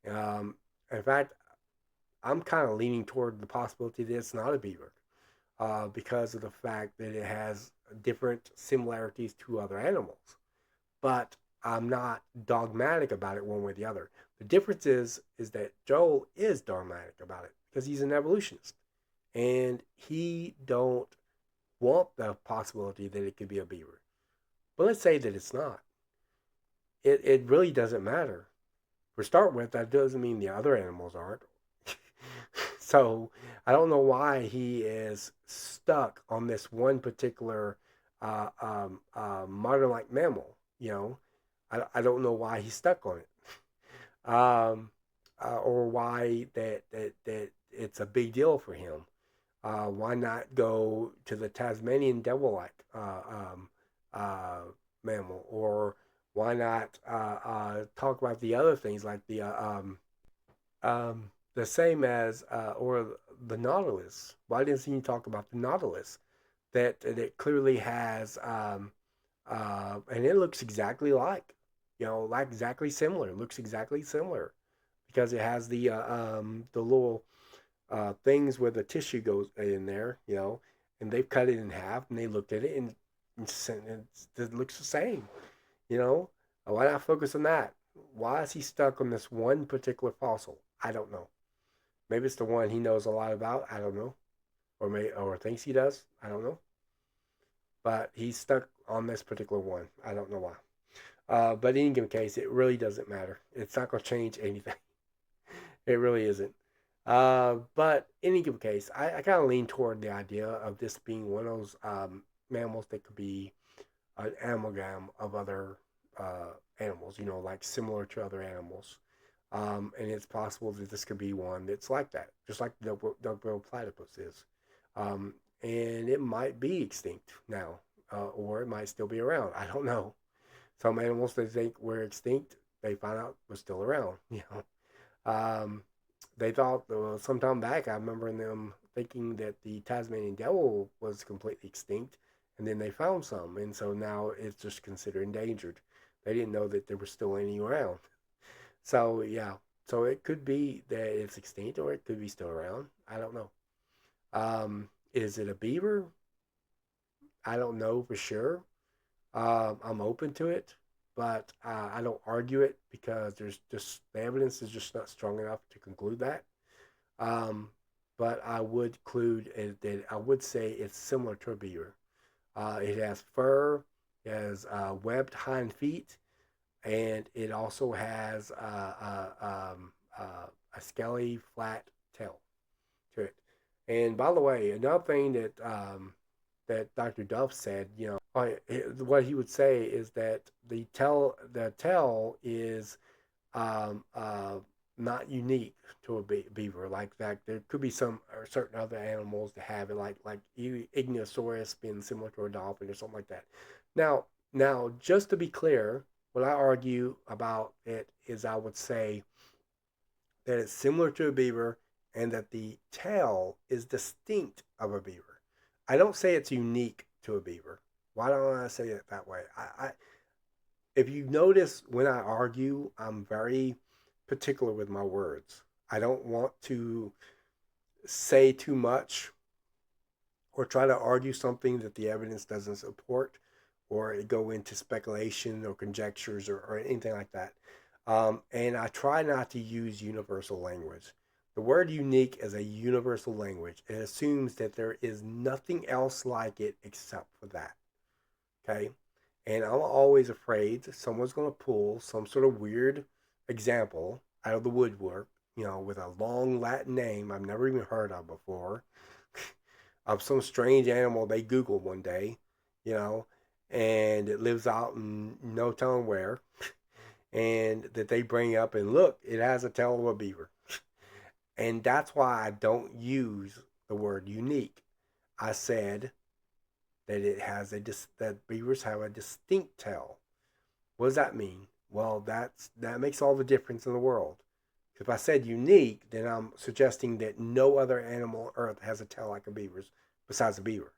Speaker 1: Um, in fact, I'm kind of leaning toward the possibility that it's not a beaver because of the fact that it has different similarities to other animals. But I'm not dogmatic about it one way or the other. The difference is that Joel is dogmatic about it because he's an evolutionist and he don't want the possibility that it could be a beaver. But let's say that it's not. It really doesn't matter. For start with, that doesn't mean the other animals aren't. So I don't know why he is stuck on this one particular modern like mammal. I don't know why he's stuck on it, or why that it's a big deal for him. Why not go to the Tasmanian devil-like uh, mammal, or why not talk about the other things like the same as or the Nautilus? Why doesn't he talk about the Nautilus that it clearly has and it looks exactly like like exactly similar. It looks exactly similar because it has the little things where the tissue goes in there, and they've cut it in half and they looked at it and it looks the same, you know. Why not focus on that? Why is he stuck on this one particular fossil? I don't know. Maybe it's the one he knows a lot about. I don't know, or thinks he does. I don't know. But he's stuck on this particular one. I don't know why. But in any given case, it really doesn't matter. It's not going to change anything. It really isn't. But in any given case, I kind of lean toward the idea of this being one of those mammals that could be an amalgam of other animals, like similar to other animals. And it's possible that this could be one that's like that, just like the duck-billed platypus is. And it might be extinct now, or it might still be around. I don't know. Some animals they think were extinct, they find out were still around. Um, they thought sometime back, I remember them thinking that the Tasmanian devil was completely extinct, and then they found some, and so now it's just considered endangered. They didn't know that there was still any around. So yeah, so it could be that it's extinct, or it could be still around. I don't know. Is it a beaver? I don't know for sure. I'm open to it, but I don't argue it because there's just the evidence is just not strong enough to conclude that. Um, but I would include that I would say it's similar to a beaver. It has fur, it has webbed hind feet, and it also has a scaly, flat tail to it. And by the way, another thing that Dr. Duff said, what he would say is that the tail is um, uh, not unique to a beaver. Like that, there could be some or certain other animals that have it, like Ignosaurus being similar to a dolphin or something like that. Now, now, just to be clear, what I argue about it is I would say that it's similar to a beaver and that the tail is distinct of a beaver. I don't say it's unique to a beaver. Why don't I say it that way? If you notice when I argue, I'm very particular with my words. I don't want to say too much or try to argue something that the evidence doesn't support or go into speculation or conjectures or anything like that. And I try not to use universal language. The word unique is a universal language. It assumes that there is nothing else like it except for that. Okay? And I'm always afraid that someone's going to pull some sort of weird example out of the woodwork, with a long Latin name I've never even heard of before, of some strange animal they Googled one day, you know, and it lives out in no telling where, and that they bring up and look, it has a tail of a beaver. And that's why I don't use the word unique. I said that that beavers have a distinct tail. What does that mean? Well, that makes all the difference in the world. If I said unique, then I'm suggesting that no other animal on Earth has a tail like a beaver's besides a beaver.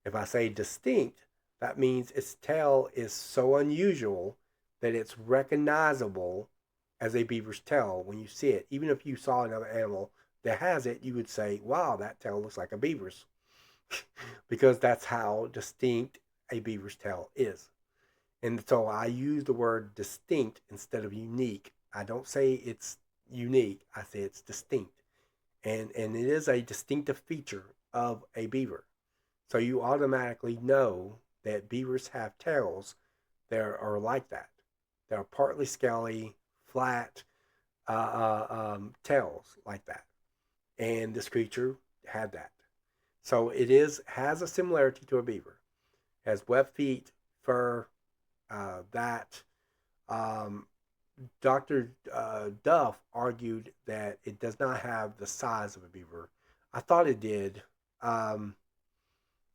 Speaker 1: If I say distinct, that means its tail is so unusual that it's recognizable as a beaver's tail when you see it. Even if you saw another animal that has it, you would say, wow, that tail looks like a beaver's. Because that's how distinct a beaver's tail is. And so I use the word distinct instead of unique. I don't say it's unique. I say it's distinct. And it is a distinctive feature of a beaver. So you automatically know that beavers have tails that are like that. They're partly scaly, flat tails like that. And this creature had that. So it has a similarity to a beaver. It has webbed feet, fur, that. Um, Dr. Duff argued that it does not have the size of a beaver. I thought it did. Um,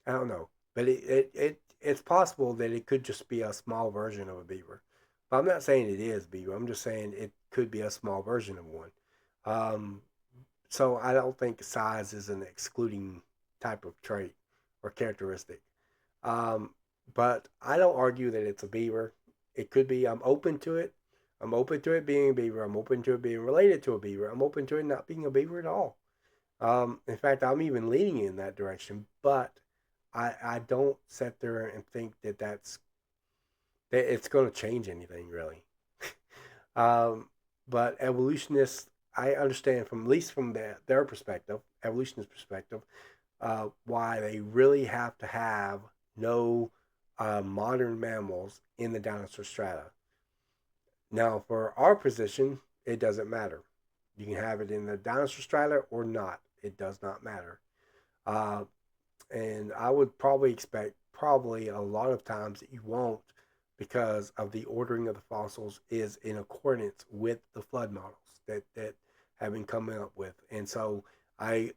Speaker 1: I don't know, but it's possible that it could just be a small version of a beaver. But I'm not saying it is beaver. I'm just saying it could be a small version of one. Um, so I don't think size is an excluding type of trait or characteristic. Um, but I don't argue that it's a beaver. It could be. I'm open to it. I'm open to it being a beaver. I'm open to it being related to a beaver. I'm open to it not being a beaver at all. In fact, I'm even leaning in that direction. But I don't sit there and think that it's going to change anything really. Um, but evolutionists, I understand from at least from their perspective, evolutionist perspective, why they really have to have no modern mammals in the dinosaur strata. Now, for our position, it doesn't matter. You can have it in the dinosaur strata or not. It does not matter. Uh, and I would probably expect probably a lot of times that you won't because of the ordering of the fossils is in accordance with the flood models that have been coming up with. And so I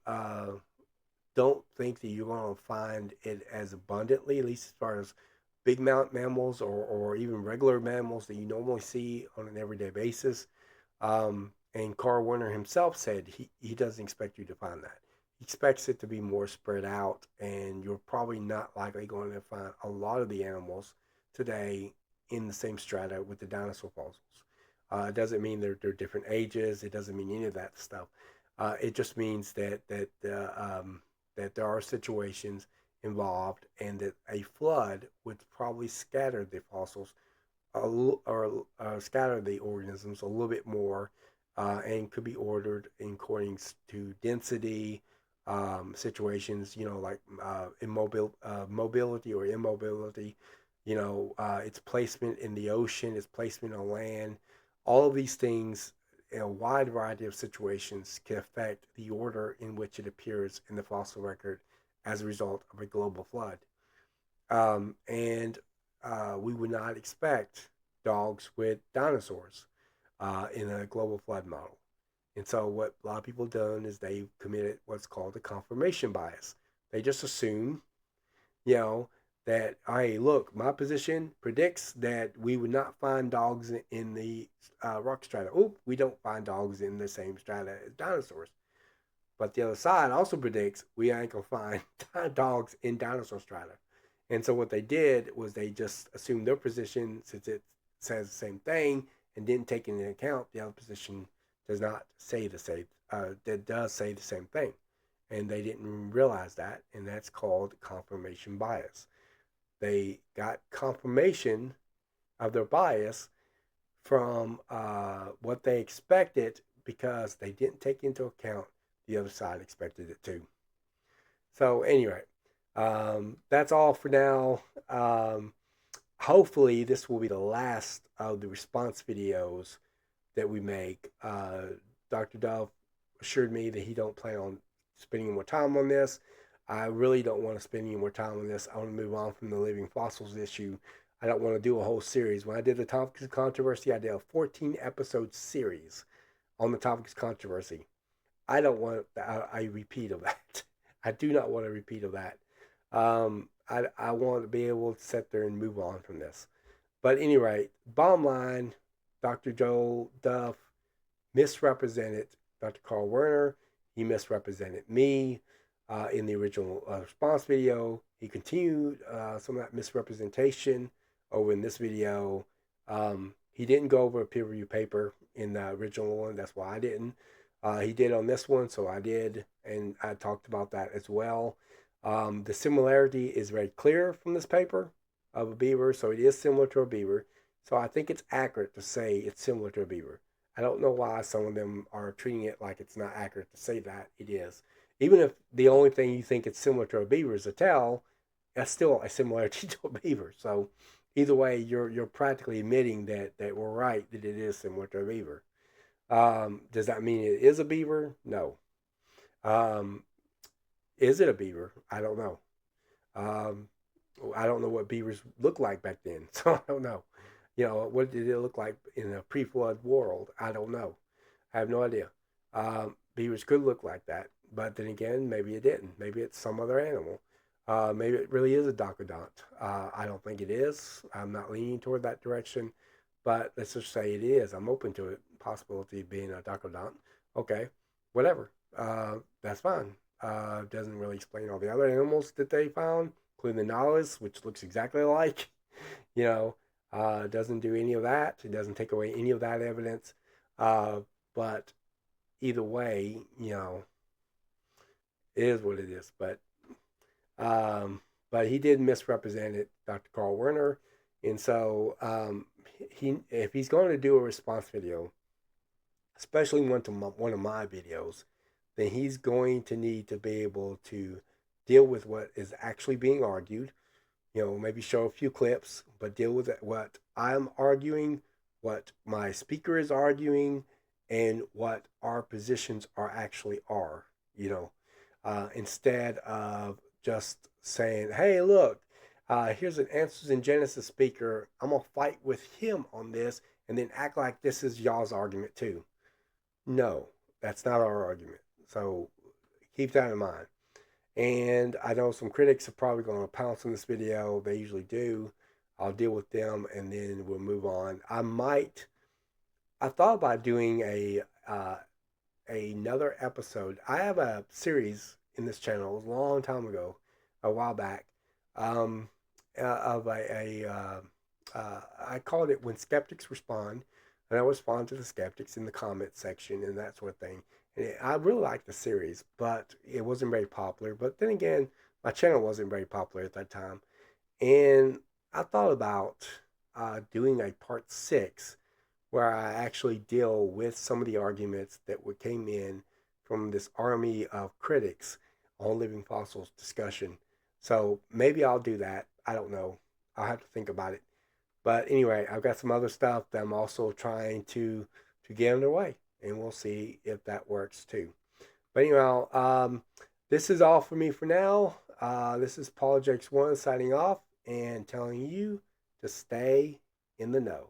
Speaker 1: don't think that you're going to find it as abundantly, at least as far as big mount mammals or even regular mammals that you normally see on an everyday basis. And Carl Werner himself said he doesn't expect you to find that. He expects it to be more spread out, and you're probably not likely going to find a lot of the animals today in the same strata with the dinosaur fossils. It doesn't mean they're different ages. It doesn't mean any of that stuff. It just means that there are situations involved, and that a flood would probably scatter the fossils or scatter the organisms a little bit more, and could be ordered in according to density, situations, like mobility or immobility, its placement in the ocean, its placement on land. All of these things in a wide variety of situations can affect the order in which it appears in the fossil record as a result of a global flood. And we would not expect dogs with dinosaurs in a global flood model. And so, what a lot of people have done is they've committed what's called a confirmation bias. They just assume, you know, that, hey, look, my position predicts that we would not find dogs in the rock strata. Oh, we don't find dogs in the same strata as dinosaurs. But the other side also predicts we ain't gonna find dogs in dinosaur strata. And so what they did was they just assumed their position since it says the same thing and didn't take into account the other position does not say the same. That does say the same thing, and they didn't realize that, and that's called confirmation bias. They got confirmation of their bias from what they expected because they didn't take into account the other side expected it to. So anyway, that's all for now. Hopefully this will be the last of the response videos that we make. Dr. Duff assured me that he don't plan on spending more time on this. I really don't want to spend any more time on this. I want to move on from the living fossils issue. I don't want to do a whole series. When I did the topics of controversy, I did a 14 episode series on the topics of controversy. I don't want a repeat of that. I do not want a repeat of that. I want to be able to sit there and move on from this. But anyway, bottom line, Dr. Joel Duff misrepresented Dr. Carl Werner. He misrepresented me in the original response video. He continued some of that misrepresentation over in this video. He didn't go over a peer review paper in the original one. That's why I didn't. He did on this one, so I did, and I talked about that as well. The similarity is very clear from this paper. of a beaver, so it is similar to a beaver. So I think it's accurate to say it's similar to a beaver. I don't know why some of them are treating it like it's not accurate to say that it is. Even if the only thing you think it's similar to a beaver is a tail, that's still a similarity to a beaver. So either way, you're practically admitting that we're right that it is similar to a beaver. Does that mean it is a beaver? No. Um, is it a beaver? I don't know. Um, I don't know what beavers looked like back then, so I don't know. What did it look like in a pre-flood world? I don't know. I have no idea. Beavers could look like that, but then again, maybe it didn't. Maybe it's some other animal. Maybe it really is a docodont. I don't think it is. I'm not leaning toward that direction, but let's just say it is. I'm open to it. Possibility of being a docodont. Okay, whatever. That's fine. Doesn't really explain all the other animals that they found, including the nautilus, which looks exactly alike. You know, doesn't do any of that. It doesn't take away any of that evidence. Uh, but either way, it is what it is. Um, but he did misrepresent it, Dr. Carl Werner, and so if he's going to do a response video, especially one of my videos, then he's going to need to be able to deal with what is actually being argued. Maybe show a few clips, but deal with what I'm arguing, what my speaker is arguing, and what our positions actually are. Instead of just saying, "Hey, look, here's an Answers in Genesis speaker. I'm gonna fight with him on this," and then act like this is y'all's argument too. No, that's not our argument. So keep that in mind. And I know some critics are probably going to pounce on this video. They usually do. I'll deal with them and then we'll move on. I thought about doing another episode. I have a series in this channel a long time ago, a while back, of I called it When Skeptics Respond. And I respond to the skeptics in the comment section and that sort of thing. And I really liked the series, but it wasn't very popular. But then again, my channel wasn't very popular at that time. And I thought about doing a part 6 where I actually deal with some of the arguments that came in from this army of critics on living fossils discussion. So maybe I'll do that. I don't know. I'll have to think about it. But anyway, I've got some other stuff that I'm also trying to get underway, and we'll see if that works too. But anyway, this is all for me for now. This is Apologetics 1 signing off and telling you to stay in the know.